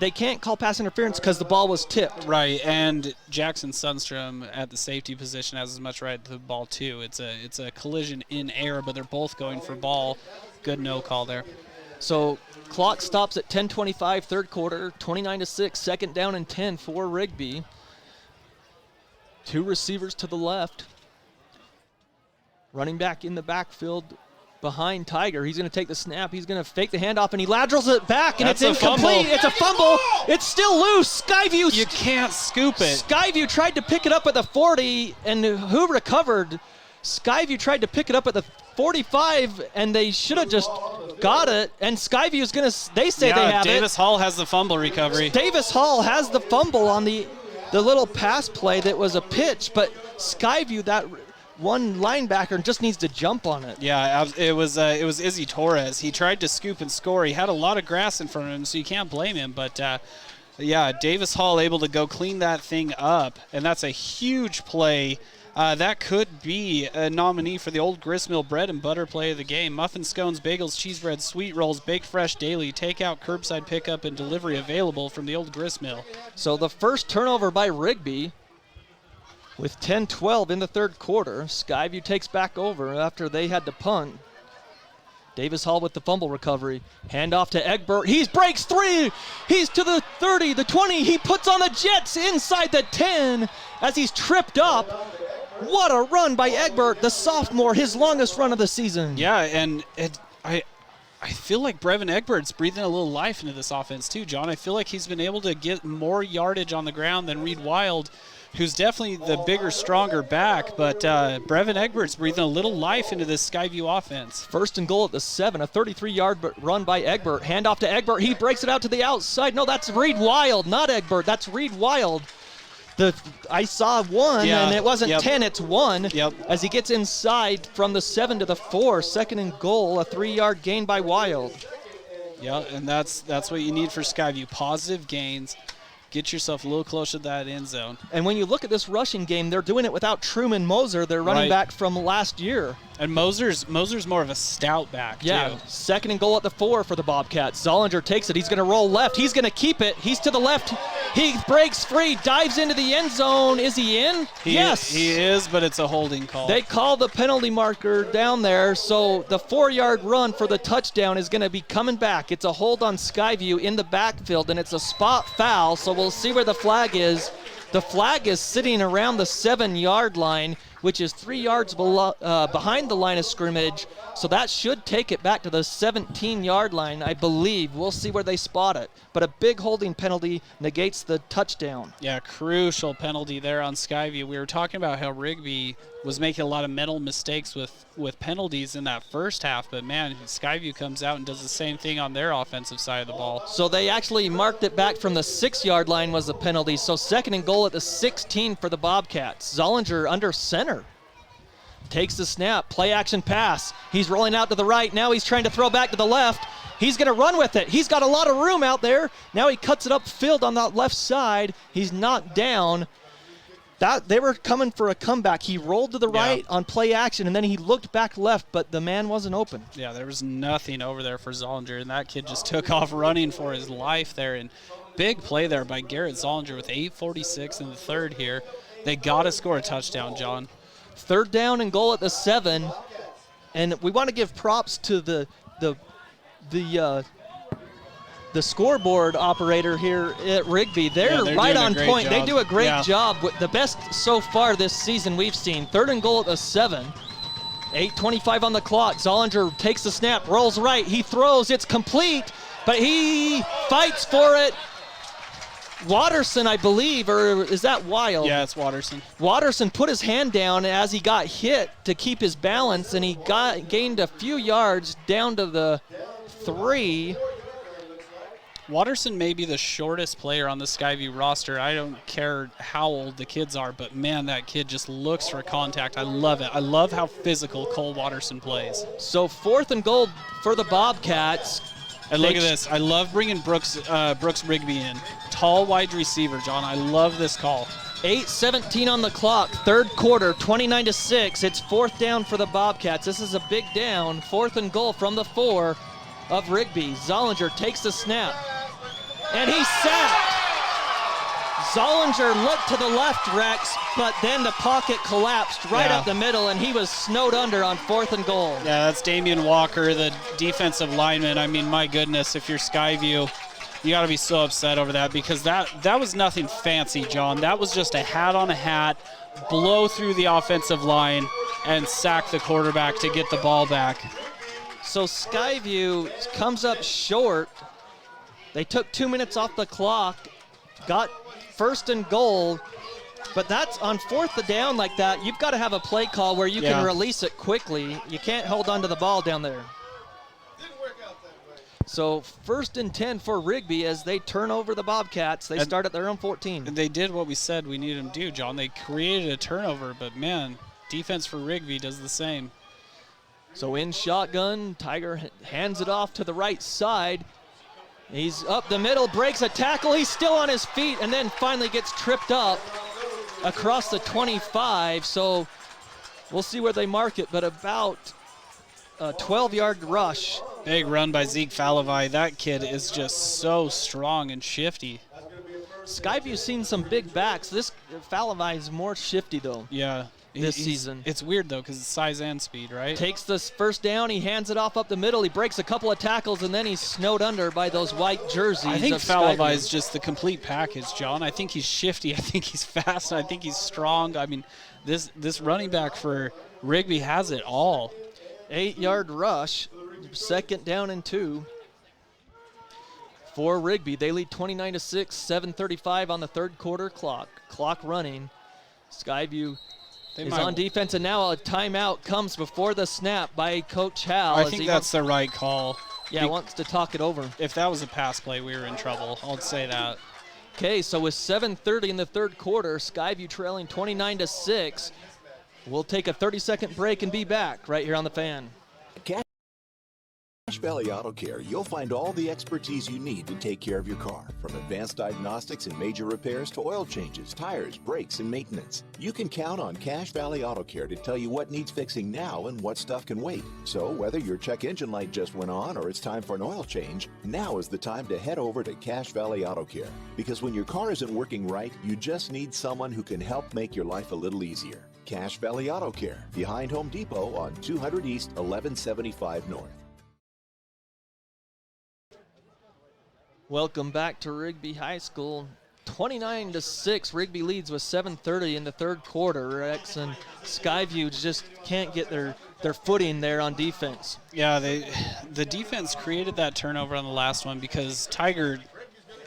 they can't call pass interference because the ball was tipped. Right, and Jackson Sundstrom at the safety position has as much right to the ball too. It's a collision in air, but they're both going for ball. Good no call there. So clock stops at 10:25, 3rd quarter, 29-6, 2nd down and 10 for Rigby. 2 receivers to the left. Running back in the backfield behind Tiger. He's going to take the snap. He's going to fake the handoff, and he laterals it back, and it's incomplete. It's a fumble. It's still loose. Skyview. You can't scoop it. Skyview tried to pick it up at the 40, and who recovered? Skyview tried to pick it up at the 45, and they should have just got it. And Skyview is going to, they say they have Davis Hall has the fumble recovery. Davis Hall has the fumble on the little pass play that was a pitch, but Skyview, that one linebacker just needs to jump on it. Yeah, it was Izzy Torres. He tried to scoop and score. He had a lot of grass in front of him, so you can't blame him. But, Davis Hall able to go clean that thing up, and that's a huge play. That could be a nominee for the Old Gristmill Bread and Butter Play of the game. Muffin scones, bagels, cheese bread, sweet rolls, baked fresh daily, takeout, curbside pickup, and delivery available from the Old Gristmill. So the first turnover by Rigby. With 10-12 in the third quarter, Skyview takes back over after they had to punt. Davis Hall with the fumble recovery. Handoff to Egbert. He breaks three. He's to the 30, the 20. He puts on the Jets inside the 10 as he's tripped up. What a run by Egbert, the sophomore, his longest run of the season. Yeah, and I feel like Brevin Egbert's breathing a little life into this offense too, John. I feel like he's been able to get more yardage on the ground than Reed Wild, who's definitely the bigger, stronger back, but Brevin Egbert's breathing a little life into this Skyview offense. First and goal at the 7, a 33-yard run by Egbert. Handoff to Egbert. He breaks it out to the outside. No, that's Reed Wild, not Egbert. That's Reed Wild. I saw 1, and it wasn't 10, it's 1. As he gets inside from the 7 to the 4, second and goal, a 3-yard gain by Wild. Yeah, and that's what you need for Skyview. Positive gains. Get yourself a little closer to that end zone. And when you look at this rushing game, they're doing it without Truman Moser, their running back from last year. And Moser's more of a stout back, yeah, too. Second and goal at the 4 for the Bobcats. Zollinger takes it. He's going to roll left. He's going to keep it. He's to the left. He breaks free, dives into the end zone. Is he in? Yes. He is, but it's a holding call. They call the penalty marker down there, so the 4-yard run for the touchdown is going to be coming back. It's a hold on Skyview in the backfield, and it's a spot foul, so we'll see where the flag is. The flag is sitting around the 7-yard line, which is 3 yards behind the line of scrimmage. So that should take it back to the 17-yard line, I believe. We'll see where they spot it. But a big holding penalty negates the touchdown. Yeah, crucial penalty there on Skyview. We were talking about how Rigby was making a lot of mental mistakes with penalties in that first half. But, man, Skyview comes out and does the same thing on their offensive side of the ball. So they actually marked it back from the 6-yard line was the penalty. So second and goal at the 16 for the Bobcats. Zollinger under center. Takes the snap, play action pass. He's rolling out to the right. Now he's trying to throw back to the left. He's going to run with it. He's got a lot of room out there. Now he cuts it upfield on that left side. He's knocked down. They were coming for a comeback. He rolled to the right on play action, and then he looked back left, but the man wasn't open. Yeah, there was nothing over there for Zollinger, and that kid just took off running for his life there. And big play there by Garrett Zollinger with 8:46 in the third here. They got to score a touchdown, John. Third down and goal at the 7, and we want to give props to the scoreboard operator here at Rigby. They're right on point. They do a great job. The best so far this season we've seen. Third and goal at the 7. 8:25 on the clock. Zollinger takes the snap, rolls right. He throws. It's complete, but he fights for it. Watterson, I believe, or is that Wild? Yeah, it's Watterson. Watterson put his hand down as he got hit to keep his balance, and he gained a few yards down to the 3. Watterson may be the shortest player on the Skyview roster. I don't care how old the kids are, but, man, that kid just looks for contact. I love it. I love how physical Cole Watterson plays. So fourth and goal for the Bobcats. And look at this. I love bringing Brooks Rigby in. Tall wide receiver, John. I love this call. 8:17 on the clock. Third quarter, 29-6. It's fourth down for the Bobcats. This is a big down. Fourth and goal from the 4 of Rigby. Zollinger takes the snap. And he's sacked. Zollinger looked to the left, Rex, but then the pocket collapsed right up the middle, and he was snowed under on fourth and goal. Yeah, that's Damian Walker, the defensive lineman. I mean, my goodness, if you're Skyview, you got to be so upset over that, because that was nothing fancy, John. That was just a hat on a hat, blow through the offensive line, and sack the quarterback to get the ball back. So Skyview comes up short. They took 2 minutes off the clock, got first and goal, but that's on fourth down like that. You've got to have a play call where you can release it quickly. You can't hold on to the ball down there. So first and 10 for Rigby as they turn over the Bobcats. They start at their own 14. They did what we said we needed them to do, John. They created a turnover, but, man, defense for Rigby does the same. So in shotgun, Tiger hands it off to the right side. He's up the middle, breaks a tackle. He's still on his feet and then finally gets tripped up across the 25. So we'll see where they mark it, but about a 12-yard rush. Big run by Zeke Falavai. That kid is just so strong and shifty. Skyview's seen some big backs. This Falavai is more shifty, though. Yeah. This season. It's weird, though, because it's size and speed, right? Takes this first down. He hands it off up the middle. He breaks a couple of tackles, and then he's snowed under by those white jerseys. I think of Falavai is just the complete package, John. I think he's shifty. I think he's fast. I think he's strong. I mean, this running back for Rigby has it all. 8-yard rush. Second down and 2 for Rigby. They lead 29-6, 7:35 on the third quarter clock. Clock running. Skyview is on defense, and now a timeout comes before the snap by Coach Hal. I think that's the right call. Yeah, wants to talk it over. If that was a pass play, we were in trouble. I'll say that. Okay, so with 7:30 in the third quarter, Skyview trailing 29-6. We'll take a 30-second break and be back right here on the Fan. Cache Valley Auto Care, you'll find all the expertise you need to take care of your car, from advanced diagnostics and major repairs to oil changes, tires, brakes, and maintenance. You can count on Cache Valley Auto Care to tell you what needs fixing now and what stuff can wait. So whether your check engine light just went on or it's time for an oil change, now is the time to head over to Cache Valley Auto Care. Because when your car isn't working right, you just need someone who can help make your life a little easier. Cache Valley Auto Care, behind Home Depot on 200 East, 1175 North. Welcome back to Rigby High School. 29-6, Rigby leads with 7:30 in the third quarter. Rex and Skyview just can't get their footing there on defense. Yeah, the defense created that turnover on the last one because Tiger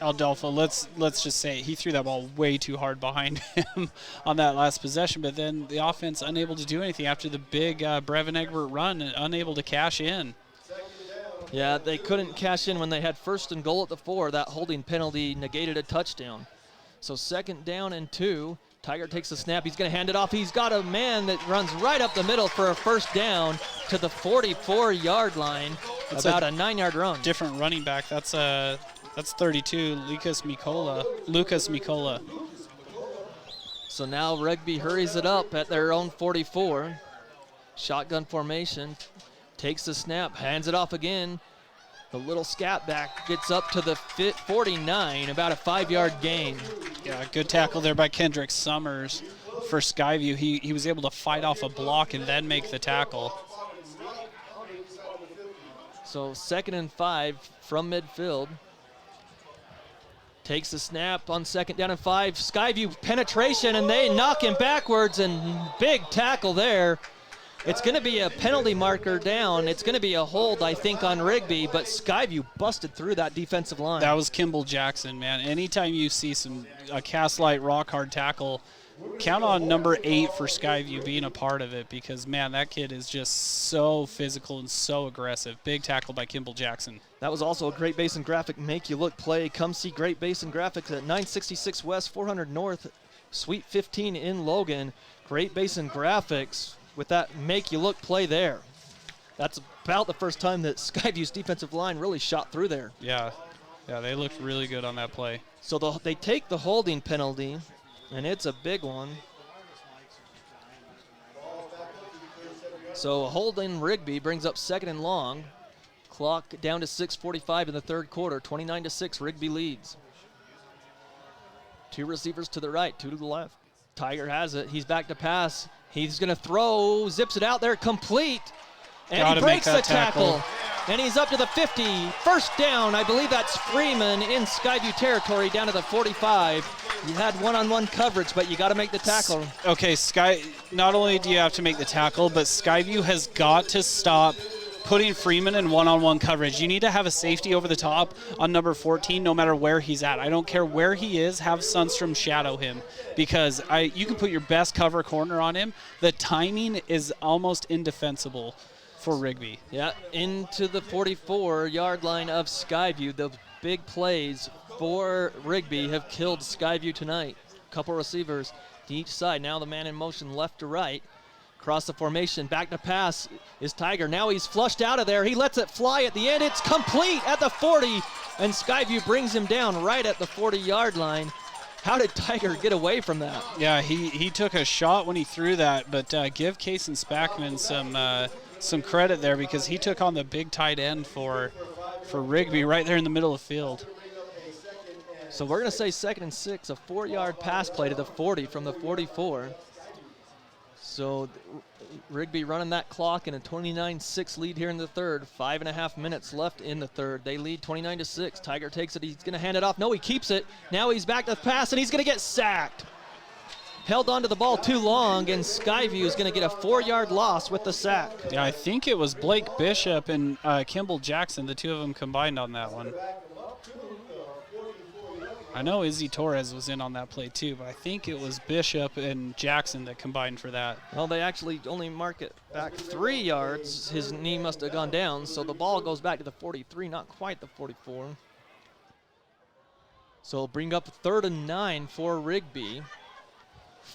Aldelfa, let's just say he threw that ball way too hard behind him on that last possession, but then the offense unable to do anything after the big Brevin Egbert run, unable to cash in. Yeah, they couldn't cash in when they had first and goal at the 4. That holding penalty negated a touchdown. So second down and 2. Tiger takes a snap. He's going to hand it off. He's got a man that runs right up the middle for a first down to the 44-yard line. That's about a 9-yard run. Different running back. That's 32, Lucas Mikola. So now Rigby hurries it up at their own 44. Shotgun formation. Takes the snap, hands it off again. The little scat back gets up to the 49, about a 5-yard gain. Yeah, good tackle there by Kendrick Summers for Skyview. He was able to fight off a block and then make the tackle. So 2nd and 5 from midfield. Takes the snap on 2nd down and 5. Skyview penetration, and they knock him backwards, and big tackle there. It's going to be a penalty marker down. It's going to be a hold, I think, on Rigby, but Skyview busted through that defensive line. That was Kimball Jackson, man. Anytime you see a cast light rock hard tackle, count on number 8 for Skyview being a part of it because, man, that kid is just so physical and so aggressive. Big tackle by Kimball Jackson. That was also a Great Basin Graphic Make You Look play. Come see Great Basin Graphics at 966 West, 400 North, Suite 15 in Logan. Great Basin Graphics with that Make You Look play there. That's about the first time that Skyview's defensive line really shot through there. Yeah, they looked really good on that play. So they take the holding penalty, and it's a big one. So holding Rigby brings up 2nd and long. Clock down to 6:45 in the third quarter. 29-6, Rigby leads. 2 receivers to the right, 2 to the left. Tiger has it. He's back to pass. He's going to throw, zips it out there, complete. And he breaks the tackle. And he's up to the 50. First down, I believe that's Freeman in Skyview territory down to the 45. You had one-on-one coverage, but you got to make the tackle. Okay, not only do you have to make the tackle, but Skyview has got to stop putting Freeman in one-on-one coverage. You need to have a safety over the top on number 14 no matter where he's at. I don't care where he is, have Sundstrom shadow him because you can put your best cover corner on him. The timing is almost indefensible for Rigby. Yeah, into the 44-yard line of Skyview. The big plays for Rigby have killed Skyview tonight. Couple receivers to each side. Now the man in motion left to right. Across the formation, back to pass is Tiger. Now he's flushed out of there. He lets it fly at the end. It's complete at the 40, and Skyview brings him down right at the 40-yard line. How did Tiger get away from that? Yeah, he took a shot when he threw that, but give Kason Spackman some credit there because he took on the big tight end for Rigby right there in the middle of the field. So we're going to say 2nd and 6, a 4-yard pass play to the 40 from the 44. So Rigby running that clock in a 29-6 lead here in the third. 5.5 minutes left in the third. They lead 29-6. Tiger takes it. He's going to hand it off. No, he keeps it. Now he's back to the pass, and he's going to get sacked. Held onto the ball too long, and Skyview is going to get a 4-yard loss with the sack. Yeah, I think it was Blake Bishop and Kimball Jackson, the two of them combined on that one. I know Izzy Torres was in on that play too, but I think it was Bishop and Jackson that combined for that. Well, they actually only mark it back 3 yards. His knee must have gone down, so the ball goes back to the 43, not quite the 44. So it'll bring up 3rd and 9 for Rigby.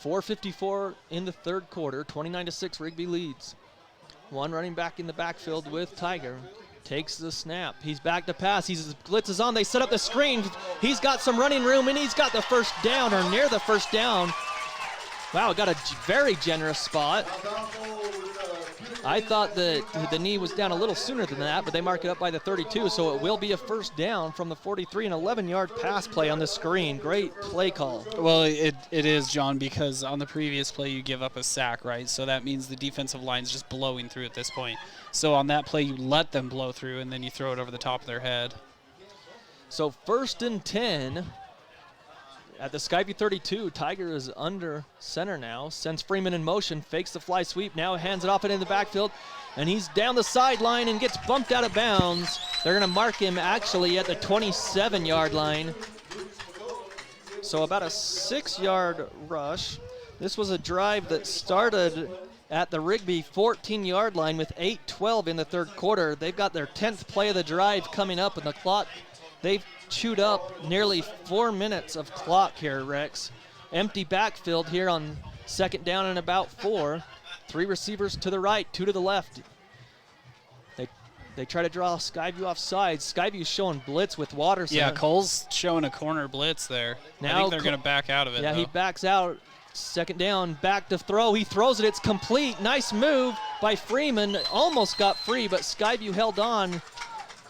4:54 in the third quarter, 29-6, Rigby leads. One running back in the backfield with Tiger. Takes the snap. He's back to pass. His blitz is on. They set up the screen. He's got some running room, and he's got the first down or near the first down. Wow, got a very generous spot. I thought that the knee was down a little sooner than that, but they mark it up by the 32, so it will be a first down from the 43, an 11-yard pass play on the screen. Great play call. Well, it is, John, because on the previous play you give up a sack, right? So that means the defensive line's just blowing through at this point. So on that play you let them blow through, and then you throw it over the top of their head. So 1st and 10 at the Skyview 32. Tiger is under center now. Sends Freeman in motion, fakes the fly sweep, now hands it off in the backfield, and he's down the sideline and gets bumped out of bounds. They're going to mark him actually at the 27-yard line. So about a 6-yard rush. This was a drive that started at the Rigby 14-yard line with 8:12 in the third quarter. They've got their 10th play of the drive coming up, and the clock, they've chewed up nearly 4 minutes of clock here, Rex. Empty backfield here on 2nd down and about 4. 3 receivers to the right, 2 to the left. They try to draw Skyview off sides. Skyview's showing blitz with Watterson. Yeah, Cole's showing a corner blitz there. Now I think they're going to back out of it, Yeah, though. he backs out. 2nd down, back to throw. He throws it. It's complete. Nice move by Freeman. Almost got free, but Skyview held on.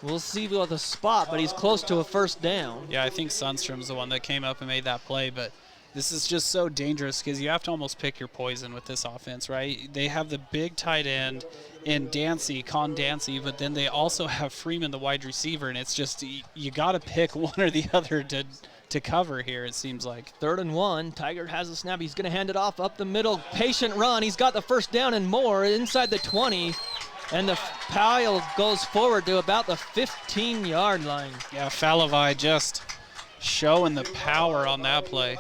We'll see with a spot, but he's close to a first down. Yeah, I think Sundstrom's the one that came up and made that play, but this is just so dangerous because you have to almost pick your poison with this offense, right? They have the big tight end in Con Dancy, but then they also have Freeman, the wide receiver, and it's just you got to pick one or the other to cover here, it seems like. 3rd and 1. Tiger has a snap. He's going to hand it off up the middle. Patient run. He's got the first down and more inside the 20. And the pile goes forward to about the 15-yard line. Yeah, Falavai just showing the power on that play.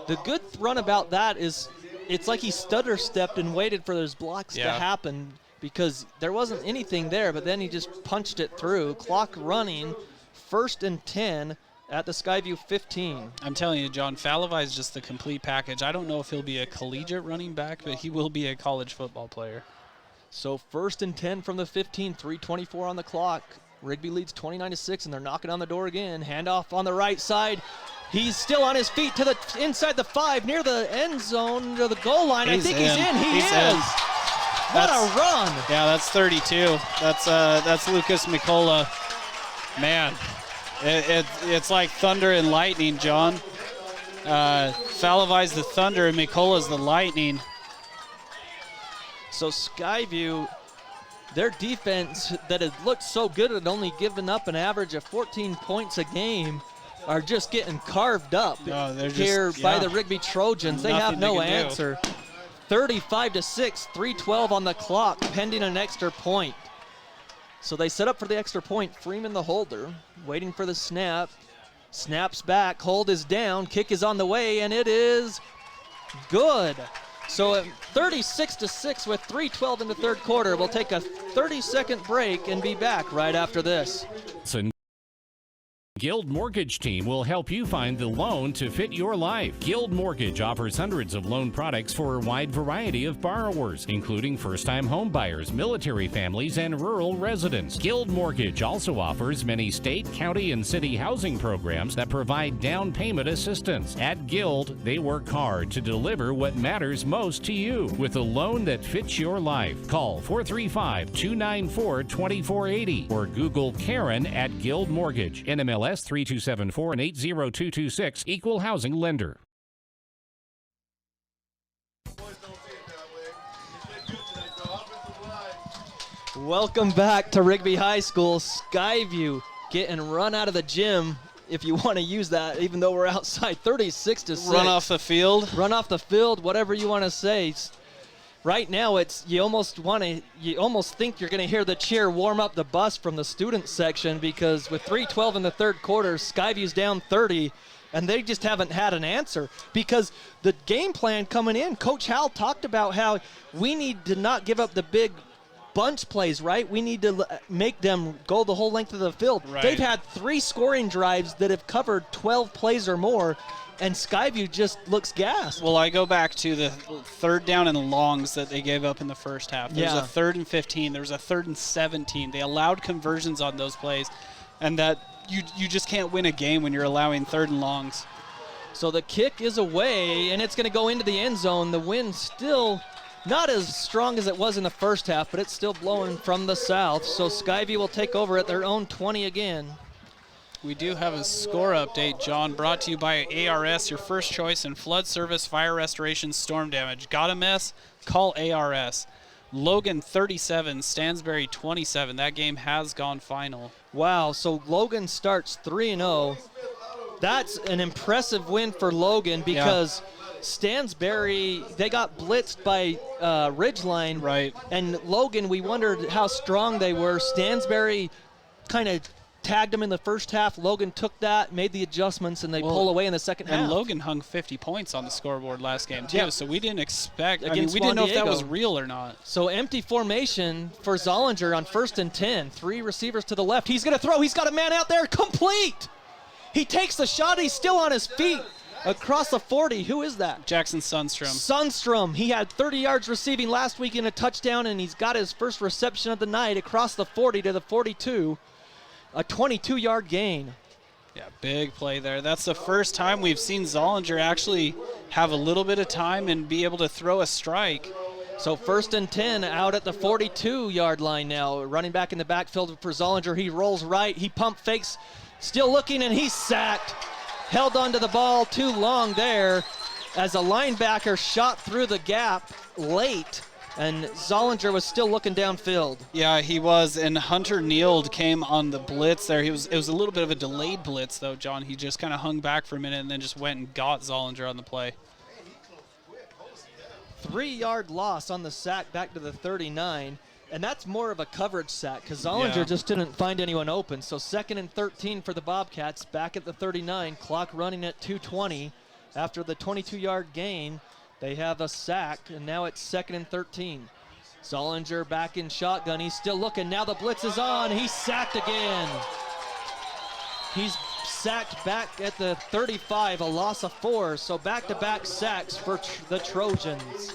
The good run about that is it's like he stutter-stepped and waited for those blocks to happen because there wasn't anything there, but then he just punched it through. Clock running, 1st and 10 at the Skyview 15. I'm telling you, John, Falavai is just the complete package. I don't know if he'll be a collegiate running back, but he will be a college football player. So 1st and 10 from the 15, 3:24 on the clock. Rigby leads 29-6, and they're knocking on the door again. Handoff on the right side. He's still on his feet to the inside the 5, near the end zone, to the goal line. I think he's in. He is. What a run! Yeah, that's 32. That's Lucas Mikola. Man, it's like thunder and lightning, John. Falavai's the thunder and Mikola's the lightning. So Skyview, their defense that had looked so good and only given up an average of 14 points a game are just getting carved up by the Rigby Trojans. They have no answer. 35-6, 3:12 on the clock, pending an extra point. So they set up for the extra point. Freeman, the holder, waiting for the snap. Snaps back, hold is down, kick is on the way, and it is good. So at 36-6 with 3:12 in the third quarter, we'll take a 30-second break and be back right after this. Guild Mortgage Team will help you find the loan to fit your life. Guild Mortgage offers hundreds of loan products for a wide variety of borrowers, including first-time home buyers, military families, and rural residents. Guild Mortgage also offers many state, county, and city housing programs that provide down payment assistance. At Guild, they work hard to deliver what matters most to you with a loan that fits your life. Call 435-294-2480 or Google Karen at Guild Mortgage. NMLS NMLS 3274 and 80226, Equal Housing Lender. Welcome back to Rigby High School. Skyview getting run out of the gym, if you want to use that, even though we're outside, 36-6. Run off the field. Run off the field, whatever you want to say. Right now, you almost think you're going to hear the cheer warm up the bus from the student section, because with 3:12 in the third quarter, Skyview's down 30, and they just haven't had an answer. Because the game plan coming in, Coach Howell talked about how we need to not give up the big bunch plays, right? We need to make them go the whole length of the field. Right. They've had 3 scoring drives that have covered 12 plays or more, and Skyview just looks gassed. Well, I go back to the third down and longs that they gave up in the first half. There's a 3rd and 15. There was a 3rd and 17. They allowed conversions on those plays, and that you just can't win a game when you're allowing 3rd and longs. So the kick is away, and it's going to go into the end zone. The wind still not as strong as it was in the first half, but it's still blowing from the south. So Skyview will take over at their own 20 again. We do have a score update, John, brought to you by ARS, your first choice in flood service, fire restoration, storm damage. Got a mess? Call ARS. Logan 37, Stansbury 27. That game has gone final. Wow, so Logan starts 3-0. That's an impressive win for Logan, because Stansbury, they got blitzed by Ridgeline. Right. And Logan, we wondered how strong they were. Stansbury kind of tagged them in the first half. Logan took that, made the adjustments, and they pull away in the second half. And Logan hung 50 points on the scoreboard last game, too. Yep. So we didn't expect, we Against didn't know if that Juan was Diego. real or not. So empty formation for Zollinger on 1st and 10. 3 receivers to the left. He's going to throw. He's got a man out there. Complete. He takes the shot. He's still on his feet. Across the 40, who is that? Jackson Sundstrom. Sundstrom. He had 30 yards receiving last week in a touchdown, and he's got his first reception of the night across the 40 to the 42. A 22-yard gain. Yeah, big play there. That's the first time we've seen Zollinger actually have a little bit of time and be able to throw a strike. So 1st and 10 out at the 42-yard line now. Running back in the backfield for Zollinger. He rolls right. He pump fakes. Still looking, and he's sacked. Held onto the ball too long there as a linebacker shot through the gap late, and Zollinger was still looking downfield. Yeah, he was, and Hunter Neild came on the blitz there. It was a little bit of a delayed blitz, though, John. He just kind of hung back for a minute and then just went and got Zollinger on the play. 3-yard loss on the sack back to the 39. And that's more of a coverage sack, because Zollinger just didn't find anyone open. So 2nd and 13 for the Bobcats, back at the 39, clock running at 2:20. After the 22-yard gain, they have a sack, and now it's 2nd and 13. Zollinger back in shotgun. He's still looking. Now the blitz is on. He's sacked again. He's sacked back at the 35, a loss of 4. So back-to-back sacks for the Trojans.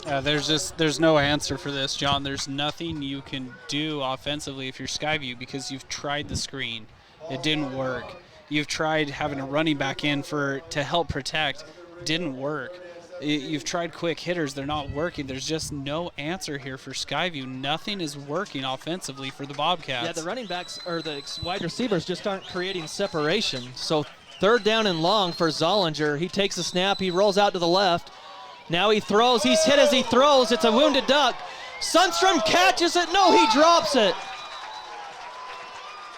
There's no answer for this, John. There's nothing you can do offensively if you're Skyview, because you've tried the screen. It didn't work. You've tried having a running back in to help protect. Didn't work. You've tried quick hitters. They're not working. There's just no answer here for Skyview. Nothing is working offensively for the Bobcats. Yeah, the running backs or the wide receivers just aren't creating separation. So 3rd down and long for Zollinger. He takes a snap. He rolls out to the left. Now he throws. He's hit as he throws. It's a wounded duck. Sundstrom catches it. No, he drops it.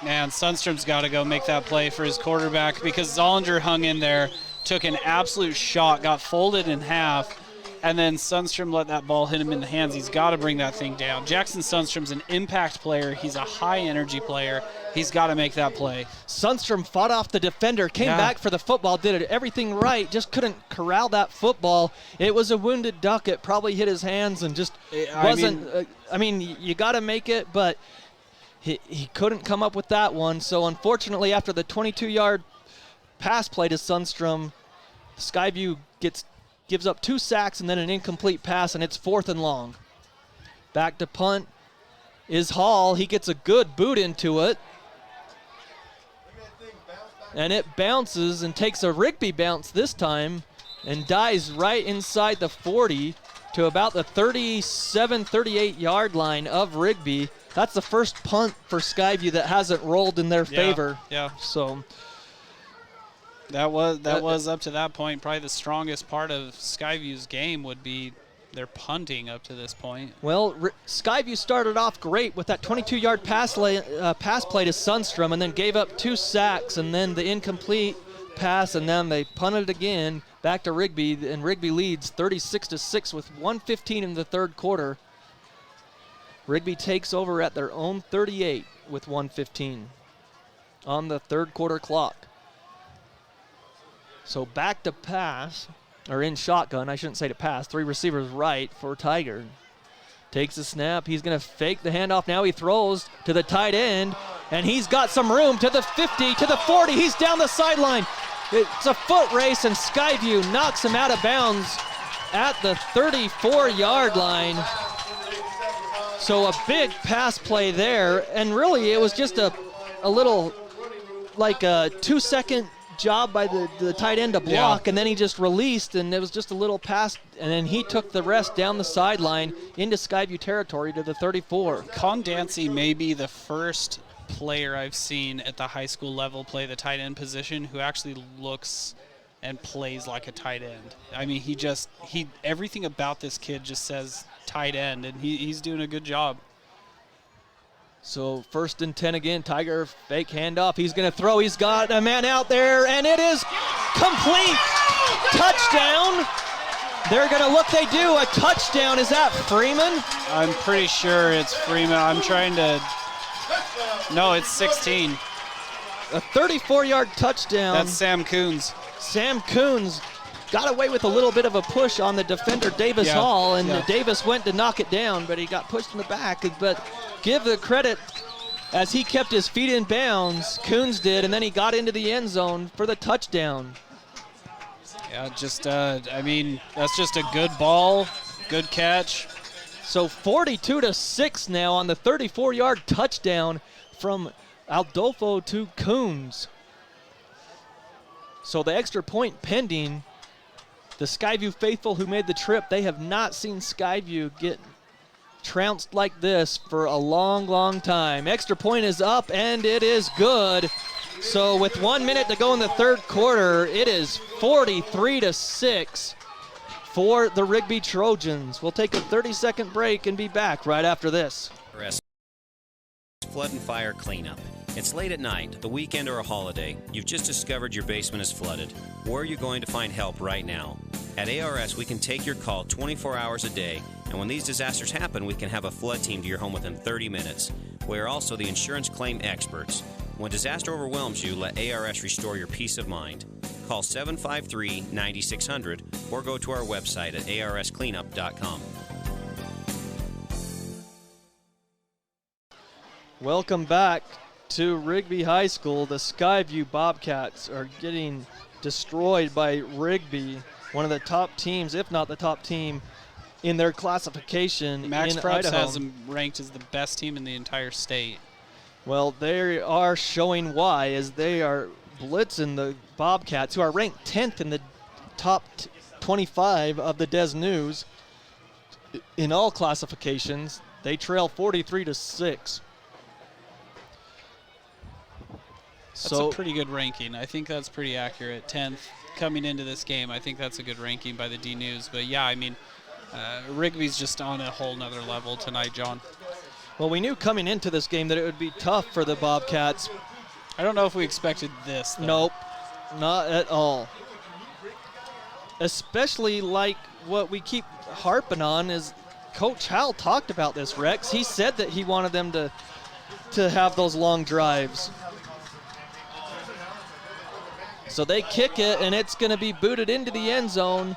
Man, Sundstrom's got to go make that play for his quarterback, because Zollinger hung in there, took an absolute shot, got folded in half, and then Sundstrom let that ball hit him in the hands. He's got to bring that thing down. Jackson Sundstrom's an impact player. He's a high-energy player. He's got to make that play. Sundstrom fought off the defender, came back for the football, did everything right, just couldn't corral that football. It was a wounded duck. It probably hit his hands and just wasn't – you got to make it, but he couldn't come up with that one. So, unfortunately, after the 22-yard pass play to Sundstrom, Skyview gives up 2 sacks and then an incomplete pass, and it's 4th and long. Back to punt is Hall. He gets a good boot into it. And it bounces and takes a Rigby bounce this time and dies right inside the 40 to about the 37, 38-yard line of Rigby. That's the first punt for Skyview that hasn't rolled in their favor. Yeah. So that was up to that point probably the strongest part of Skyview's game would be their punting up to this point. Well, Skyview started off great with that 22-yard pass play to Sundstrom, and then gave up 2 sacks, and then the incomplete pass, and then they punted again back to Rigby, and Rigby leads 36-6 with 1:15 in the third quarter. Rigby takes over at their own 38 with 1:15 on the third quarter clock. So back to pass, or in shotgun, I shouldn't say to pass. 3 receivers right for Tiger. Takes a snap. He's going to fake the handoff. Now he throws to the tight end, and he's got some room to the 50, to the 40. He's down the sideline. It's a foot race, and Skyview knocks him out of bounds at the 34-yard line. So a big pass play there, and really it was just a little, like a 2-second job by the tight end to block, and then he just released, and it was just a little pass, and then he took the rest down the sideline into Skyview territory to the 34. Con Dancy may be the first player I've seen at the high school level play the tight end position who actually looks and plays like a tight end. I mean, everything about this kid just says tight end, and he's doing a good job. So 1st and 10 again. Tiger fake handoff. He's going to throw. He's got a man out there, and it is complete. Touchdown. They're going to look. They do. A touchdown. Is that Freeman? I'm pretty sure it's Freeman. I'm trying to. No, it's 16. A 34-yard touchdown. That's Sam Coons. Sam Coons got away with a little bit of a push on the defender, Davis Hall, and Davis went to knock it down, but he got pushed in the back. But give the credit, as he kept his feet in bounds, Coons did, and then he got into the end zone for the touchdown. Yeah, just, I mean, that's just a good ball, good catch. So 42-6 now on the 34-yard touchdown from Aldolfo to Coons. So the extra point pending. The Skyview faithful who made the trip, they have not seen Skyview get trounced like this for a long, long time. Extra point is up, and it is good. So with 1 minute to go in the third quarter, it is 43-6 for the Rigby Trojans. We'll take a 30-second break and be back right after this. Flood and fire cleanup. It's late at night, the weekend or a holiday. You've just discovered your basement is flooded. Where are you going to find help right now? At ARS, we can take your call 24 hours a day, and when these disasters happen, we can have a flood team to your home within 30 minutes. We are also the insurance claim experts. When disaster overwhelms you, let ARS restore your peace of mind. Call 753-9600 or go to our website at arscleanup.com. Welcome back to Rigby High School. The Skyview Bobcats are getting destroyed by Rigby, one of the top teams, if not the top team, in their classification. Max in Preps Idaho. has them ranked as the best team in the entire state. Well, they are showing why, as they are blitzing the Bobcats, who are ranked 10th in the top 25 of the Des News in all classifications. They trail 43-6. That's a pretty good ranking. I think that's pretty accurate. 10th coming into this game. I think that's a good ranking by the D News. But yeah, I mean, Rigby's just on a whole nother level tonight, John. Well, we knew coming into this game that it would be tough for the Bobcats. I don't know if we expected this, though. Nope, not at all. Especially like what we keep harping on is Coach Howell talked about this, Rex. He said that he wanted them to have those long drives. So they kick it, and it's going to be booted into the end zone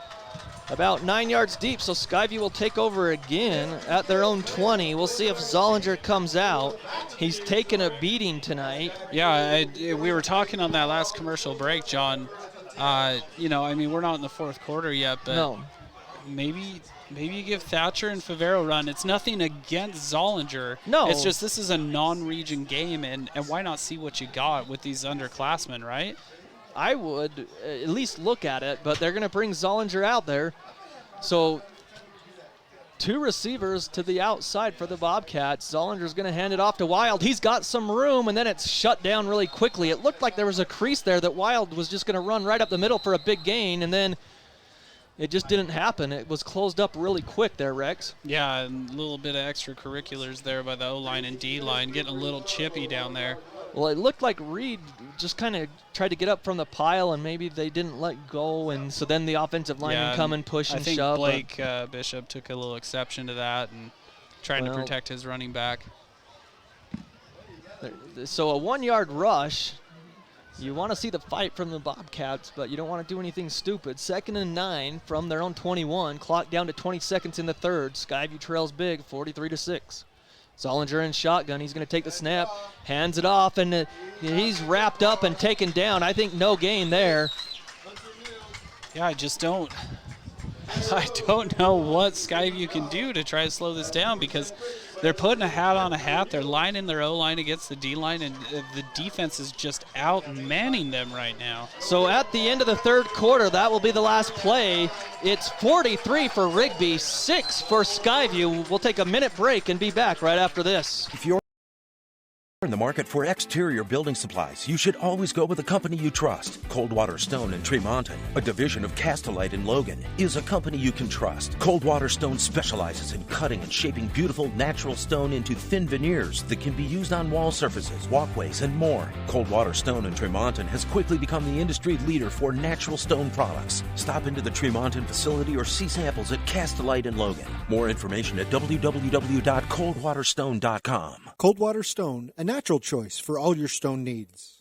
about 9 yards deep. So Skyview will take over again at their own 20. We'll see if Zollinger comes out. He's taken a beating tonight. Yeah, we were talking on that last commercial break, John. You know, I mean, we're not in the fourth quarter yet, but no. Maybe you give Thatcher and Favero a run. It's nothing against Zollinger. No. It's just this is a non-region game, and why not see what you got with these underclassmen, right? I would at least look at it, but they're going to bring Zollinger out there. So two receivers to the outside for the Bobcats. Zollinger's going to hand it off to Wild. He's got some room, and then it's shut down really quickly. It looked like there was a crease there that Wild was just going to run right up the middle for a big gain, and then it just didn't happen. It was closed up really quick there, Rex. Yeah, and a little bit of extracurriculars there by the O-line and D-line, getting a little chippy down there. Well, it looked like Reed just kind of tried to get up from the pile, and maybe they didn't let go, and so then the offensive lineman come and push and I think shove. Blake Bishop took a little exception to that and trying to protect his running back. So a 1-yard rush. You want to see the fight from the Bobcats, but you don't want to do anything stupid. 2nd and 9 from their own 21. Clock down to 20 seconds in the third. Skyview trails big, 43-6. Zollinger in shotgun. He's going to take the snap, hands it off, and he's wrapped up and taken down. I think no gain there. Yeah, I don't know what Skyview can do to try to slow this down, because they're putting a hat on a hat. They're lining their O-line against the D-line, and the defense is just out-manning them right now. So at the end of the third quarter, that will be the last play. It's 43 for Rigby, 6 for Skyview. We'll take a minute break and be back right after this. If you're in the market for exterior building supplies, you should always go with a company you trust. Coldwater Stone in Tremonton, a division of Castellite in Logan, is a company you can trust. Coldwater Stone specializes in cutting and shaping beautiful natural stone into thin veneers that can be used on wall surfaces, walkways, and more. Coldwater Stone in Tremonton has quickly become the industry leader for natural stone products. Stop into the Tremonton facility or see samples at Castellite in Logan. More information at www.coldwaterstone.com. Coldwater Stone, a natural choice for all your stone needs.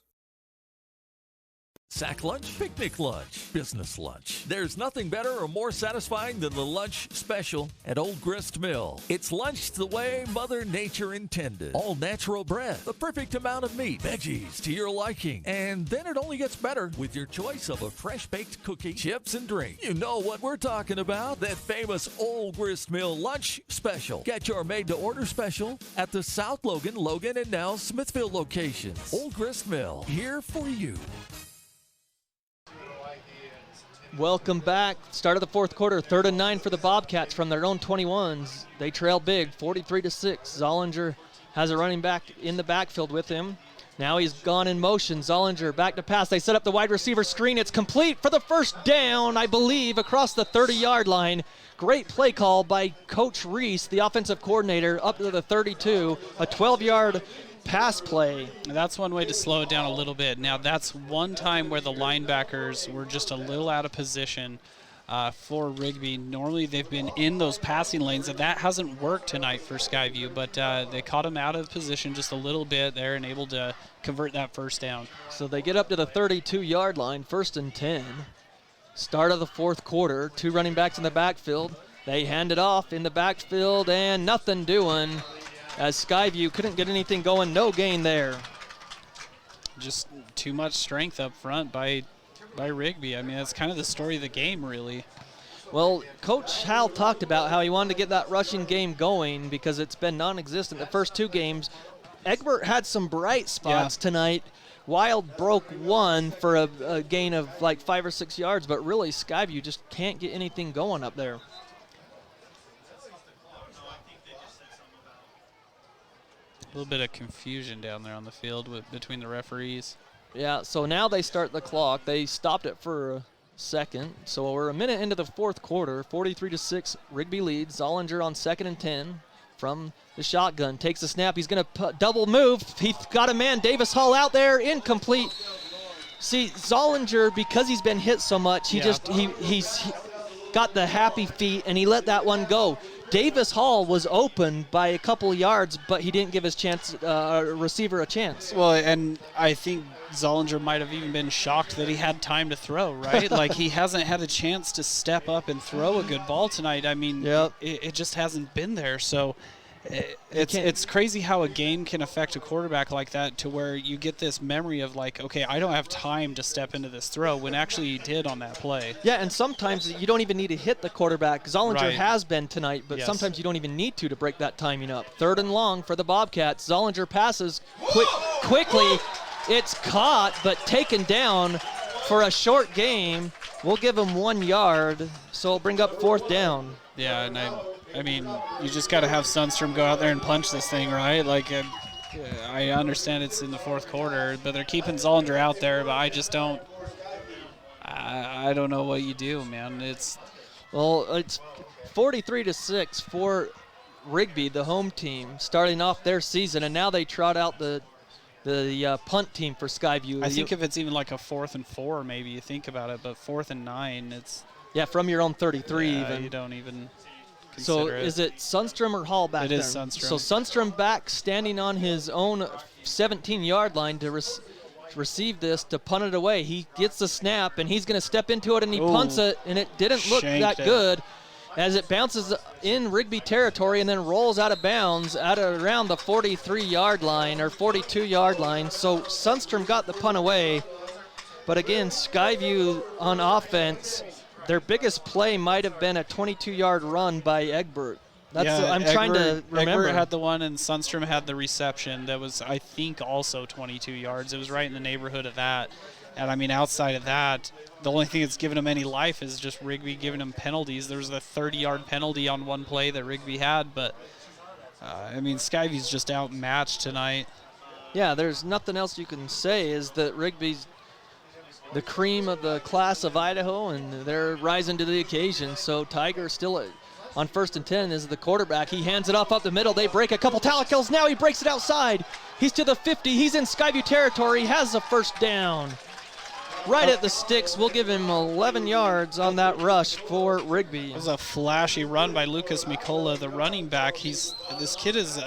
Sack lunch, picnic lunch, business lunch. There's nothing better or more satisfying than the lunch special at Old Grist Mill. It's lunch the way Mother Nature intended. All natural bread, the perfect amount of meat, veggies to your liking. And then it only gets better with your choice of a fresh baked cookie, chips, and drink. You know what we're talking about, that famous Old Grist Mill lunch special. Get your made-to-order special at the South Logan, and now Smithville locations. Old Grist Mill, here for you. Welcome back. Start of the fourth quarter, 3rd and 9 for the Bobcats from their own 21s. They trail big, 43-6. Zollinger has a running back in the backfield with him. Now he's gone in motion. Zollinger back to pass. They set up the wide receiver screen. It's complete for the first down, I believe, across the 30-yard line. Great play call by Coach Reese, the offensive coordinator, up to the 32. A 12-yard pass play. That's one way to slow it down a little bit. Now, that's one time where the linebackers were just a little out of position for Rigby. Normally, they've been in those passing lanes, and that hasn't worked tonight for Skyview, but they caught him out of position just a little bit there and able to convert that first down. So they get up to the 32-yard line, 1st and 10. Start of the fourth quarter, 2 running backs in the backfield. They hand it off in the backfield, and nothing doing, as Skyview couldn't get anything going. No gain there. Just too much strength up front by Rigby. I mean, that's kind of the story of the game, really. Well, Coach Hal talked about how he wanted to get that rushing game going because it's been non-existent the first 2 games. Egbert had some bright spots tonight. Wild broke one for a gain of like 5 or 6 yards, but really Skyview just can't get anything going up there. A little bit of confusion down there on the field between the referees. Yeah, so now they start the clock. They stopped it for a second. So we're a minute into the fourth quarter. 43-6, Rigby leads. Zollinger on 2nd and 10 from the shotgun. Takes the snap. He's going to double move. He's got a man, Davis Hall, out there. Incomplete. See, Zollinger, because he's been hit so much, he's got the happy feet, and he let that one go. Davis Hall was open by a couple yards, but he didn't give his receiver a chance. Well, and I think Zollinger might have even been shocked that he had time to throw, right? Like, he hasn't had a chance to step up and throw a good ball tonight. I mean, it just hasn't been there. So it's crazy how a game can affect a quarterback like that, to where you get this memory of like, okay, I don't have time to step into this throw, when actually he did on that play. Yeah, and sometimes you don't even need to hit the quarterback. Zollinger has been tonight, but sometimes you don't even need to break that timing up. 3rd and long for the Bobcats. Zollinger passes quickly. It's caught, but taken down for a short game. We'll give him 1 yard, so it'll bring up 4th down. Yeah, and I mean, you just got to have Sundstrom go out there and punch this thing, right? Like, I understand it's in the fourth quarter, but they're keeping Zollander out there, but I just don't. I don't know what you do, man. It's 43-6 for Rigby, the home team, starting off their season, and now they trot out the punt team for Skyview. I think if it's even like a 4th and 4, maybe you think about it, but 4th and 9, it's from your own 33 even. You don't even. So is it Sundstrom or Hall back there? It is Sundstrom. So Sundstrom back, standing on his own 17-yard line to receive this, to punt it away. He gets the snap, and he's going to step into it, and he punts it, and it didn't look that good as it bounces in Rigby territory and then rolls out of bounds at around the 43-yard line or 42-yard line. So Sundstrom got the punt away, but again, Skyview on offense, their biggest play might have been a 22-yard run by Egbert. I'm trying to remember. Egbert had the one, and Sundstrom had the reception that was, I think, also 22 yards. It was right in the neighborhood of that. And, I mean, outside of that, the only thing that's given them any life is just Rigby giving them penalties. There was a 30-yard penalty on one play that Rigby had, but, I mean, Skyview's just outmatched tonight. Yeah, there's nothing else you can say is that Rigby's the cream of the class of Idaho, and they're rising to the occasion. So Tiger still on 1st and 10 is the quarterback. He hands it off up the middle. They break a couple tackles. Now he breaks it outside. He's to the 50. He's in Skyview territory. He has a first down. Right at the sticks. We'll give him 11 yards on that rush for Rigby. It was a flashy run by Lucas Mikola, the running back. This kid is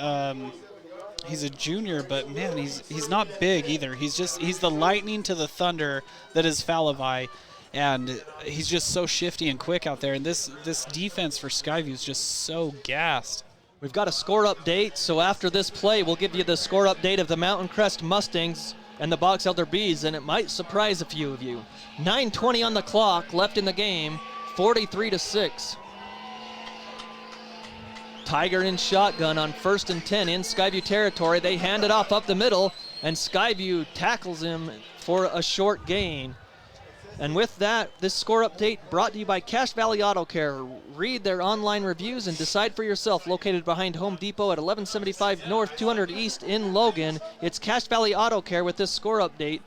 he's a junior, but man, he's not big either. He's the lightning to the thunder that is Falavai, and he's just so shifty and quick out there. And this defense for Skyview is just so gassed. We've got a score update, so after this play, we'll give you the score update of the Mountain Crest Mustangs and the Box Elder Bees, and it might surprise a few of you. 9:20 on the clock, left in the game, 43-6. Tiger in shotgun on 1st and 10 in Skyview territory. They hand it off up the middle, and Skyview tackles him for a short gain. And with that, this score update brought to you by Cache Valley Auto Care. Read their online reviews and decide for yourself. Located behind Home Depot at 1175 North, 200 East in Logan. It's Cache Valley Auto Care with this score update.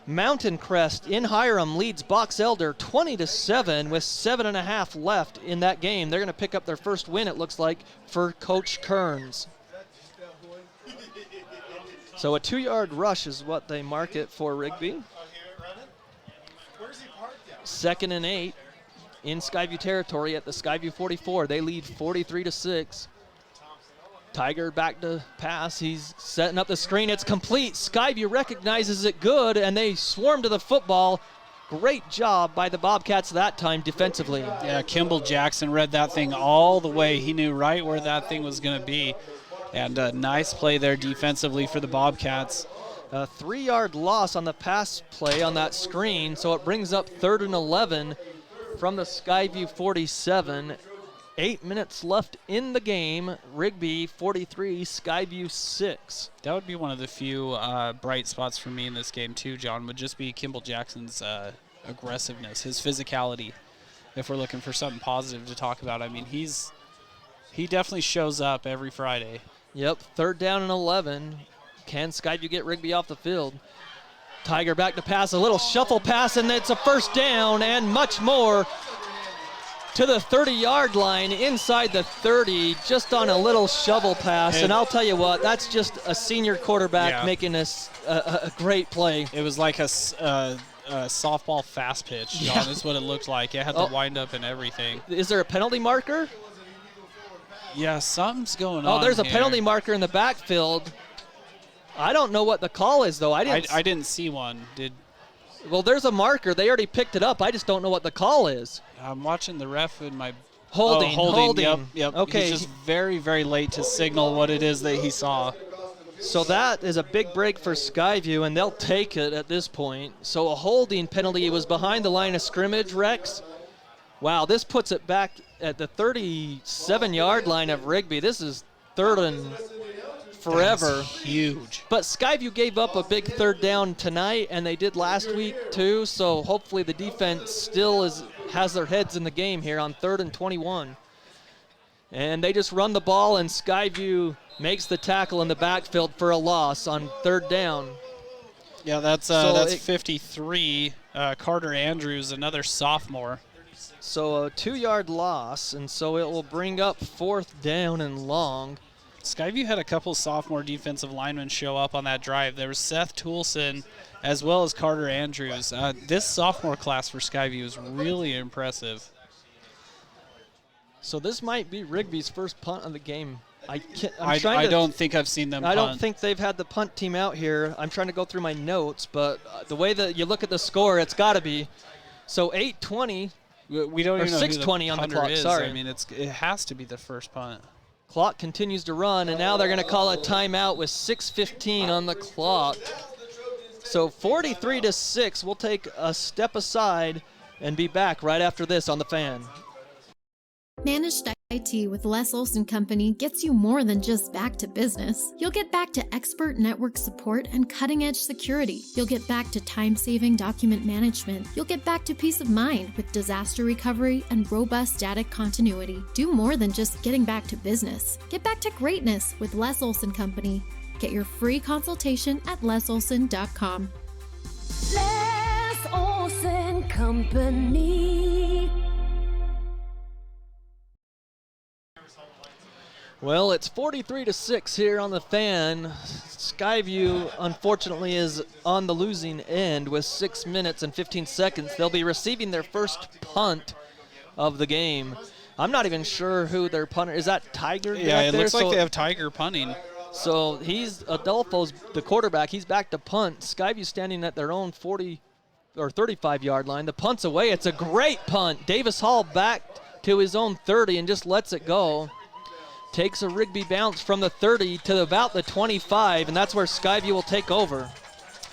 Mountain Crest in Hiram leads Box Elder 20-7 with 7.5 left in that game. They're going to pick up their first win, it looks like, for Coach Kearns. So a 2-yard rush is what they mark it for Rigby. 2nd and 8 in Skyview territory at the Skyview 44. They lead 43-6. Tiger back to pass. He's setting up the screen. It's complete. Skyview recognizes it good, and they swarm to the football. Great job by the Bobcats that time defensively. Yeah, Kimball Jackson read that thing all the way. He knew right where that thing was going to be. And a nice play there defensively for the Bobcats. A 3-yard loss on the pass play on that screen, so it brings up 3rd and 11 from the Skyview 47. 8 minutes left in the game. Rigby 43, Skyview 6. That would be one of the few bright spots for me in this game too, John, would just be Kimball Jackson's aggressiveness, his physicality, if we're looking for something positive to talk about. I mean, he definitely shows up every Friday. Yep, 3rd down and 11. Can Skyview get Rigby off the field? Tiger back to pass, a little shuffle pass, and it's a first down and much more to the 30-yard line, inside the 30, just on a little shovel pass. And I'll tell you what, that's just a senior quarterback making a great play. It was like a softball fast pitch, John, is what it looked like. It had the wind up and everything. Is there a penalty marker? Yeah, something's going on. Oh, there's a penalty marker in the backfield. I don't know what the call is, though. I didn't see one. Well, there's a marker. They already picked it up. I just don't know what the call is. I'm watching the ref in my... Holding. Yep. Okay. He's just very, very late to signal what it is that he saw. So that is a big break for Skyview, and they'll take it at this point. So a holding penalty was behind the line of scrimmage, Rex. Wow, this puts it back at the 37-yard line of Rigby. This is 3rd and forever. That's huge. But Skyview gave up a big 3rd down tonight, and they did last week too, so hopefully the defense still has their heads in the game here on 3rd and 21. And they just run the ball, and Skyview makes the tackle in the backfield for a loss on 3rd down. Yeah, that's 53. Carter Andrews, another sophomore. So a 2-yard loss, and so it will bring up 4th down and long. Skyview had a couple sophomore defensive linemen show up on that drive. There was Seth Toulson as well as Carter Andrews. This sophomore class for Skyview is really impressive. So this might be Rigby's first punt of the game. I don't think I've seen them punt. I don't think they've had the punt team out here. I'm trying to go through my notes, but the way that you look at the score, it's got to be. So 8:20. We don't or even know 6:20 on the clock. is. Sorry. I mean, it has to be the first punt. Clock continues to run, and now they're going to call a timeout with 6:15 on the clock. So 43-6. We'll take a step aside and be back right after this on the Fan. Managed IT with Les Olson Company gets you more than just back to business. You'll get back to expert network support and cutting-edge security. You'll get back to time-saving document management. You'll get back to peace of mind with disaster recovery and robust data continuity. Do more than just getting back to business. Get back to greatness with Les Olson Company. Get your free consultation at lesolson.com. Les Olson Company. Well, it's 43-6 here on the Fan. Skyview, unfortunately, is on the losing end with 6 minutes and 15 seconds. They'll be receiving their first punt of the game. I'm not even sure who their punter is. That Tiger? Yeah, it looks like they have Tiger punting. So he's Adolfo's the quarterback. He's back to punt. Skyview standing at their own 40 or 35-yard line. The punt's away. It's a great punt. Davis Hall back to his own 30 and just lets it go. Takes a Rigby bounce from the 30 to about the 25, and that's where Skyview will take over.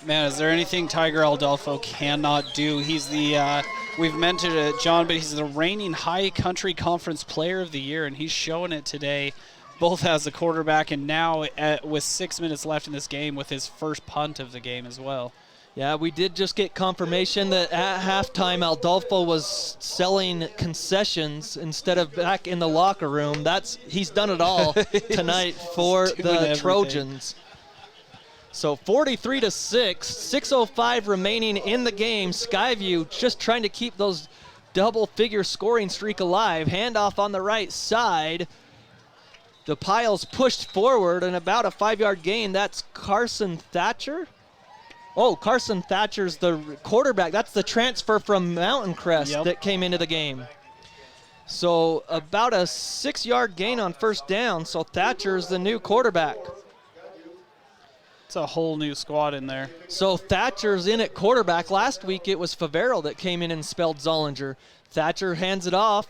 Man, is there anything Tiger Adolfo cannot do? He's the, we've mentioned it, John, but he's the reigning High Country Conference Player of the Year, and he's showing it today, both as a quarterback and now with 6 minutes left in this game with his first punt of the game as well. Yeah, we did just get confirmation that at halftime Adolfo was selling concessions instead of back in the locker room. He's done it all tonight for the Trojans. So 43-6, 6:05 remaining in the game. Skyview just trying to keep those double-figure scoring streak alive. Handoff on the right side. The pile's pushed forward and about a 5-yard gain. That's Carson Thatcher. Oh, Carson Thatcher's the quarterback. That's the transfer from Mountain Crest that came into the game. So about a 6-yard gain on first down. So Thatcher's the new quarterback. It's a whole new squad in there. So Thatcher's in at quarterback. Last week it was Favero that came in and spelled Zollinger. Thatcher hands it off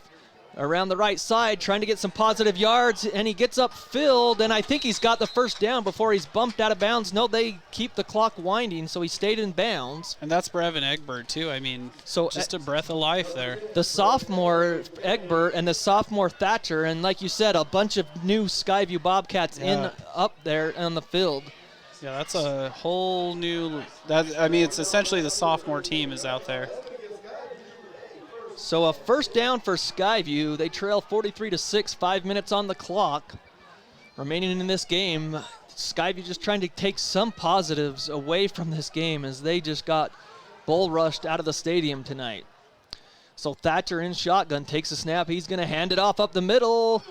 around the right side, trying to get some positive yards, and he gets upfield, and I think he's got the first down before he's bumped out of bounds. No, they keep the clock winding, so he stayed in bounds. And that's Brevin Egbert, too. I mean, so just a breath of life there. The sophomore Egbert and the sophomore Thatcher, and like you said, a bunch of new Skyview Bobcats up there on the field. Yeah, that's a whole new – I mean, it's essentially the sophomore team is out there. So a first down for Skyview. They trail 43-6, 5 minutes on the clock remaining in this game. Skyview just trying to take some positives away from this game as they just got bull rushed out of the stadium tonight. So Thatcher in shotgun takes a snap. He's going to hand it off up the middle.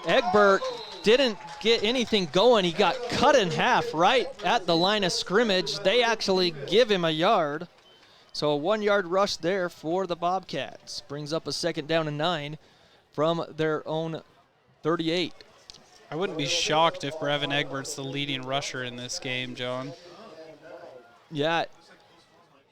Egbert didn't get anything going. He got cut in half right at the line of scrimmage. They actually give him a yard. So a 1-yard rush there for the Bobcats. Brings up a 2nd down and 9 from their own 38. I wouldn't be shocked if Brevin Egbert's the leading rusher in this game, John. Yeah.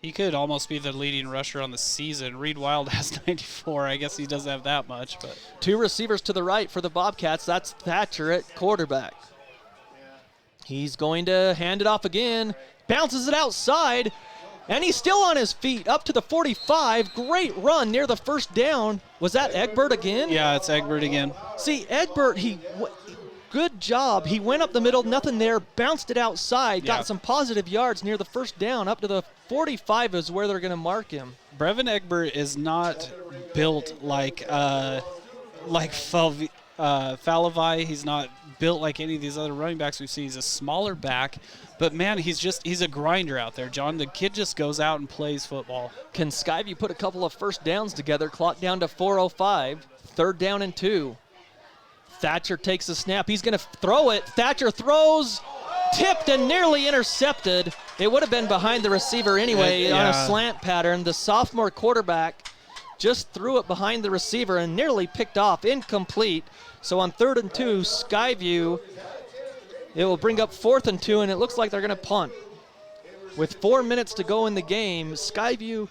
He could almost be the leading rusher on the season. Reed Wild has 94. I guess he doesn't have that much. But 2 receivers to the right for the Bobcats. That's Thatcher at quarterback. He's going to hand it off again. Bounces it outside. And he's still on his feet, up to the 45. Great run near the first down. Was that Egbert again? Yeah, it's Egbert again. See, Egbert, good job. He went up the middle, nothing there, bounced it outside, got some positive yards near the first down. Up to the 45 is where they're going to mark him. Brevin Egbert is not built like Falavai. He's not built like any of these other running backs we've seen. He's a smaller back, but man, he's a grinder out there, John. The kid just goes out and plays football. Can Skyview put a couple of first downs together? Clock down to 4:05. 3rd down and 2. Thatcher takes the snap. He's going to throw it. Thatcher throws, tipped and nearly intercepted. It would have been behind the receiver anyway on a slant pattern. The sophomore quarterback just threw it behind the receiver and nearly picked off, incomplete. So on 3rd and 2, Skyview, it will bring up 4th and 2, and it looks like they're going to punt. With 4 minutes to go in the game, Skyview,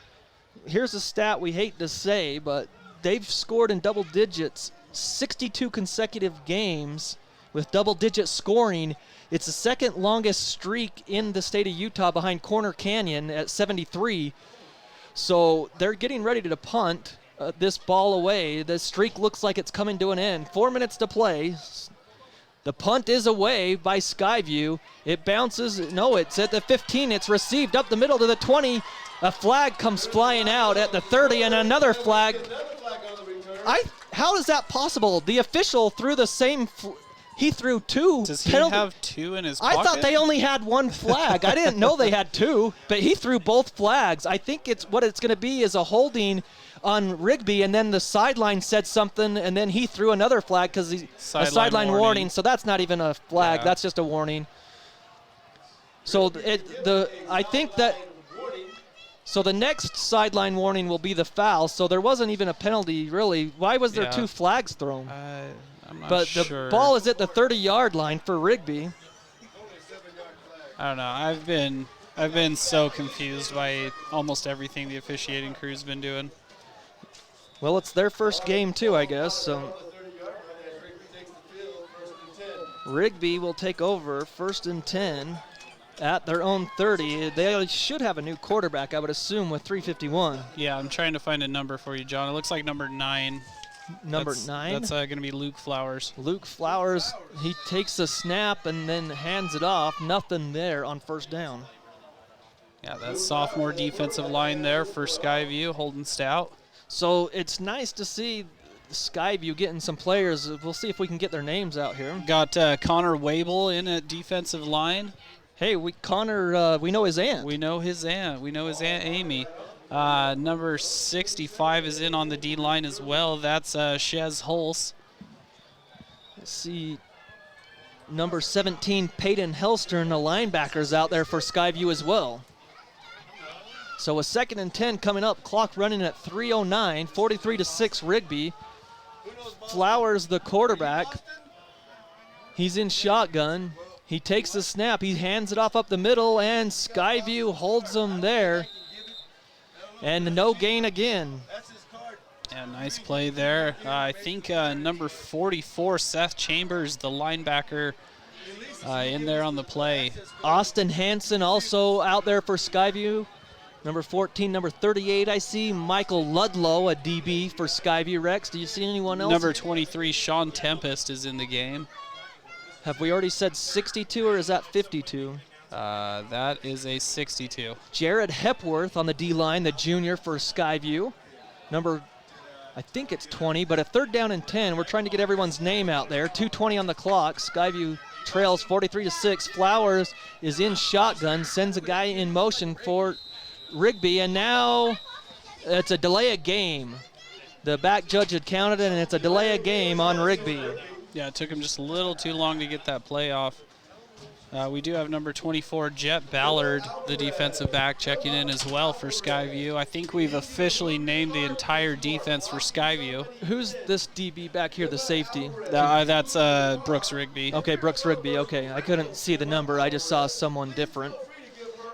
here's a stat we hate to say, but they've scored in double digits 62 consecutive games with double-digit scoring. It's the second longest streak in the state of Utah behind Corner Canyon at 73. So they're getting ready to punt this ball away. The streak looks like it's coming to an end. 4 minutes to play. The punt is away by Skyview. It bounces. No, it's at the 15. It's received up the middle to the 20. A flag comes flying out at the 30, and another flag. How is that possible? The official threw the same. He threw 2. Does he have 2 in his pocket? I thought they only had 1 flag. I didn't know they had 2, but he threw both flags. I think what it's going to be is a holding on Rigby, and then the sideline said something, and then he threw another flag because a sideline warning. So that's not even a flag. That's just a warning. So I think that. So the next sideline warning will be the foul. So there wasn't even a penalty, really. Why was there 2 flags thrown? I'm not but sure. The ball is at the 30-yard line for Rigby. I don't know. I've been so confused by almost everything the officiating crew's been doing. Well, it's their first game too, I guess. So Rigby will take over 1st and 10 at their own 30. They should have a new quarterback, I would assume, with 3:51. Yeah, I'm trying to find a number for you, John. It looks like number 9. Number 9? That's going to be Luke Flowers. Luke Flowers, he takes a snap and then hands it off. Nothing there on 1st down. Yeah, that sophomore defensive line there for Skyview, Holden Stout. So it's nice to see Skyview getting some players. We'll see if we can get their names out here. Got Connor Wable in at defensive line. Hey, Connor, we know his aunt. We know his aunt Amy. Number 65 is in on the D line as well. That's Shez Hulse. Let's see. Number 17, Peyton Helstern, the linebacker's out there for Skyview as well. So a 2nd and 10 coming up. Clock running at 3:09. 43-6 Rigby. Flowers, the quarterback. He's in shotgun. He takes the snap. He hands it off up the middle, and Skyview holds him there. And no gain again. Yeah, nice play there. I think number 44, Seth Chambers, the linebacker, in there on the play. Austin Hansen also out there for Skyview. Number 14, number 38, I see Michael Ludlow, a DB for Skyview. Rex, do you see anyone else? Number 23, Sean Tempest, is in the game. Have we already said 62, or is that 52? That is a 62. Jared Hepworth on the D-line, the junior for Skyview. Number, I think it's 20, but a 3rd down and 10. We're trying to get everyone's name out there. 2:20 on the clock. Skyview trails 43-6. Flowers is in shotgun, sends a guy in motion for Rigby, and now it's a delay of game. The back judge had counted it, and it's a delay of game on Rigby. Yeah, it took him just a little too long to get that play off. We do have number 24, Jet Ballard, the defensive back, checking in as well for Skyview. I think we've officially named the entire defense for Skyview. Who's this DB back here, the safety? That's Brooks Rigby. Okay, Brooks Rigby. Okay, I couldn't see the number. I just saw someone different.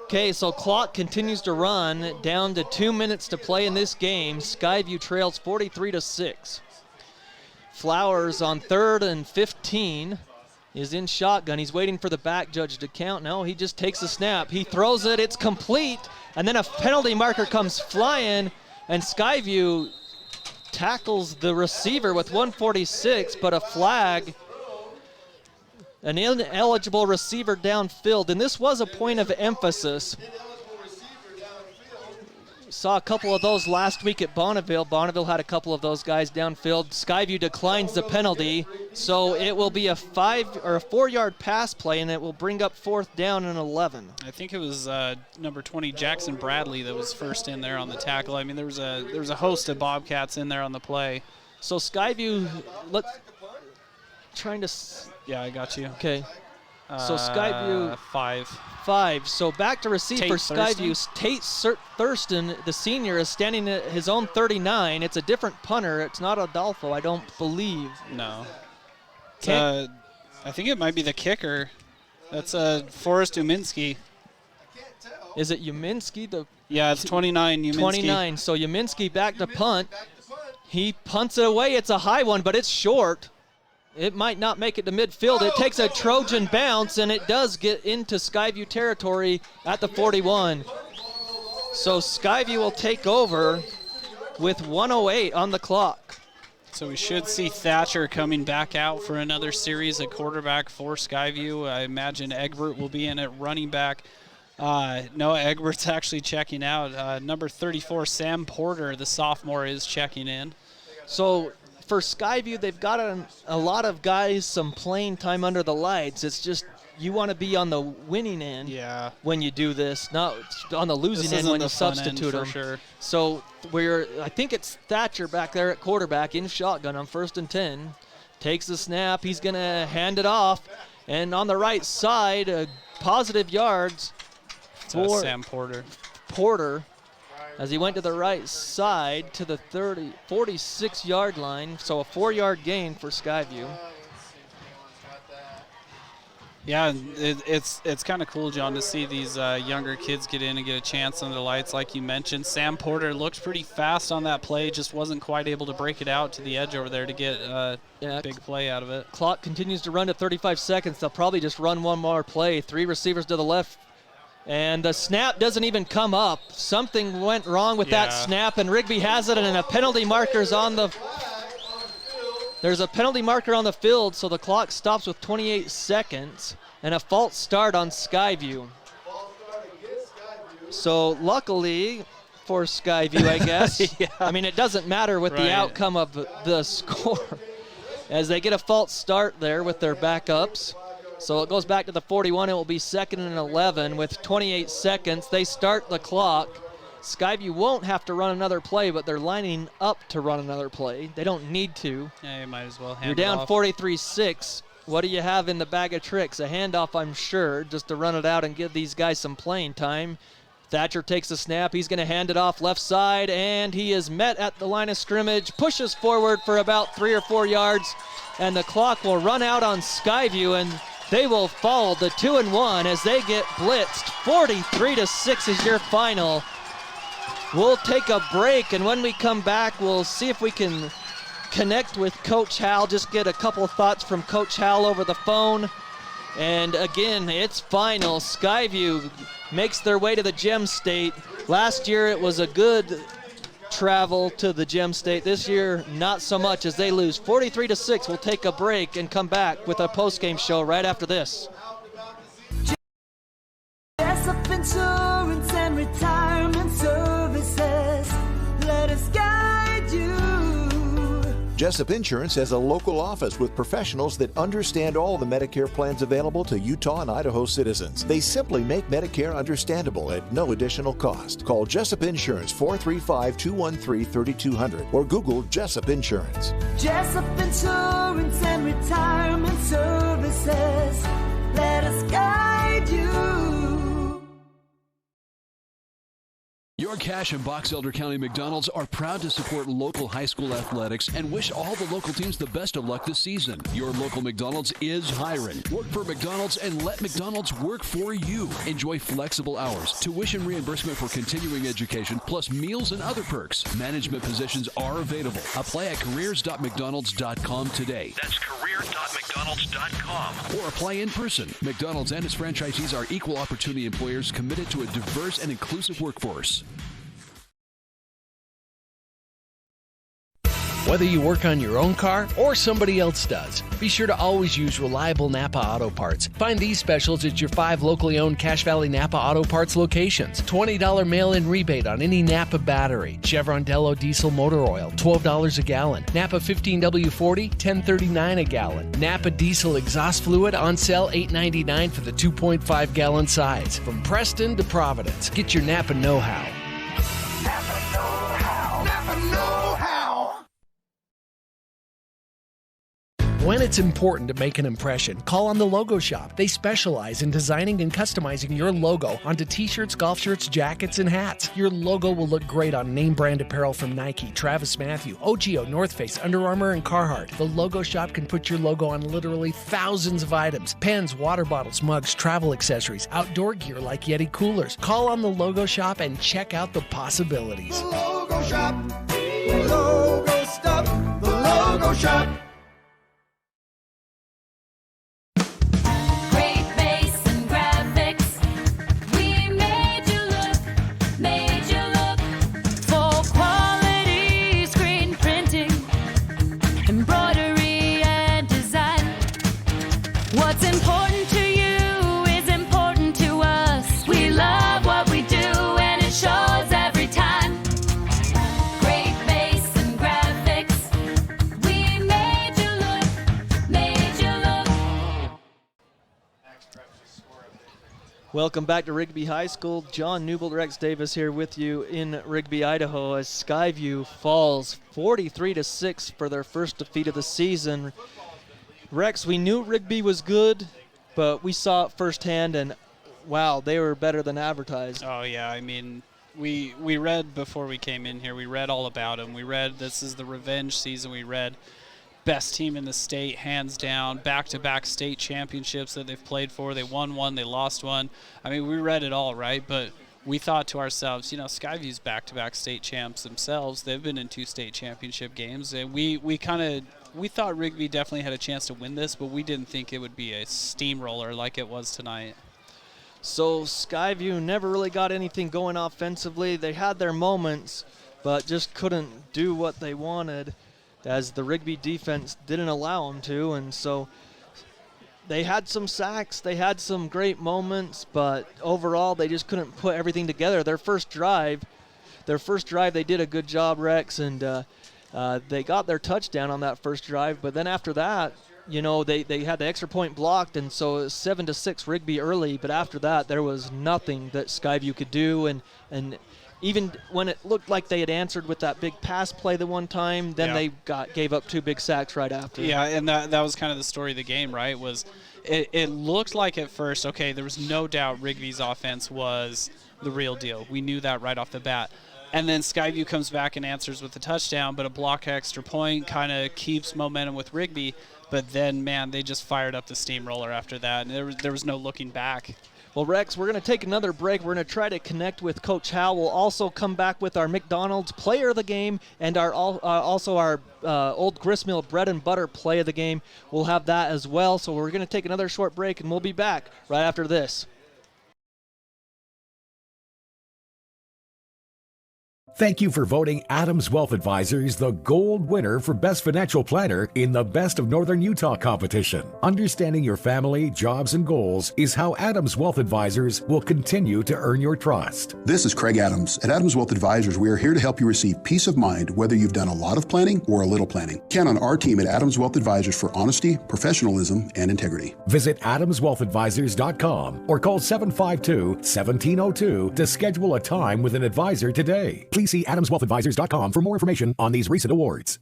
Okay, so clock continues to run, down to 2 minutes to play in this game. Skyview trails 43-6. Flowers on 3rd and 15 is in shotgun. He's waiting for the back judge to count. No, he just takes the snap. He throws it. It's complete. And then a penalty marker comes flying, and Skyview tackles the receiver with 146, but a flag. An ineligible receiver downfield, and this was a point of emphasis. Saw a couple of those last week at Bonneville. Bonneville had a couple of those guys downfield. Skyview declines the penalty, so it will be a 4-yard pass play, and it will bring up 4th down and 11. I think it was number 20 Jackson Bradley that was first in there on the tackle. I mean, there was a host of Bobcats in there on the play. So Skyview, Yeah, I got you. Okay. So Skyview 5. So back to receive for Skyview. Tate Thurston, the senior, is standing at his own 39. It's a different punter. It's not Adolfo, I don't believe. No. I think it might be the kicker. That's Forrest Uminski. Is it Uminski? Yeah, it's 29 Uminski. 29. So Uminski back to punt. He punts it away. It's a high one, but it's short. It might not make it to midfield. It takes a Trojan bounce, and it does get into Skyview territory at the 41. So Skyview will take over with 1:08 on the clock. So we should see Thatcher coming back out for another series at quarterback for Skyview. I imagine Egbert will be in at running back. No, Egbert's actually checking out. Number 34, Sam Porter, the sophomore, is checking in. So for Skyview, they've got a lot of guys, some playing time under the lights. It's just you want to be on the winning end when you do this, not on the losing end when you substitute them. Sure. So I think it's Thatcher back there at quarterback in shotgun on 1st and 10. Takes the snap. He's going to hand it off. And on the right side, positive yards for Sam Porter. As he went to the right side to the 46-yard line, so a 4-yard gain for Skyview. Yeah, it's kind of cool, John, to see these younger kids get in and get a chance under the lights, like you mentioned. Sam Porter looked pretty fast on that play, just wasn't quite able to break it out to the edge over there to get a big play out of it. Clock continues to run to 35 seconds. They'll probably just run one more play. 3 receivers to the left. And the snap doesn't even come up. Something went wrong with that snap, and Rigby has it, and a penalty marker's on the... There's a penalty marker on the field, so the clock stops with 28 seconds, and a false start on Skyview. So luckily for Skyview, I guess. I mean, it doesn't matter with the outcome of the score, as they get a false start there with their backups. So it goes back to the 41. It will be 2nd and 11 with 28 seconds. They start the clock. Skyview won't have to run another play, but they're lining up to run another play. They don't need to. Yeah, you might as well hand You're down 43-6. What do you have in the bag of tricks? A handoff, I'm sure, just to run it out and give these guys some playing time. Thatcher takes a snap. He's going to hand it off left side, and he is met at the line of scrimmage, pushes forward for about 3 or 4 yards, and the clock will run out on Skyview, and they will fall to 2-1 as they get blitzed. 43-6 is your final. We'll take a break, and when we come back, we'll see if we can connect with Coach Hal, just get a couple of thoughts from Coach Hal over the phone. And again, it's final. Skyview makes their way to the Gem State. Last year, it was a good travel to the Gem State. This year, not so much as they lose 43-6. We'll take a break and come back with a post-game show right after this. Jessup Insurance and Retirement Services. Let us guide you. Jessup Insurance has a local office with professionals that understand all the Medicare plans available to Utah and Idaho citizens. They simply make Medicare understandable at no additional cost. Call Jessup Insurance 435-213-3200 or Google Jessup Insurance. Jessup Insurance and Retirement Services. Let us guide you. Your Cash and Box Elder County McDonald's are proud to support local high school athletics and wish all the local teams the best of luck this season. Your local McDonald's is hiring. Work for McDonald's and let McDonald's work for you. Enjoy flexible hours, tuition reimbursement for continuing education, plus meals and other perks. Management positions are available. Apply at careers.mcdonalds.com today. That's careers.mcdonalds.com. Or apply in person. McDonald's and its franchisees are equal opportunity employers committed to a diverse and inclusive workforce. Whether you work on your own car or somebody else does, be sure to always use reliable Napa Auto Parts. Find these specials at your 5 locally owned Cache Valley Napa Auto Parts locations. $20 mail-in rebate on any Napa battery. Chevron Dello diesel motor oil, $12 a gallon. Napa 15W40, $10.39 a gallon. Napa diesel exhaust fluid on sale, $8.99 for the 2.5 gallon size. From Preston to Providence, get your Napa know-how. Napa know-how. Napa know-how. When it's important to make an impression, call on the Logo Shop. They specialize in designing and customizing your logo onto t-shirts, golf shirts, jackets, and hats. Your logo will look great on name brand apparel from Nike, Travis Mathew, OGIO, North Face, Under Armour, and Carhartt. The Logo Shop can put your logo on literally thousands of items: pens, water bottles, mugs, travel accessories, outdoor gear like Yeti coolers. Call on the Logo Shop and check out the possibilities. The Logo Shop. The logo stuff. The Logo Shop. What's important to you is important to us. We love what we do and it shows every time. Great bass and graphics. We made you look. Welcome back to Rigby High School. John Newbold, Rex Davis here with you in Rigby, Idaho, as Skyview falls 43-6 for their first defeat of the season. Rex, we knew Rigby was good, but we saw it firsthand, and wow, they were better than advertised. Oh, yeah. I mean, we read before we came in here, we read all about them. We read this is the revenge season. We read best team in the state, hands down, back-to-back state championships that they've played for. They won one, they lost one. I mean, we read it all, right? But we thought to ourselves, Skyview's back-to-back state champs themselves. They've been in 2 state championship games, and we thought Rigby definitely had a chance to win this, but we didn't think it would be a steamroller like it was tonight. So Skyview never really got anything going offensively. They had their moments, but just couldn't do what they wanted, as the Rigby defense didn't allow them to. And so they had some sacks, they had some great moments, but overall they just couldn't put everything together. Their first drive, they did a good job, Rex, and they got their touchdown on that first drive. But then after that, they had the extra point blocked, and so it was 7-6 Rigby early. But after that, there was nothing that Skyview could do, and even when it looked like they had answered with that big pass play the one time, then they gave up 2 big sacks right after. Yeah, and that was kind of the story of the game, right? It looked like at first, okay, there was no doubt Rigby's offense was the real deal. We knew that right off the bat. And then Skyview comes back and answers with a touchdown, but a block extra point kind of keeps momentum with Rigby. But then, man, they just fired up the steamroller after that, and there was no looking back. Well, Rex, we're going to take another break. We're going to try to connect with Coach Hal. We'll also come back with our McDonald's player of the game and also our Old Gristmill bread and butter play of the game. We'll have that as well. So we're going to take another short break, and we'll be back right after this. Thank you for voting Adams Wealth Advisors the gold winner for Best Financial Planner in the Best of Northern Utah competition. Understanding your family, jobs, and goals is how Adams Wealth Advisors will continue to earn your trust. This is Craig Adams. At Adams Wealth Advisors, we are here to help you receive peace of mind whether you've done a lot of planning or a little planning. Count on our team at Adams Wealth Advisors for honesty, professionalism, and integrity. Visit adamswealthadvisors.com or call 752-1702 to schedule a time with an advisor today. Please see adamswealthadvisors.com for more information on these recent awards.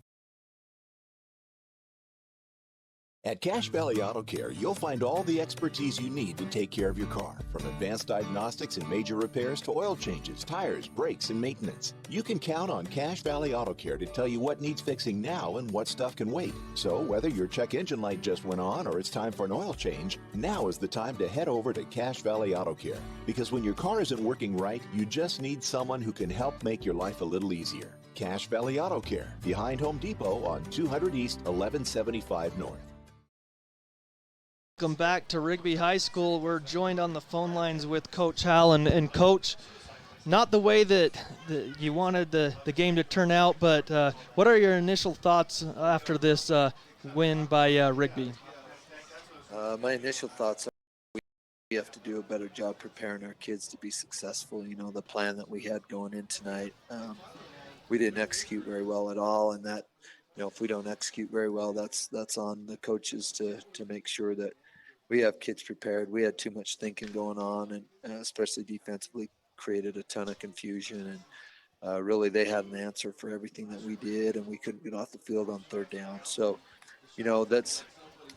At Cache Valley Auto Care, you'll find all the expertise you need to take care of your car, from advanced diagnostics and major repairs to oil changes, tires, brakes, and maintenance. You can count on Cache Valley Auto Care to tell you what needs fixing now and what stuff can wait. So whether your check engine light just went on or it's time for an oil change, now is the time to head over to Cache Valley Auto Care. Because when your car isn't working right, you just need someone who can help make your life a little easier. Cache Valley Auto Care, behind Home Depot on 200 East, 1175 North. Welcome back to Rigby High School. We're joined on the phone lines with Coach Hal. And Coach, not the way that you wanted the game to turn out, but what are your initial thoughts after this win by Rigby? My initial thoughts are we have to do a better job preparing our kids to be successful. You know, the plan that we had going in tonight, we didn't execute very well at all, and that, you know, if we don't execute very well, that's on the coaches to make sure that we have kids prepared. We had too much thinking going on, and especially defensively, created a ton of confusion. And really, they had an answer for everything that we did, and we couldn't get off the field on third down. So, you know, that's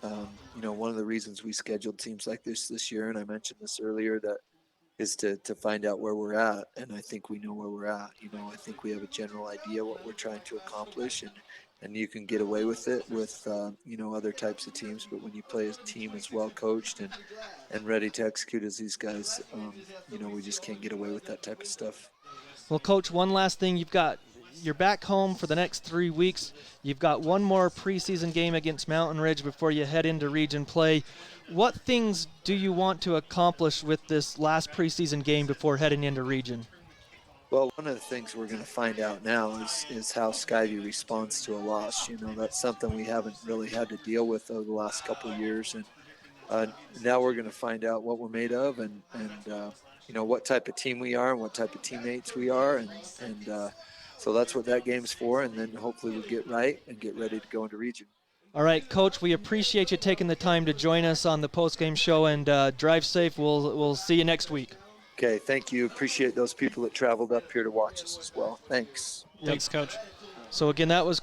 one of the reasons we scheduled teams like this year. And I mentioned this earlier, that is to find out where we're at. And I think we know where we're at. You know, I think we have a general idea what we're trying to accomplish, and you can get away with it with, other types of teams. But when you play a team as well coached and ready to execute as these guys, we just can't get away with that type of stuff. Well, Coach, one last thing. You're back home for the next 3 weeks. You've got one more preseason game against Mountain Ridge before you head into region play. What things do you want to accomplish with this last preseason game before heading into region? Well, one of the things we're going to find out now is how Skyview responds to a loss. You know, that's something we haven't really had to deal with over the last couple of years. And now we're going to find out what we're made of and what type of team we are and what type of teammates we are. And so that's what that game's for. And then hopefully we'll get right and get ready to go into region. All right, Coach, we appreciate you taking the time to join us on the postgame show, and drive safe. We'll see you next week. Okay, thank you. Appreciate those people that traveled up here to watch us as well. Thanks. Thanks, Coach. So, again, that was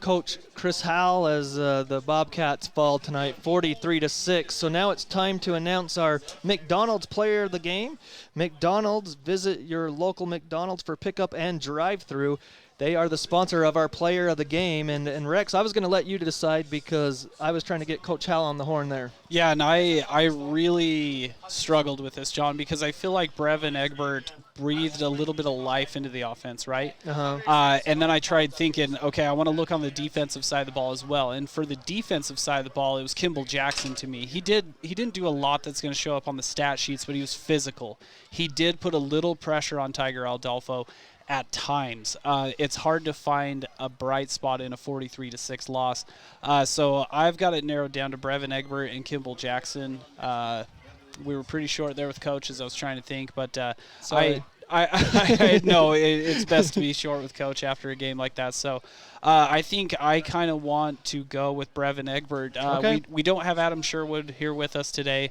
Coach Chris Howell as the Bobcats fall tonight, 43-6. So now it's time to announce our McDonald's player of the game. McDonald's, visit your local McDonald's for pickup and drive-through. They are the sponsor of our player of the game. And Rex, I was going to let you to decide because I was trying to get Coach Howell on the horn there. Yeah, and I really struggled with this, John, because I feel like Brevin Egbert breathed a little bit of life into the offense, right? And then I tried thinking, okay, I want to look on the defensive side of the ball as well. And for the defensive side of the ball, it was Kimball Jackson to me. He didn't do a lot that's going to show up on the stat sheets, but he was physical. He did put a little pressure on Tiger Aldolfo at times. It's hard to find a bright spot in a 43-6 loss. So I've got it narrowed down to Brevin Egbert and Kimball Jackson. We were pretty short there with Coach as I was trying to think, but I know it's best to be short with Coach after a game like that. So I think I kind of want to go with Brevin Egbert. Okay. We don't have Adam Sherwood here with us today.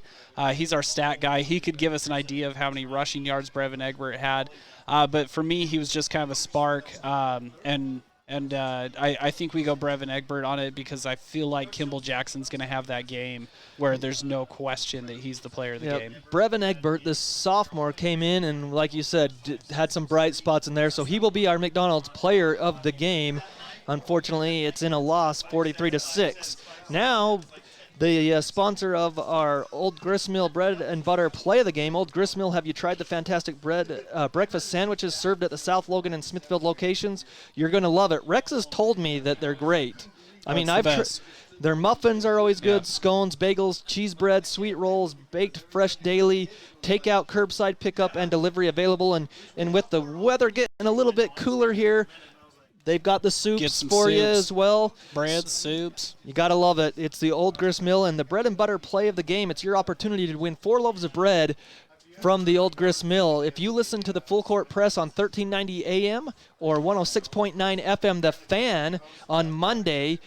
He's our stat guy. He could give us an idea of how many rushing yards Brevin Egbert had. But for me, he was just kind of a spark. And I think we go Brevin Egbert on it because I feel like Kimball Jackson's going to have that game where there's no question that he's the player of the game. Brevin Egbert, this sophomore, came in and, like you said, had some bright spots in there. So he will be our McDonald's player of the game. Unfortunately, it's in a loss, 43-6. Now, the sponsor of our Old Gristmill bread and butter play of the game. Old Gristmill, have you tried the fantastic breakfast sandwiches served at the South Logan and Smithfield locations? You're going to love it. Rex has told me that they're great. I mean, their muffins are always good. Yeah. Scones, bagels, cheese bread, sweet rolls, baked fresh daily, takeout, curbside pickup, and delivery available. And with the weather getting a little bit cooler here, they've got the soups for you as well. Bread, soups. You got to love it. It's the Old Grist Mill and the bread and butter play of the game. It's your opportunity to win 4 loaves of bread from the Old Grist Mill. If you listen to the Full Court Press on 1390 AM or 106.9 FM, The Fan, on Monday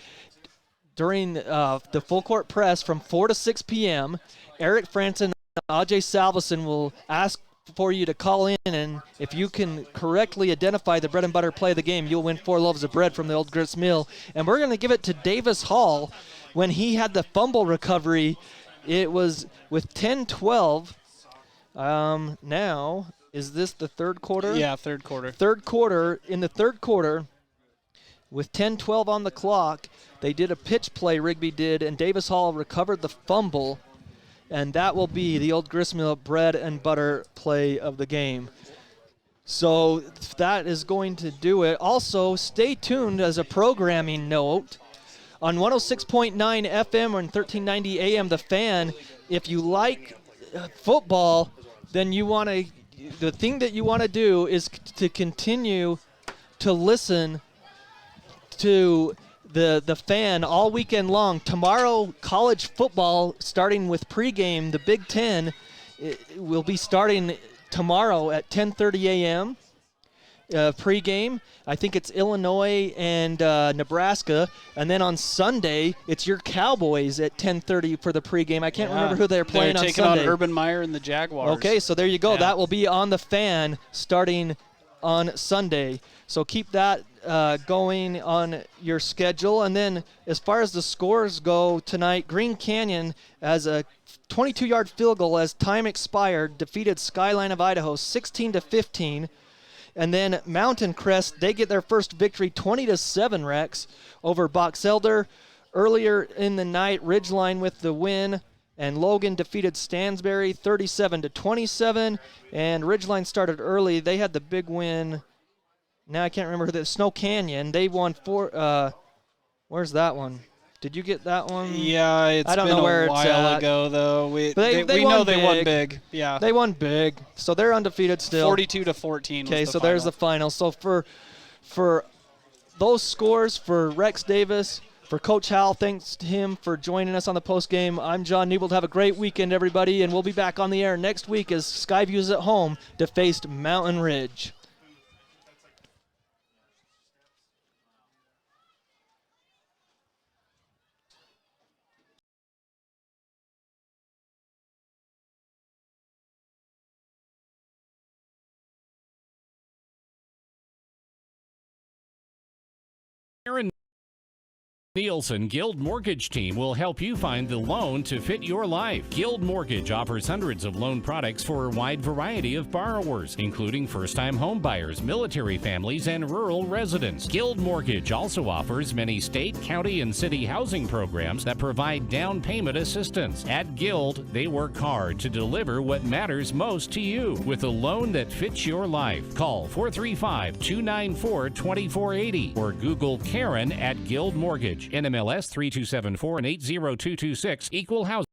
during the Full Court Press from 4 to 6 p.m., Eric Franson and Ajay Salveson will ask for you to call in, and if you can correctly identify the bread and butter play of the game, you'll win 4 loaves of bread from the Old Grist Mill. And we're going to give it to Davis Hall when he had the fumble recovery. It was with 10-12. Now, is this the third quarter? Yeah, third quarter. In the third quarter, with 10-12 on the clock, they did a pitch play, Rigby did, and Davis Hall recovered the fumble. And that will be the Old Gristmill bread and butter play of the game. So that is going to do it. Also, stay tuned as a programming note. On 106.9 FM or 1390 AM, The Fan, if you like football, then you want to the thing that you want to do is to continue to listen to the fan all weekend long. Tomorrow, college football, starting with pregame, the Big Ten will be starting tomorrow at 10:30 a.m. Pregame. I think it's Illinois and Nebraska, and then on Sunday it's your Cowboys at 10:30 for the pregame. I can't remember who they're playing on Sunday. They're taking on Urban Meyer and the Jaguars. Okay, so there you go. That will be on the fan starting on Sunday. So keep that going on your schedule. And then as far as the scores go tonight, Green Canyon has a 22-yard field goal as time expired, defeated Skyline of Idaho 16-15. And then Mountain Crest, they get their first victory 20-7, Rex, over Box Elder. Earlier in the night, Ridgeline with the win. And Logan defeated Stansbury 37-27. And Ridgeline started early. They had the big win. Now I can't remember who Snow Canyon. They won where's that one? Did you get that one? Yeah, it's been a while ago, though. We know they won big. Yeah, they won big, so they're undefeated still. 42-14. Okay, so there's the final. So for those scores, for Rex Davis, for Coach Hal, thanks to him for joining us on the post game. I'm John Newbold. Have a great weekend, everybody, and we'll be back on the air next week as Skyview is at home to face Mountain Ridge. Aaron Nielsen Guild Mortgage Team will help you find the loan to fit your life. Guild Mortgage offers hundreds of loan products for a wide variety of borrowers, including first-time home buyers, military families, and rural residents. Guild Mortgage also offers many state, county, and city housing programs that provide down payment assistance. At Guild, they work hard to deliver what matters most to you with a loan that fits your life. Call 435-294-2480 or Google Karen at Guild Mortgage. NMLS 3274 and 80226, Equal Housing.